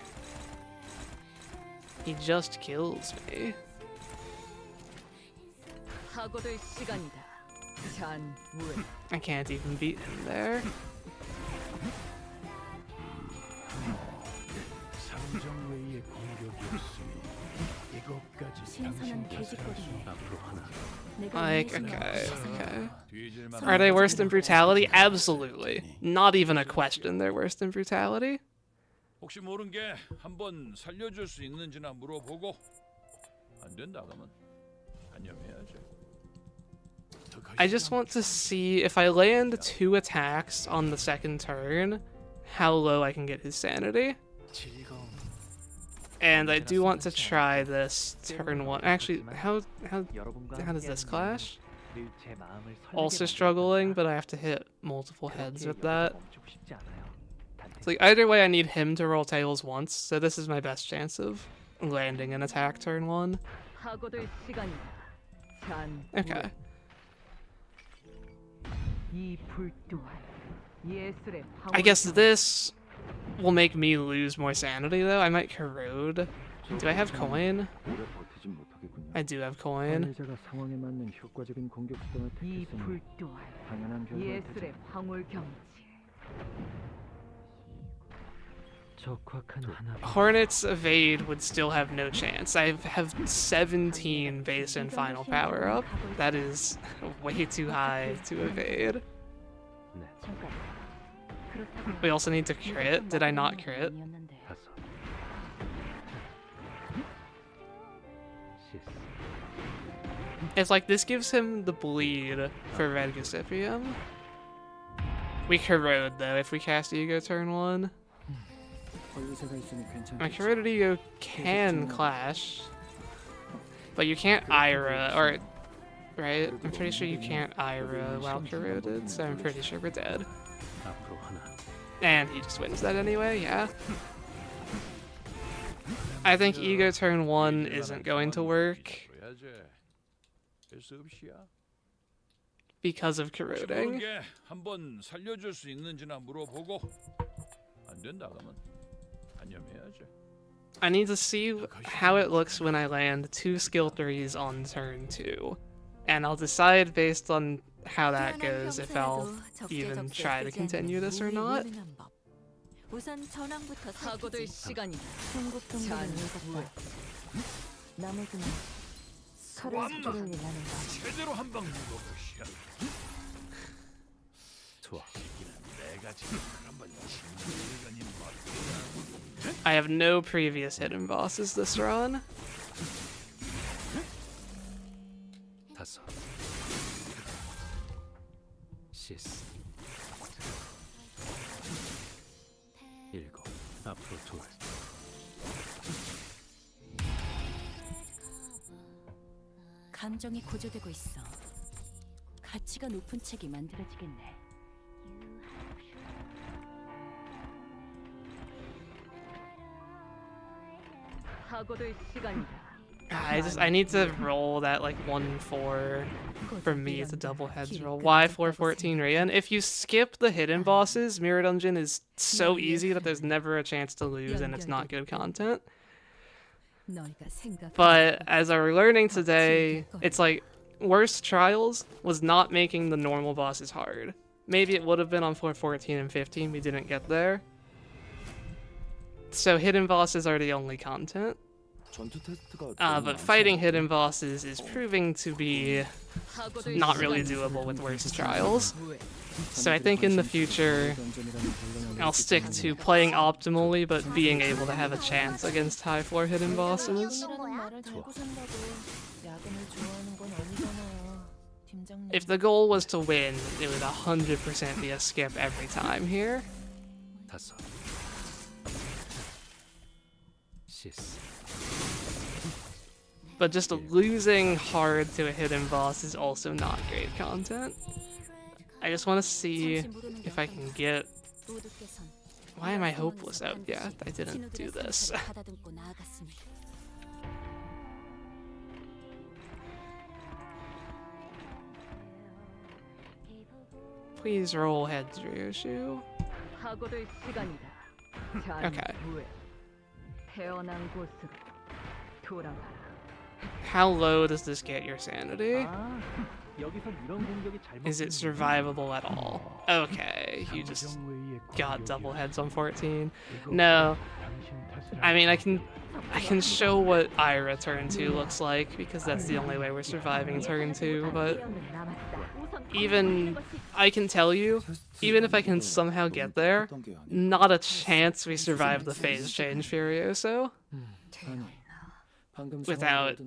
He just kills me. I can't even beat him there. Like, okay. Are they worse than brutality? Absolutely. Not even a question they're worse than brutality. 혹시 모른 게 한번 살려줄 수 있는지나 물어보고 안 된다 그러면 단념해야죠. I just want to see if I land 2 attacks on the second turn, how low I can get his sanity. And I do want to try this turn 1. Actually, how does this clash? Also struggling, but I have to hit multiple heads with that. It's like either way I need him to roll tails once, so this is my best chance of landing an attack turn 1. Okay. I guess this will make me lose more sanity though. I might corrode. Do I have coin? I do have coin. 관리자가 상황에 맞는 효과적인 공격 수단을 이 택했으니 불 또한 당연한 결과를 예술의 황홀 경지. 적확한 하나. Hornet's evade would still have no chance. I have 17 base and final power up. That is way too high to evade. We also need to crit. Did I not crit? It's like this gives him the bleed for Red Gosipium. We corrode though if we cast Ego turn 1. 관리자가 있으니 My 괜찮겠지. corroded Ego can clash, but you can't Ira, or right? I'm pretty sure you can't Ira while corroded, so I'm pretty sure we're dead. 앞으로 하나. And he just wins that anyway, yeah. I think Ego turn 1 isn't going to work because of corroding. 모르게 한번 살려줄 수 있는지나 물어보고 안 된다 그러면 단념해야지. I need to see how it looks when I land 2 skill 3s on turn 2. And I'll decide based on how that goes if I'll even try to continue this or not. 우선 전황부터 사고될 살피지. 시간이다. 중국 동맹은 잔, 읽었다. 나머지는 서로 완막! 스킬을 일하는 법. 제대로 한 방 물어보시오. 좋아. 내가 지금 한번 진리가님 말이야. I have no previous hidden bosses this run. 다섯. 시스. 일곱. 앞으로 둘. 감정이 고조되고 있어. 가치가 높은 책이 만들어지겠네. 사고될 시간이다. I need to roll that like 1-4 for me to double heads roll. Why 4-14 Ryan? If you skip the hidden bosses, Mirror Dungeon is so easy that there's never a chance to lose and it's not good content. But as I were learning today, it's like Worst Trials was not making the normal bosses hard. Maybe it would have been on 4-14 and 15, we didn't get there. So hidden bosses are the only content. But fighting hidden bosses is proving to be not really doable with Worst Trials. So I think in the future, I'll stick to playing optimally, but being able to have a chance against high floor hidden bosses. If the goal was to win, it would 100% be a skip every time here. 다섯. 시스. But just losing hard to a hidden boss is also not great content. I just want to see if I can get... Why am I hopeless out yet? I didn't do this. Please roll heads, Ryoshu. 사고될 시간이다. 잔 Okay. 후에 태어난 곳으로 돌아가라. How low does this get your sanity? 아, 여기서 이런 공격이 잘 Is it survivable at all? Okay, you just got double heads on 14. No, I mean I can show what Ira turn 2 looks like because that's the only way we're surviving turn 2. But even I can tell you, even if I can somehow get there, not a chance we survive the phase change Furioso without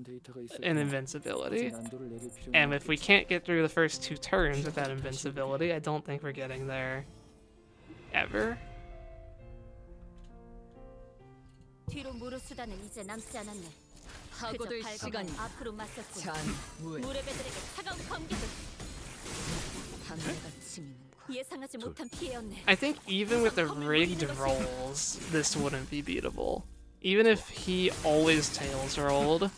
an invincibility. And if we can't get through the first 2 turns with that invincibility, I don't think we're getting there ever. 뒤로 무릎 수단은 이제 남지 않았네. 사고될 시간이다. 앞으로 맞섰고 잔 후에 무레배들에게 차가운 공격을 방해가 치미는군. 예상하지 못한 피해였네. I think even with the rigged rolls, this wouldn't be beatable. Even if he always tails rolled.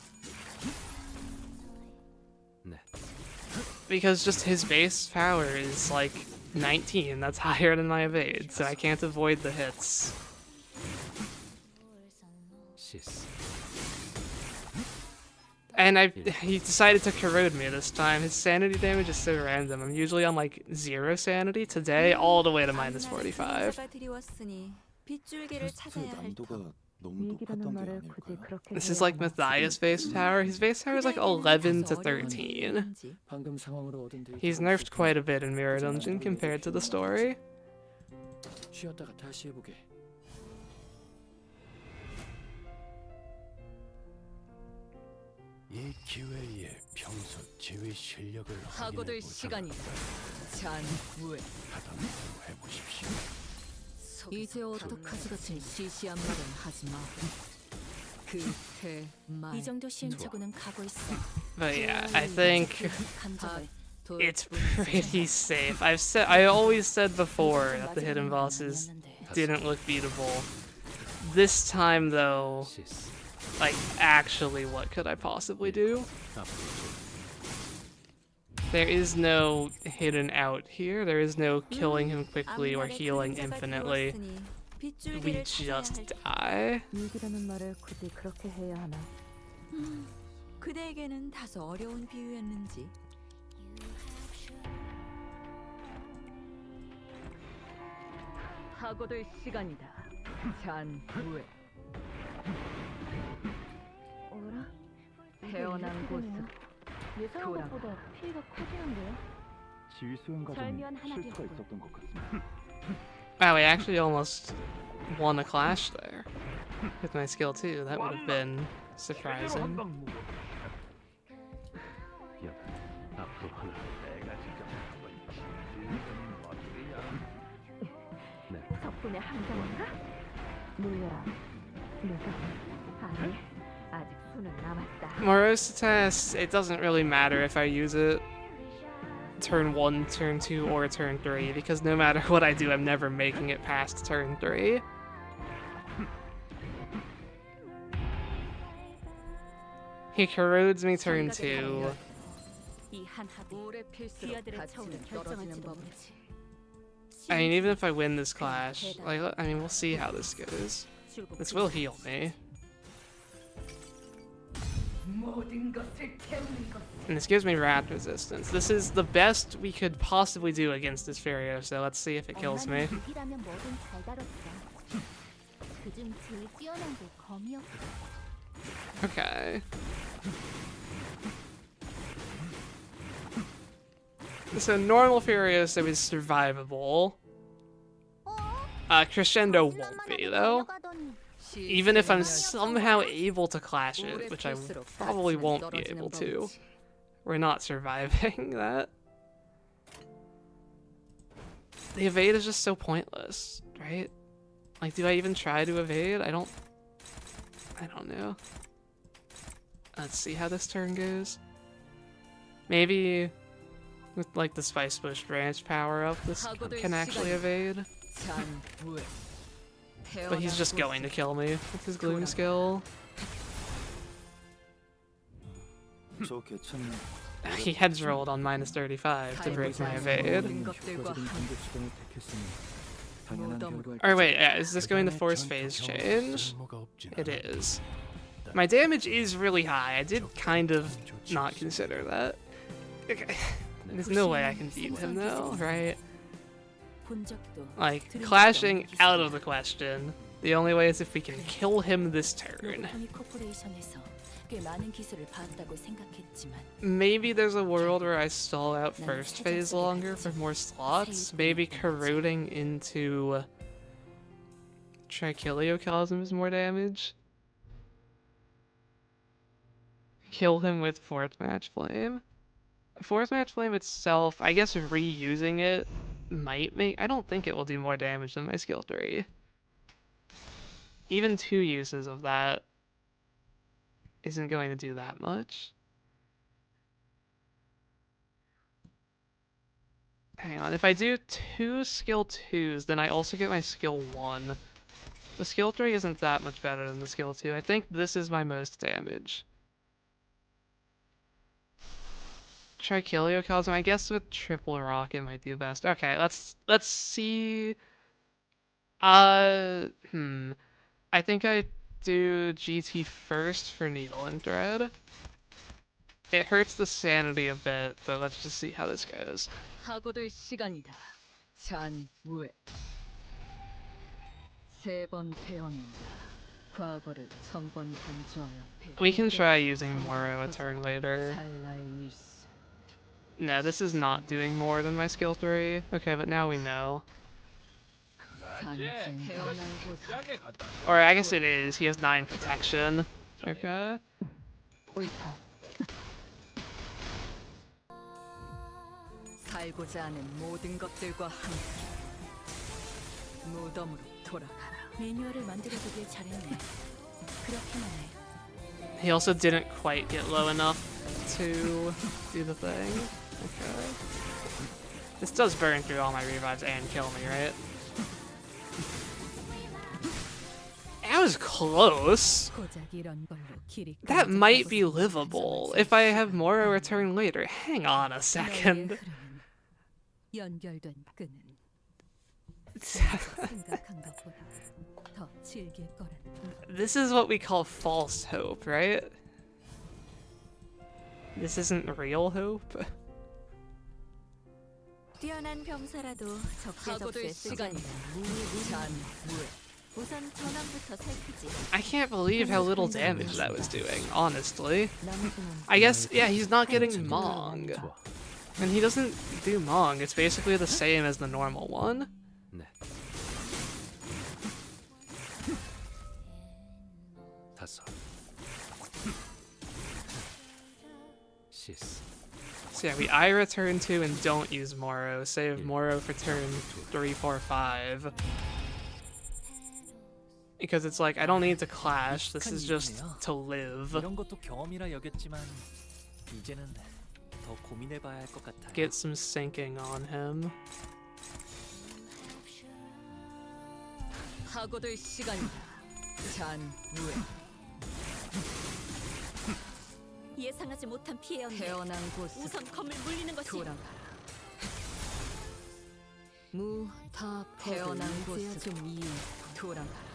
네. Because just his base power is like 19, that's higher than my evade, so I can't avoid the hits. And he decided to corrode me this time. His sanity damage is so random. I'm usually on like 0 sanity. Today, all the way to minus 45. This is like Matthias' base tower. His base tower is like 11 to 13. He's nerfed quite a bit in Mirror Dungeon compared to the story. 이 기회에 평소 지휘 실력을 하고들 시간이 잔후에 하던 대로 해보십시오. 이제 어떡하지 같은 시시한 말은 하지 마. 그태말 이 정도 시행착오는 가고 있어. But yeah, I think 감정을 it's pretty safe. I always said before that the hidden bosses didn't look beatable. This time though, like actually what could I possibly do? There is no hidden out here. There is no killing him quickly or healing infinitely. We just die. 그대에게는 다소 어려운 비유였는지. 하고들 시간이다. 잔후에. 어라? 태어난 곳으로 예상한 것보다 피해가 커지는데요? 지휘 수행 과정에 실수가 있었던 것 같습니다. Wow, we actually almost won a clash there with my skill too. That would have been surprising. 앞으로 하나 내가 직접 한번 덕분에 함정인가? 놀려라. 내가 아니 아직 수는 남았다. Morose test, it doesn't really matter if I use it turn 1, turn 2, or turn 3, because no matter what I do, I'm never making it past turn 3. He corrodes me turn 2. I mean, even if I win this clash, like, I mean, we'll see how this goes. This will heal me. And this gives me rat resistance. This is the best we could possibly do against this Furio, so let's see if it kills me. Okay. So normal Furioso is survivable. Crescendo won't be, though. Even if I'm somehow able to clash it, which I probably won't be able to. We're not surviving that. The evade is just so pointless, right? Like, do I even try to evade? I don't know. Let's see how this turn goes. Maybe with like the Spice Bush branch power up, this can actually evade. But he's just going to kill me with his gloom skill. He heads rolled on minus 35 to break my evade. Or wait, yeah, is this going to force phase change? It is. My damage is really high. I did kind of not consider that. Okay. There's no way I can beat him though, right? Like, clashing out of the question. The only way is if we can kill him this turn. Maybe there's a world where I stall out first phase longer for more slots. Maybe corroding into Trichiliocosm more damage. Kill him with Fourth Match Flame. Fourth Match Flame itself, I guess reusing it might make... I don't think it will do more damage than my skill 3. Even 2 uses of that isn't going to do that much. Hang on, if I do 2 skill 2s, then I also get my skill 1. The skill 3 isn't that much better than the skill 2. I think this is my most damage. Trichiliocosm, I guess with triple rocket might do best. Okay, let's see. I think I do GT first for Needle and Thread. It hurts the sanity a bit, but let's just see how this goes. 하고들 시간이다. 잔무에 세번 태어난다. 과거를 천번 간주하여 We can try using Moro a turn later. 찰나의 일수. No, this is not doing more than my skill 3. Okay, but now we know. 산생 태어난 곳 Or I guess it is. He has 9 protection. Okay. 옳다. 살고자 하는 모든 것들과 함께 무덤으로 돌아가라. 매뉴얼을 만들어두길 잘했네. 그렇게만 해. He also didn't quite get low enough to do the thing. Okay. This does burn through all my revives and kill me, right? That was close. 고작 이런 걸로 길이 That might be livable if I have Moro return later. Hang on a second. 연결된 끈은 생각한 것보다 더 질길 거라는. This is what we call false hope, right? This isn't real hope. 뛰어난 병사라도 적재 하고들 적소에 쓰지 시간이다. 잔무에 우선 전원부터 살피지. I can't believe how little damage that was doing, honestly. I guess, yeah, he's not getting Mong. And he doesn't do Mong, it's basically the same as the normal one. 네. 다섯. 시스. So yeah, we I return 2 and don't use Moro, save Moro for turn 3, 4, 5. Because it's like, I don't need to clash, this is just to live. 이런 것도 경험이라 여겼지만 이제는 더 고민해봐야 할 것 같아요. Get some sinking on him. 하고들 시간이다. 잔무에 예상하지 못한 피해였네. 태어난 곳으로 우선 검을 물리는 것이. 돌아가라. 무타 태어난 곳으로 돌아가라.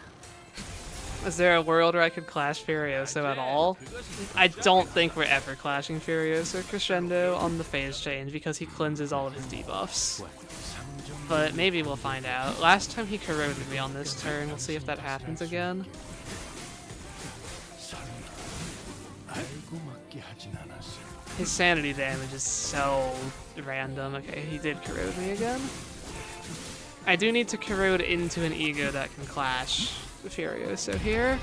Is there a world where I could clash Furioso at all? I don't think we're ever clashing Furioso Crescendo on the phase change because he cleanses all of his debuffs. But maybe we'll find out. Last time he corroded me on this turn, we'll see if that happens again. His sanity damage is so random. Okay, he did corrode me again. I do need to corrode into an ego that can clash Furioso here.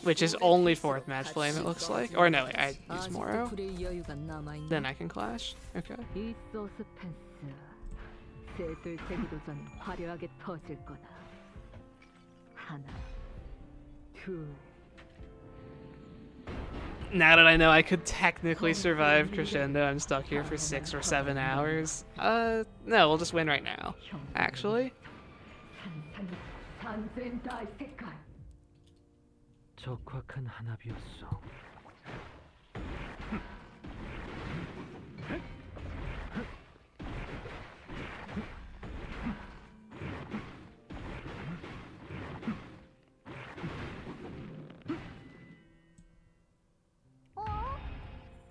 Which is only 4th match flame, it looks like. Or no, wait, I use Moro. Then I can clash. Okay. 이 소스펜스 셋을 세기도 전 화려하게 터질 거다. 하나, 둘. Now that I know I could technically survive Crescendo, I'm stuck here for 6 or 7 hours. No, we'll just win right now. Actually. 적확한 한압이었어.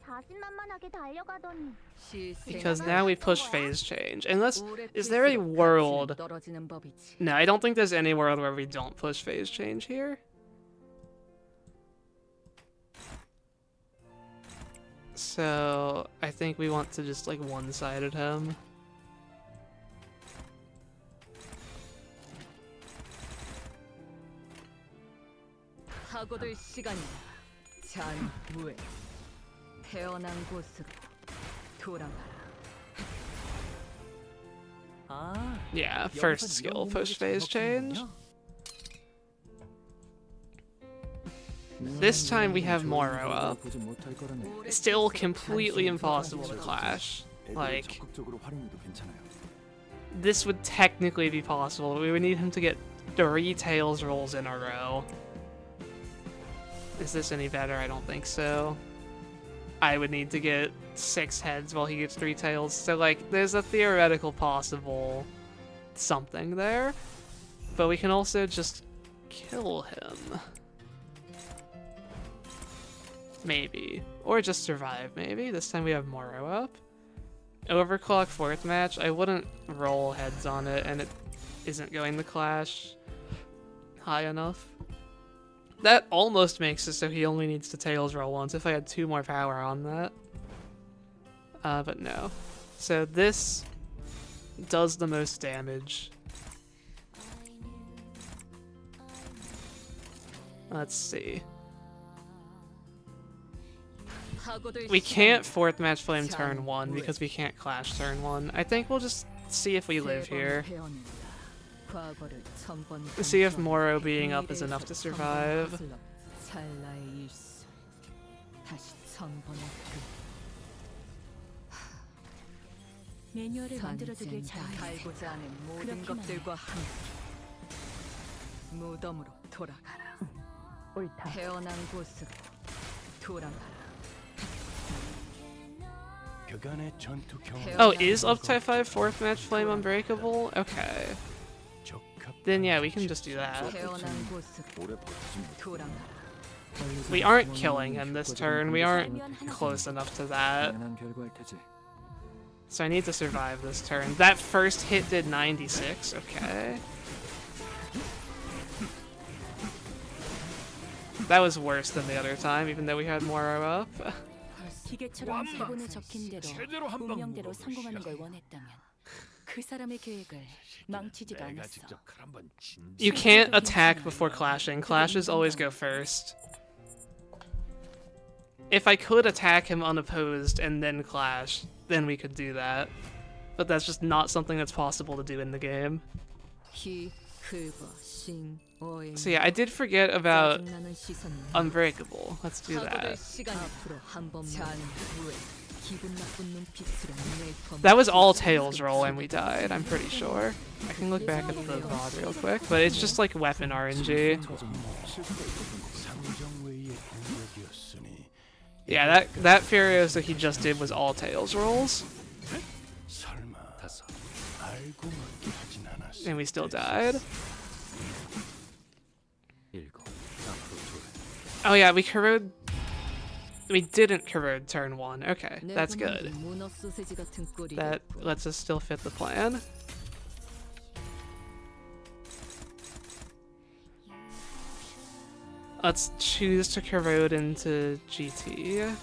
자신만만하게 달려가더니. Because now we push phase change. Unless, is there a world? No, I don't think there's any world where we don't push phase change here. So, I think we want to just like one-sided him. 하고들 시간이다. 잔무에 태어난 곳으로 돌아가라. 아, Yeah, first skill, push phase change. This time we have Moro up. Still completely impossible to clash. Like, this would technically be possible, but we would need him to get 3 tails rolls in a row. Is this any better? I don't think so. I would need to get 6 heads while he gets 3 tails. So, like, there's a theoretical possible something there. But we can also just kill him. Maybe. Or just survive, maybe. This time we have Moro up. Overclock 4th match. I wouldn't roll heads on it, and it isn't going to clash high enough. That almost makes it so he only needs to tails roll once if I had 2 more power on that. But no. So this does the most damage. Let's see. We can't 4th match flame turn 1 because we can't clash turn 1. I think we'll just see if we live here. See if Moro being up is enough to survive. 매뉴얼을 만들어두길 잘했네. 갈고자 하는 모든 것들과 함께 무덤으로 돌아가라. 옳다. 태어난 곳으로 돌아가라. 그간의 전투 경험. Oh, is up type 5 4th match flame unbreakable? Okay. Then yeah, we can just do that. We aren't killing him this turn. We aren't close enough to that. So I need to survive this turn. That first hit did 96. Okay. That was worse than the other time, even though we had Moro up. 기계처럼 대본에 적힌 대로 운명대로 성공하는 걸 원했다면 그 사람의 계획을 망치지도 않았어. You can't attack before clashing. Clashes always go first. If I could attack him unopposed and then clash, then we could do that. But that's just not something that's possible to do in the game. So yeah, I did forget about Unbreakable. Let's do that. That was all tails roll and we died, I'm pretty sure. I can look back at the VOD real quick, but it's just like weapon RNG. Yeah, that Furious that he just did was all tails rolls. And we still died. Oh yeah, we corrode. We didn't corrode turn 1. Okay, that's good. That lets us still fit the plan. Let's choose to corrode into GT.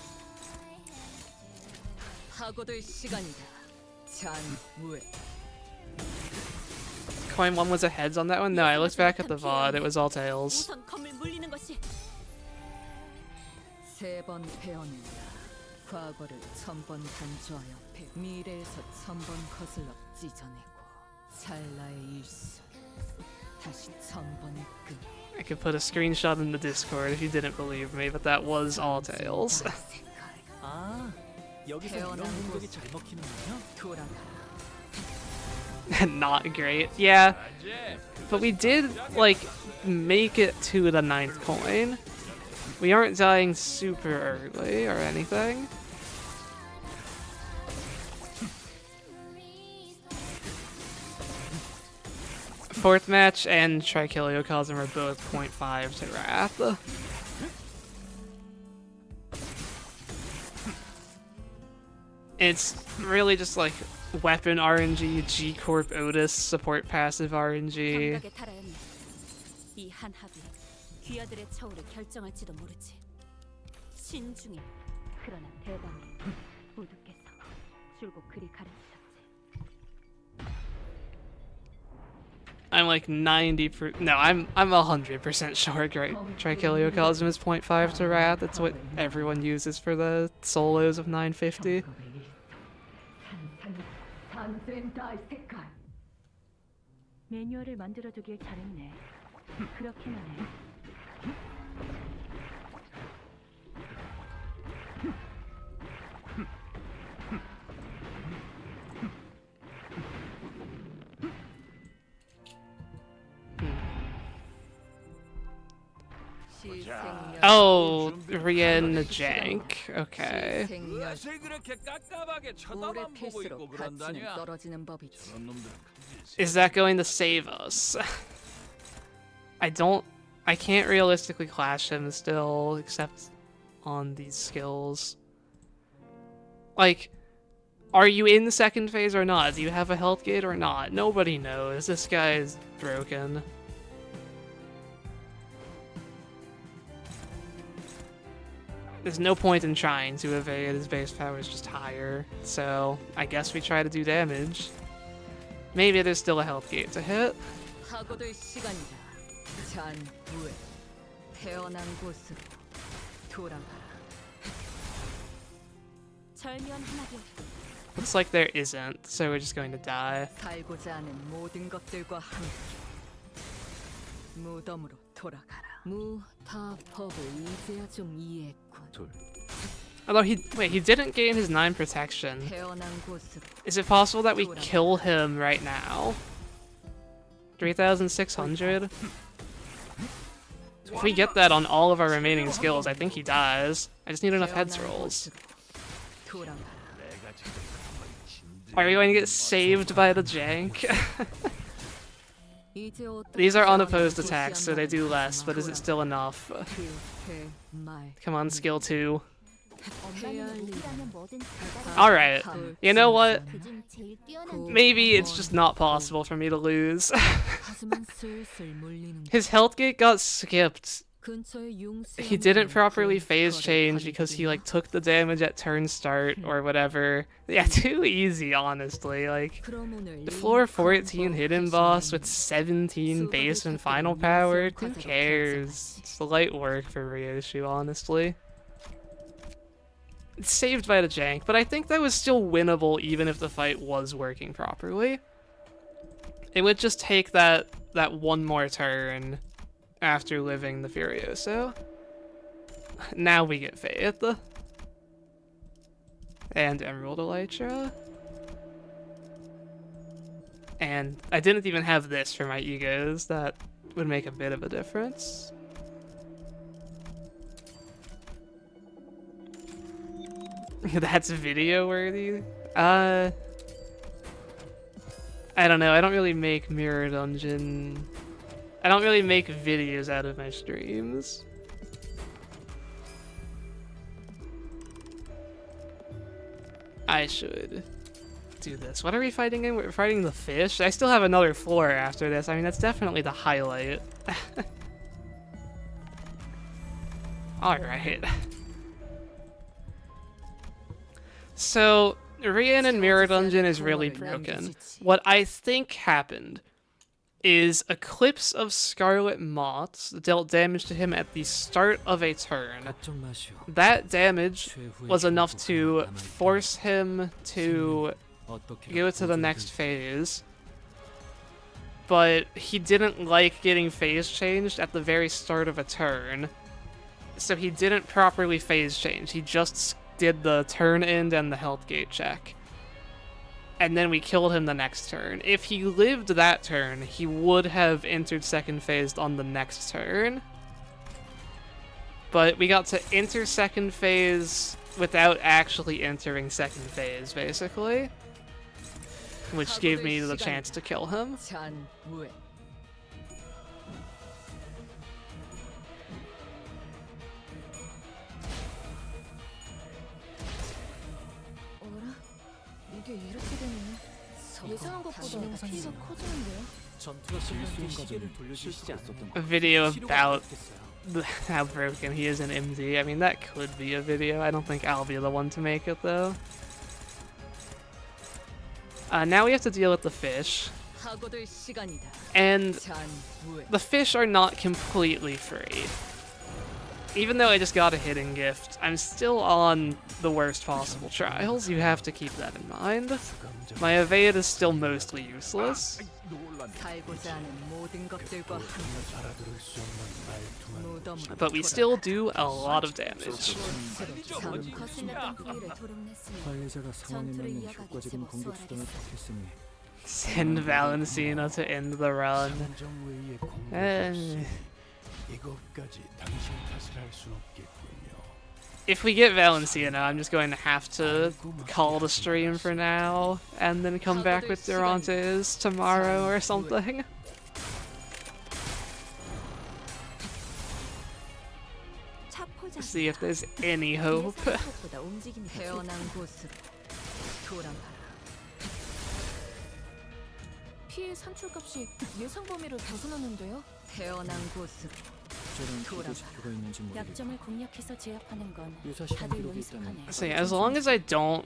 Coin 1 was a heads on that one? No, I looked back at the VOD, it was all tails. I could put a screenshot in the Discord if you didn't believe me, but that was all tails. Not great. Yeah, but we did, like, make it to the 9th coin. We aren't dying super early or anything. Fourth match and Trichiliocosm are both 0.5 to Wrath. It's really just like weapon RNG, G-Corp Otis, support passive RNG. 이 한 합이 귀하들의 처우를 결정할지도 모르지. 신중해. 그러나 대담해. 모두께서 줄곧 그리 가르치셨지. I'm like 90%. No, I'm 100% sure. Trichiliocosm is 0.5 to Wrath. That's what everyone uses for the solos of 950. 매뉴얼을 만들어두길 잘했네. 그렇게만 해. Oh, Rien jank. Okay. 무엇을 그렇게 깝깝하게 오래 쳐다만 보고 필수록 있고 가치는 그런다냐? 떨어지는 법이지. 저런 놈들은 Is that going to save us? I can't realistically clash him still, except on these skills. Like, are you in the second phase or not? Do you have a health gate or not? Nobody knows. This guy is broken. There's no point in trying to evade. His base power is just higher. So, I guess we try to do damage. Maybe there's still a health gate to hit. 하고들 시간이다. 잔후에 태어난 곳으로 돌아가라. 절면 하나되었군. Looks like there isn't, so we're just going to die. 살고자 하는 모든 것들과 함께 무덤으로 돌아가라. 무타법을 이제야 좀 이해했군. Although he didn't gain his 9 protection. 태어난 곳으로 Is it possible that we kill him right now? 3,600? If we get that on all of our remaining skills, I think he dies. I just need enough heads rolls. Are we going to get saved by the jank? These are unopposed attacks, so they do less, but is it still enough? Come on, skill 2. Alright, you know what? Maybe it's just not possible for me to lose. His health gate got skipped. He didn't properly phase change because he like took the damage at turn start or whatever. Yeah, too easy, honestly. Like, the floor 14 hidden boss with 17 base and final power, who cares? It's light work for Ryoshu, honestly. It's saved by the jank, but I think that was still winnable even if the fight was working properly. It would just take that one more turn after living the Furioso. Now we get Faith. And Emerald Elytra. And I didn't even have this for my egos. That would make a bit of a difference. That's video worthy? I don't know, I don't really make Mirror Dungeon... I don't really make videos out of my streams. I should do this. What are we fighting in? We're fighting the fish? I still have another floor after this. I mean, that's definitely the highlight. Alright. So, Rien and Mirror Dungeon is really broken. What I think happened is Eclipse of Scarlet Moths dealt damage to him at the start of a turn. That damage was enough to force him to go to the next phase. But he didn't like getting phase changed at the very start of a turn. So he didn't properly phase change. He just did the turn end and the health gate check. And then we killed him the next turn. If he lived that turn, he would have entered second phase on the next turn. But we got to enter second phase without actually entering second phase, basically. Which gave me the chance to kill him. 예상한 것보다 피가 커지는데요? A video about how broken he is in MD. I mean, that could be a video. I don't think I'll be the one to make it, though. Now we have to deal with the fish. And the fish are not completely free. Even though I just got a hidden gift, I'm still on the worst possible trials. You have to keep that in mind. My evade is still mostly useless. But we still do a lot of damage. Send Valencina to end the run. 이것까지 당신 탓을 할 순 없겠군요. If we get Valencina, I'm just going to have to call the stream for now, and then come back with Durantes tomorrow or something. See if there's any hope. 태어난 곳으로 돌아가라. 피해 산출값이 예상 범위를 벗어났는데요. 태어난 곳으로 저런 기도식표가 있는지 모르겠고 약점을 공략해서 제압하는 건 유사시간 다들 기록이 있다면 능숙하네. So yeah, as long as I don't...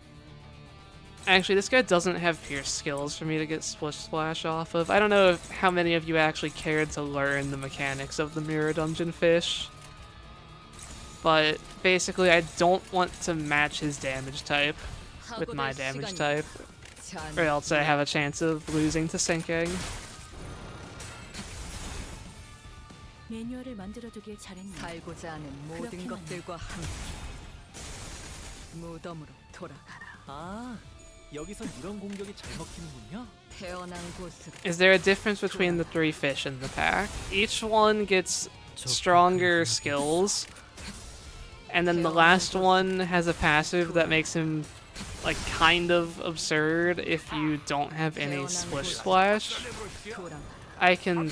Actually, this guy doesn't have pierce skills for me to get Splish Splash off of. I don't know how many of you actually cared to learn the mechanics of the Mirror Dungeon Fish. But basically, I don't want to match his damage type with my damage type, or else I have a chance of losing to sinking. 매뉴얼을 만들어두길 잘했네. 살고자 하는 모든 것들과 함께 무덤으로 돌아가라. 아, 여기선 이런 공격이 잘 먹히는군요. 태어난 곳으로 Is there a difference between the three fish in the pack? Each one gets stronger skills, and then the last one has a passive that makes him like kind of absurd if you don't have any Splish Splash. 돌아가라. I can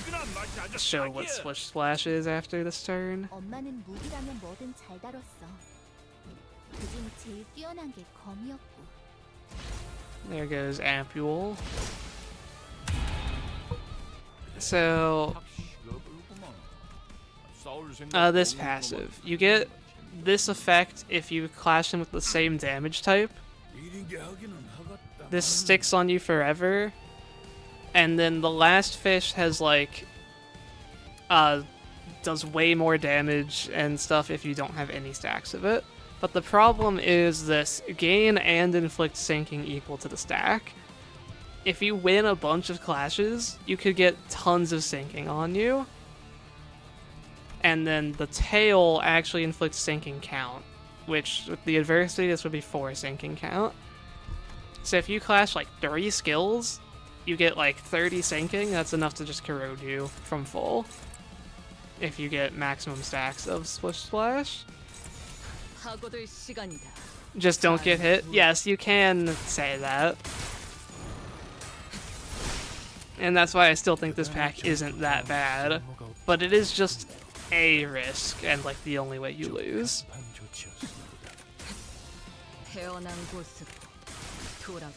show what Splish Splash is after this turn. 엄마는 무기라면 뭐든 잘 다뤘어. 그중 제일 뛰어난 게 검이었고. There goes Ampule. So, this passive. You get this effect if you clash him with the same damage type. This sticks on you forever. And then the last fish has like, does way more damage and stuff if you don't have any stacks of it. But the problem is this gain and inflict sinking equal to the stack. If you win a bunch of clashes, you could get tons of sinking on you. And then the tail actually inflicts sinking count, which with the adversity, this would be 4 sinking count. So if you clash like 3 skills, you get like 30 sinking. That's enough to just corrode you from full. If you get maximum stacks of Splish Splash. 하고들 시간이다. Just don't get hit. Yes, you can say that. And that's why I still think this pack isn't that bad. But it is just a risk, and like the only way you lose. 태어난 곳으로 돌아가라.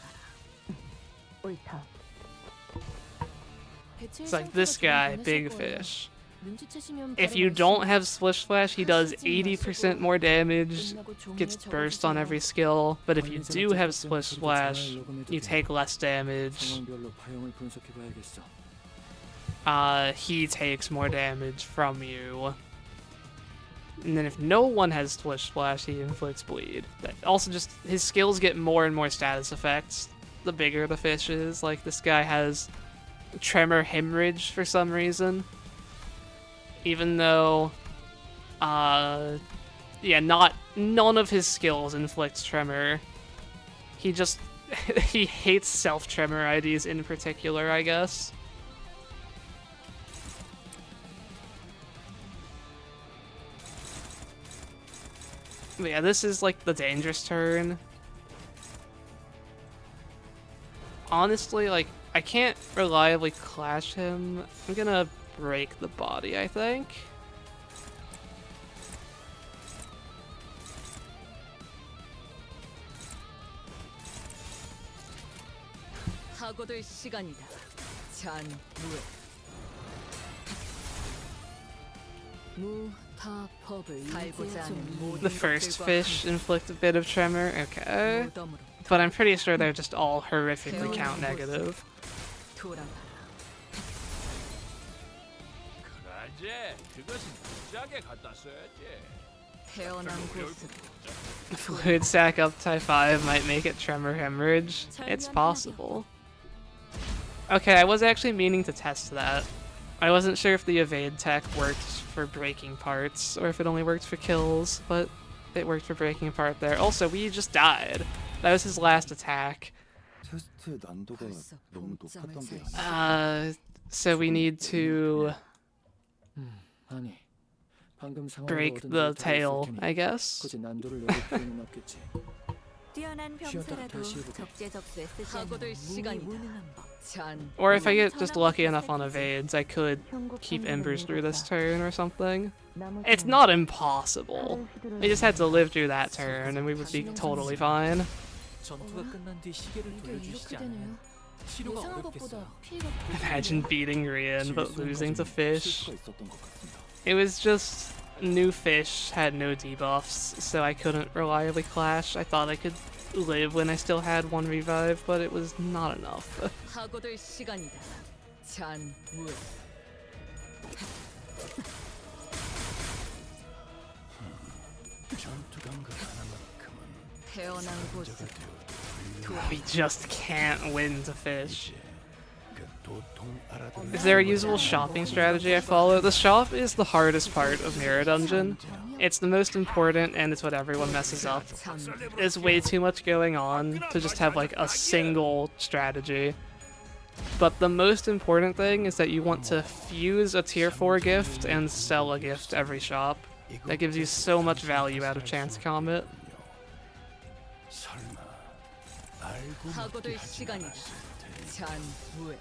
옳다. It's like this guy, Big Fish. If you don't have Splish Splash, he does 80% more damage, gets burst on every skill, but if you do have Splish Splash, you take less damage. 상황별로 파형을 분석해봐야겠어. He takes more damage from you. And then if no one has Splish Splash, he inflicts bleed. That also just, his skills get more and more status effects the bigger the fish is. Like this guy has Tremor Hemorrhage for some reason. Even though, yeah, none of his skills inflict tremor. He just, he hates self-tremor IDs in particular, I guess. But yeah, this is like the dangerous turn. Honestly, like, I can't reliably clash him. I'm gonna break the body, I think. 하고들 시간이다. 잔무에 무타법을 살고자 하는 모든 The first 것들과 fish inflict a bit of tremor, okay. 무덤으로 But I'm pretty sure they're just all horrifically count negative. 돌아가라. 그러지. 그것은 진작에 갖다 써야지. 태어난 곳으로 Fluid stack up tie 5 might make it tremor hemorrhage. It's possible. Okay, I was actually meaning to test that. I wasn't sure if the evade tech worked for breaking parts or if it only worked for kills, but it worked for breaking apart there. Also, we just died. That was his last attack. 테스트 난도가 너무 높았던 게 아니야. So we need to... 아니, 방금 상황으로 break 얻은 the 데이터가 있을 tail, 테니 I guess. 굳이 난도를 내릴 필요는 없겠지. 뛰어난 쉬었다가 병사라도 다시 해보게. 적재적소에 쓰지 않는 사고될 시간이다. 무능한 법. 잔 Or if I get just lucky enough on evades, I could keep embers through this turn or something. It's not impossible. We just had to live through that turn and we would be totally fine. 전투가 끝난 뒤 시계를 이게 돌려주시지 이렇게 되네요. 않으면 치료가 예상한 것보다 어렵겠어요. 피해가 Imagine beating Rian but losing to Fish. 실수가 있었던 것 같습니다. It was just new Fish had no debuffs, so I couldn't reliably clash. I thought I could live when I still had one revive, but it was not enough. 사고될 시간이다. 잔 물. 전투 감각 하나만큼은 태어난 곳은 자가 되어 We just can't win to Fish. 그 도통 알아들을 Is there a usable shopping strategy I follow? The shop is the hardest part of Mirror Dungeon. It's the most important and it's what everyone messes up. There's way too much going on to just have like a single strategy. But the most important thing is that you want to fuse a tier 4 gift and sell a gift every shop. That gives you so much value out of Chance Comet. 설마 알고 사고될 먹게 하지 시간이다. 않았을 테니. 잔 물.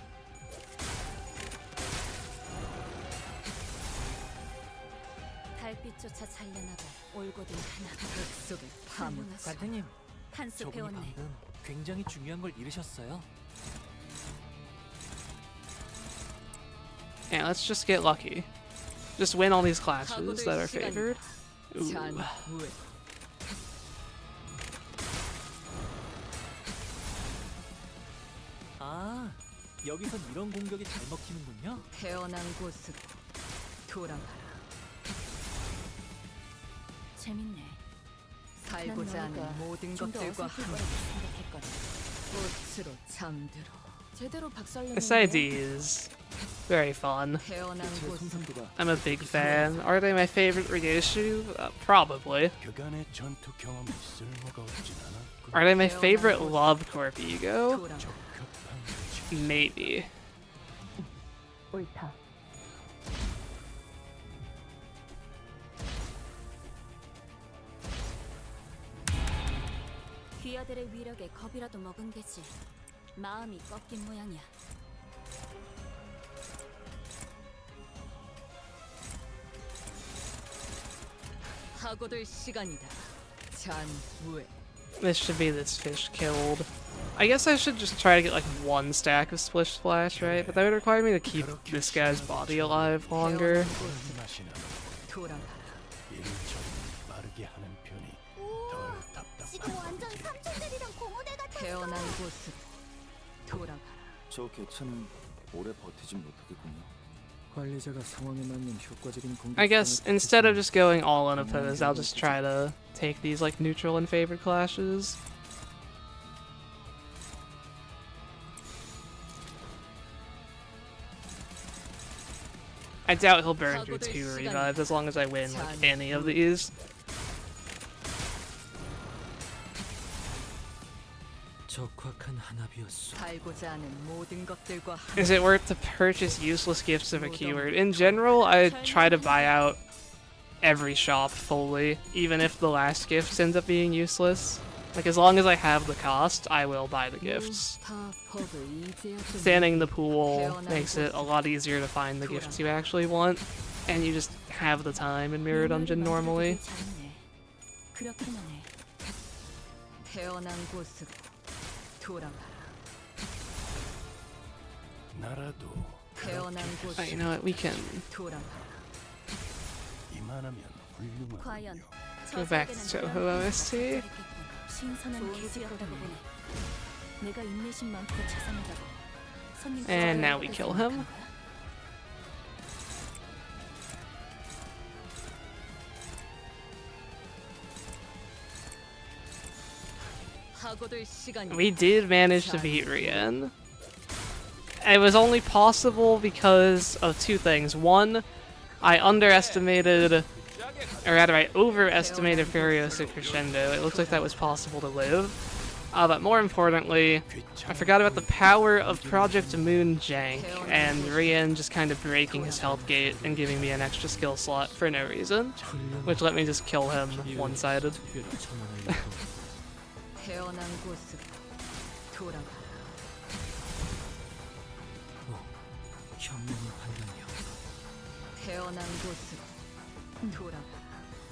달빛조차 잘려나갈 올곧은 하나. 흙 속에 파묻. 관태님, 한수 저분이 배웠네. 방금 굉장히 중요한 걸 잃으셨어요. Yeah, let's just get lucky. Just win all these clashes that are favored. 잔 Ooh. 물. 아, 여기선 이런 공격이 잘 먹히는군요. 태어난 곳으로 돌아가라. 재밌네. 살고자 난 하는 너희가 모든 좀더 것들과 어설플 함께 거라고 생각했거든. 꽃으로 잠들어. 제대로 박살내는 This ID is very fun. 태어난 제 곳은 손상도가 I'm a big fan. Are they my favorite Ryoshu? Probably. 그간의 전투 경험이 쓸모가 없진 않았고 Are they my favorite Love Corp ego? 돌아가라. 적합한 위치. Maybe. 옳다. 귀하들의 위력에 겁이라도 먹은 게지. 마음이 꺾인 모양이야. 사고될 시간이다. 잔 물. This should be this fish killed. I guess I should just try to get like one stack of Splish Splash, right? But that would require me to keep this guy's body alive longer. 맛이 나면 돌아가라. 일을 처리를 빠르게 하는 편이 덜 지금 답답한 완전 거지. 삼촌들이랑 고무대 같았어. 태어난 곳으로 돌아가라. 저 개체는 오래 버티진 못하겠군요. 관리자가 상황에 맞는 효과적인 공격. I guess instead of just going all unopposed, I'll just try to take these like neutral and favored clashes. I doubt he'll burn through 2 revives as long as I win like any of these. 적확한 한압이었어. 살고자 하는 모든 것들과 Is it worth to purchase useless gifts of a keyword? In general, I try to buy out every shop fully, even if the last gifts end up being useless. Like, as long as I have the cost, I will buy the gifts. Standing in the pool makes it a lot easier to find the gifts you actually want, and you just have the time in Mirror Dungeon normally. 그렇기만 해. 태어난 곳으로 돌아가라. 나라도 태어난 곳으로 You know what, we can 돌아가라. 이만하면 과연 훌륭하군요. go back to Toho OST. 신선한 계획이었다고 보네. 내가 인내심 많고 자상하다고. 손님 And now we kill him. 사고될 시간이 We did manage to beat Rian. It was only possible because of 2 things. One, I underestimated, or rather I overestimated Furiosa Crescendo. It looked like that was possible to live. But more importantly, I forgot about the power of Project Moon Jank and Rian just kind of breaking his health gate and giving me an extra skill slot for no reason, which let me just kill him one-sided. 태어난 곳으로 돌아가. 현명한 판단이야. 태어난 곳으로 돌아가.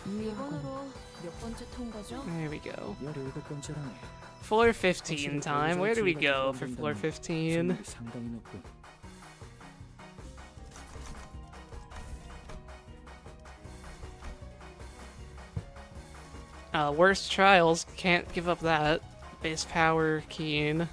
이번으로 몇 번째 통과죠? There we go. 17번째라네. Floor 15 time. Where do we go for floor 15? 상당히 높군. Worst trials. Can't give up that. Base power, keen.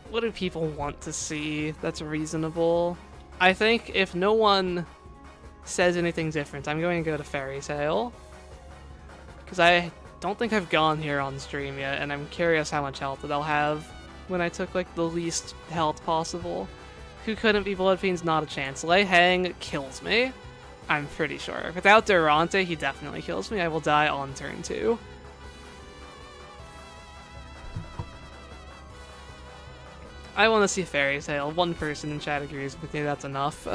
What do people want to see that's reasonable? I think if no one says anything different, I'm going to go to Fairy Tale. Because I don't think I've gone here on stream yet, and I'm curious how much health they'll have when I took like the least health possible. Who couldn't be Blood Fiend's not a chance. Lei Hang kills me, I'm pretty sure. Without Durante, he definitely kills me. I will die on turn 2. I want to see Fairy Tale. One person in chat agrees with me, that's enough.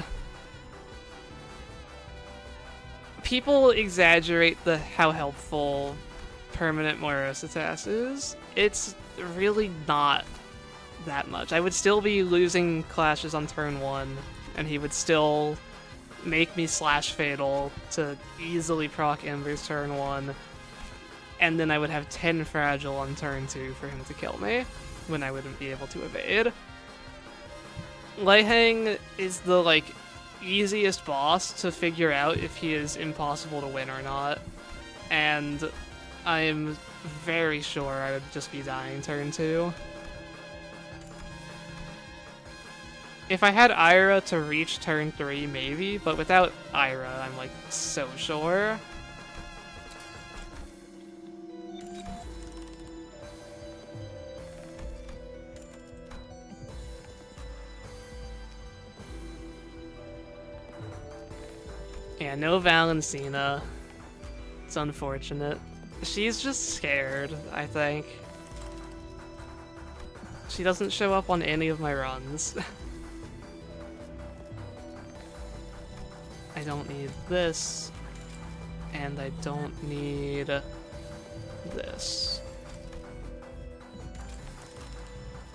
People exaggerate how helpful permanent Morositas is. It's really not that much. I would still be losing clashes on turn 1, and he would still make me slash fatal to easily proc Embers turn 1, and then I would have 10 fragile on turn 2 for him to kill me, when I wouldn't be able to evade. Lei Hang is the, like, easiest boss to figure out if he is impossible to win or not, and I'm very sure I would just be dying turn 2. If I had Ira to reach turn 3, maybe, but without Ira, I'm, like, so sure. Yeah, no Valencina. It's unfortunate. She's just scared, I think. She doesn't show up on any of my runs. I don't need this, and I don't need this.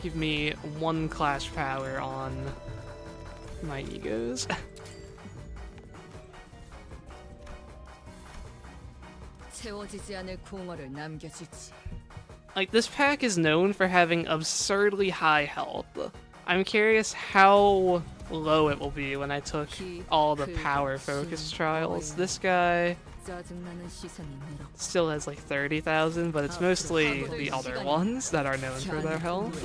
Give me 1 clash power on my egos. 채워지지 않을 공허를 남겨주지. Like, this pack is known for having absurdly high health. I'm curious how low it will be when I took all the power focus trials. This guy still has like 30,000, but it's mostly the other ones that are known for their health.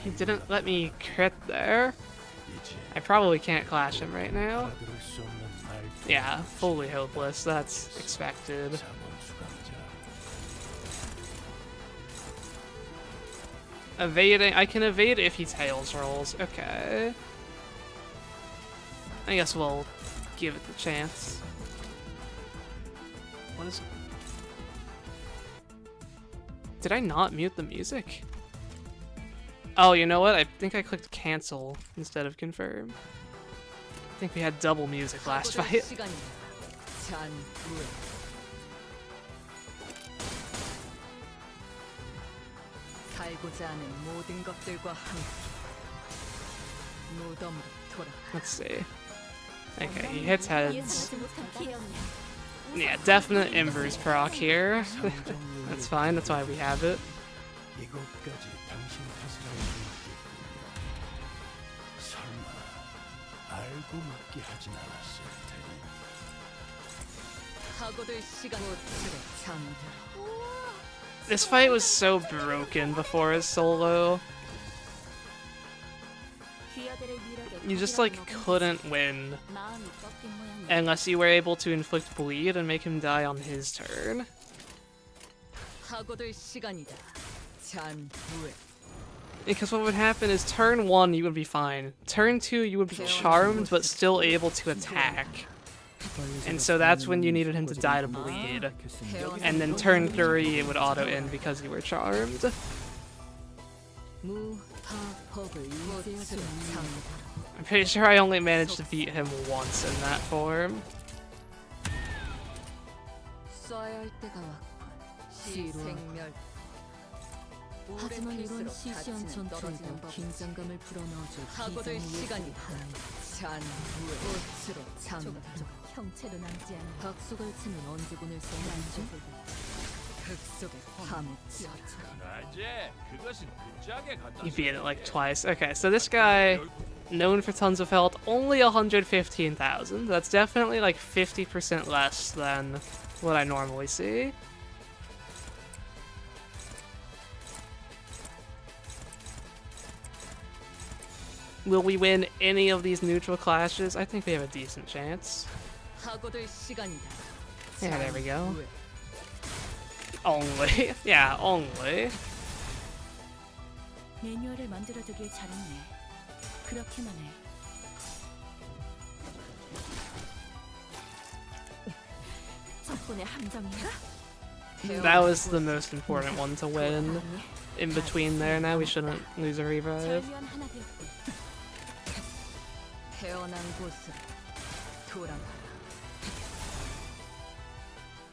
He didn't let me crit there. I probably can't clash him right now. Yeah, fully hopeless. That's expected. Evading. I can evade if he tails rolls. Okay. I guess we'll give it the chance. What is... Did I not mute the music? Oh, you know what? I think I clicked cancel instead of confirm. I think we had double music last fight. Let's see. Okay, he hits heads. Yeah, definite Embers proc here. That's fine, that's why we have it. This fight was so broken before his solo. You just like couldn't win unless you were able to inflict bleed and make him die on his turn. 사고될 시간이다. 잔후회. Because what would happen is turn 1 you would be fine. Turn 2 you would be charmed but still able to attack. And so that's when you needed him to die to bleed. And then turn 3 it would auto end because you were charmed. I'm pretty sure I only managed to beat him once in that form. 하지만 이런 시시한 전투에도 긴장감을 불어넣어줄 사고될 시간이다. 잔후회. 꽃으로 잠들어. 형체도 남지 않은 박수걸 치는 언제 보낼 수 없는지 흙속에 파묻혀. 라제, 그것은 극작에 갖다. You beat it like twice. Okay, so this guy, known for tons of health, only 115,000. That's definitely like 50% less than what I normally see. Will we win any of these neutral clashes? I think we have a decent chance. Yeah, there we go. Only. Yeah, only. 매뉴얼을 만들어두길 잘했네. 그렇게만 해. 적군의 함정인가? That was the most important one to win. In between there, now we shouldn't lose a revive. 태어난 곳으로 돌아가라.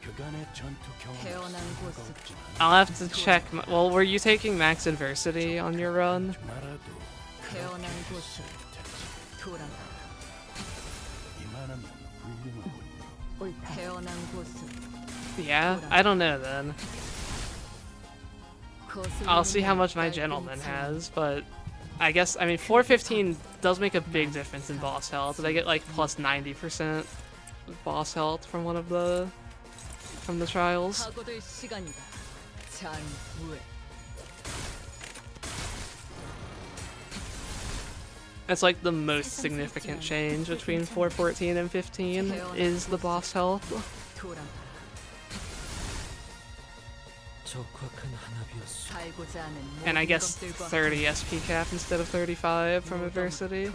그간의 전투 태어난 경험이 곳으로 I'll have to check. Well, were you taking max adversity on your run? 말아도 태어난 곳으로 돌아가라. 이만하면 훌륭하군요. 태어난 곳으로 Yeah, I don't know then. I'll see how much my gentleman has, but I guess, I mean, 415 does make a big difference in boss health. They get like plus 90% boss health from one of the trials. 사고될 시간이다. 잔후회. It's like the most significant change between 414 and 15 is the boss health. 돌아가라. 살고자 하는 And I 모든 guess 것들과 30 SP cap instead of 35 from adversity.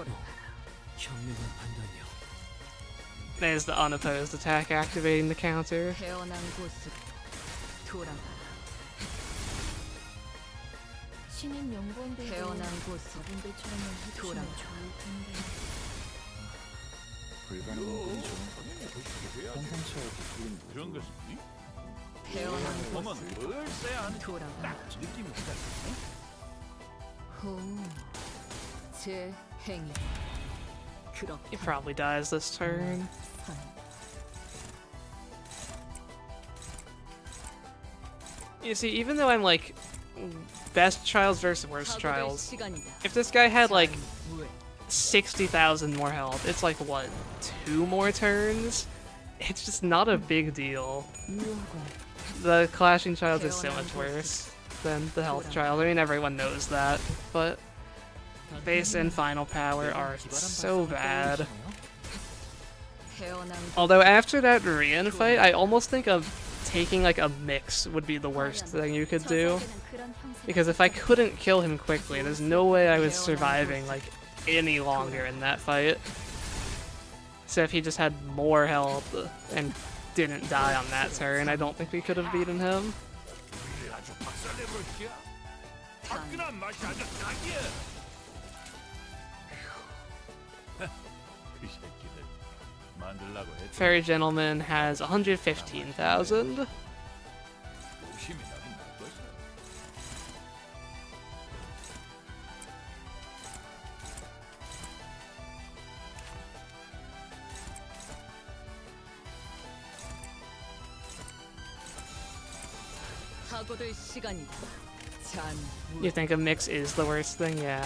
There's the unopposed attack activating the counter. 태어난 곳으로 돌아가라. 신인 연구원들도 태어난 곳으로 저분들처럼만 해주시면 돌아가라. 좋을 텐데. 불가능한 좋은 평상시에 풀린 그런 것이니? 태어난 보면 곳으로 글쎄 안 돌아가라. 느낌이 오다. 후, 제 행위. 그렇게 He probably dies this turn. You see, even though I'm like best trials versus worst trials, if this guy had like 60,000 more health, it's like what, 2 more turns? It's just not a big deal. The Clashing Trials is so much worse than the health trials. I mean, everyone knows that, but base and final power are so bad. Although after that Rian fight, I almost think of taking like a mix would be the worst thing you could do. Because if I couldn't kill him quickly, there's no way I was surviving like any longer in that fight. So if he just had more health and didn't die on that turn, I don't think we could have beaten him. Fairy Gentleman has 115,000. 사고될 시간이다. 잔후회. You think a mix is the worst thing? Yeah.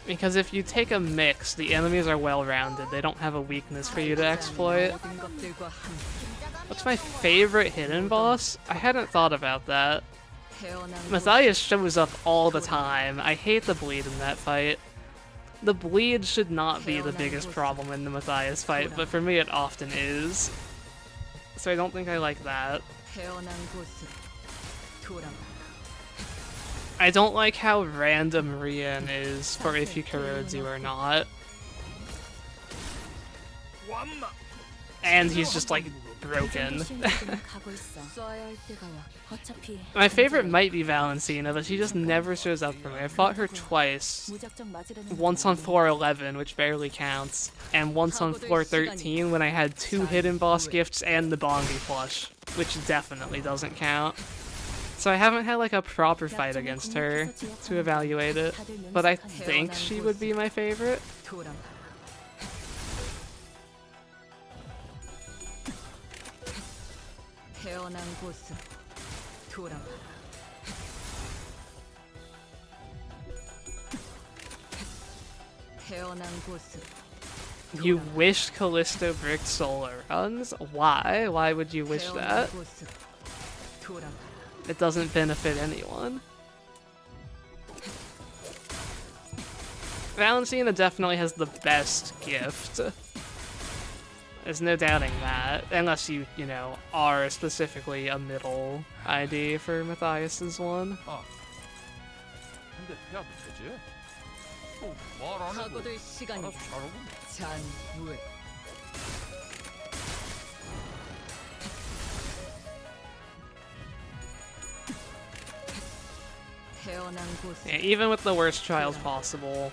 Because if you take a mix, the enemies are well-rounded. They don't have a weakness for you to exploit. What's my favorite hidden boss? I hadn't thought about that. Matthias shows up all the time. I hate the bleed in that fight. the bleed should not be the biggest problem in the Matthias fight, but for me it often is. So I don't think I like that. 태어난 곳으로 돌아가. I don't like how random Rian is for if he corrodes you or not. And he's just like broken. My favorite might be Valencina, but she just never shows up for me. I fought her twice. Once on floor 11, which barely counts, and once on floor 13 when I had 2 hidden boss gifts and the Bongi plush, which definitely doesn't count. So I haven't had like a proper fight against her to evaluate it, but I think she would be my favorite. 태어난 곳으로 돌아가. 태어난 곳으로. You wished Callisto bricked solar runs? Why? Why would you wish that? It doesn't benefit anyone. Valencina definitely has the best gift. There's no doubting that, unless you know, are specifically a middle ID for Matthias's one. 근데 해야 되지? 말안 해도 사고될 시간이다. 알아서 잘하고. 잔무에. 태어난 곳으로. Yeah, even with the worst trials possible,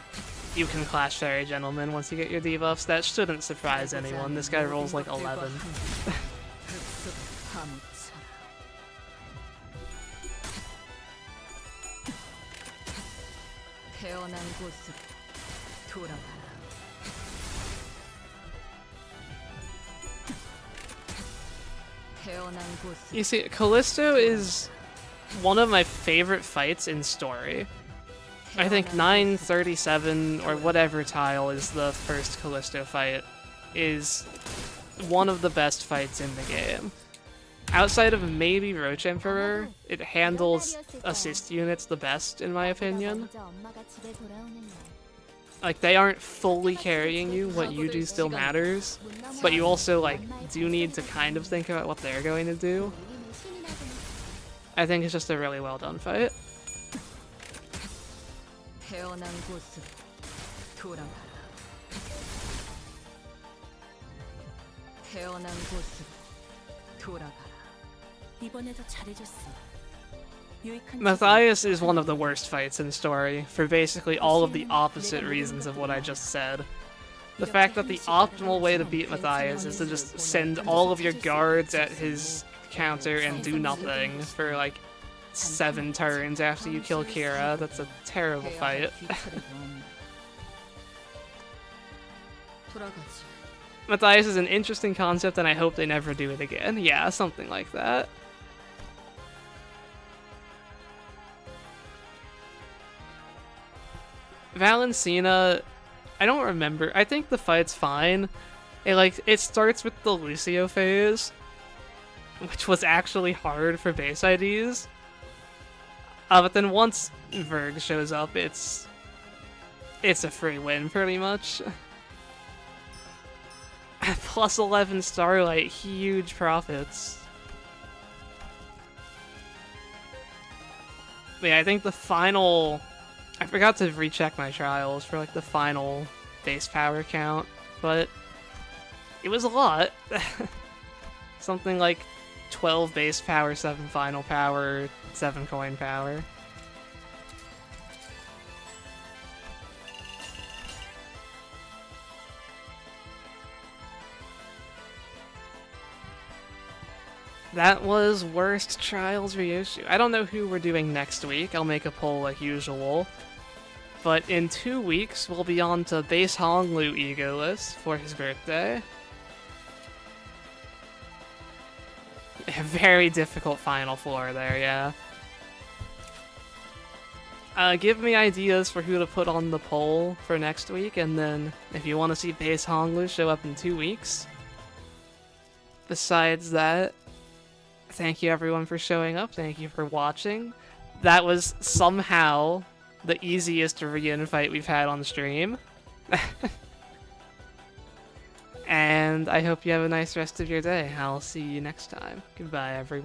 you can Clash Fairy Gentleman once you get your debuffs. That shouldn't surprise anyone. This guy rolls like 11. 태어난 곳으로 돌아가라. 태어난 곳으로. You see, Callisto is one of my favorite fights in story. I think 937 or whatever tile is the first Callisto fight is one of the best fights in the game. Outside of maybe Roach Emperor, it handles assist units the best in my opinion. Like, they aren't fully carrying you, what you do still matters, but you also like do need to kind of think about what they're going to do. I think it's just a really well done fight. 태어난 곳으로 돌아가라. 태어난 곳으로 돌아가라. 이번에도 잘해줬어. Matthias is one of the worst fights in story, for basically all of the opposite reasons of what I just said. The fact that the optimal way to beat Matthias is to just send all of your guards at his counter and do nothing for like 7 turns after you kill Kira. That's a terrible fight. Matthias is an interesting concept and I hope they never do it again. Yeah, something like that. Valencina, I don't remember. I think the fight's fine. It starts with the Lucio phase, which was actually hard for base IDs. But then once Verg shows up, it's a free win pretty much. Plus 11 Starlight, huge profits. But yeah, I think the final... I forgot to recheck my trials for like the final base power count, but it was a lot. Something like 12 base power, 7 final power, 7 coin power. That was worst trials Ryoshu. I don't know who we're doing next week. I'll make a poll like usual. But in 2 weeks, we'll be on to base Honglu Egoless for his birthday. A very difficult final floor there, yeah. Give me ideas for who to put on the poll for next week, and then if you want to see base Honglu show up in 2 weeks. Besides that, thank you everyone for showing up, thank you for watching. That was somehow the easiest Rian fight we've had on stream. And I hope you have a nice rest of your day. I'll see you next time. Goodbye, everyone.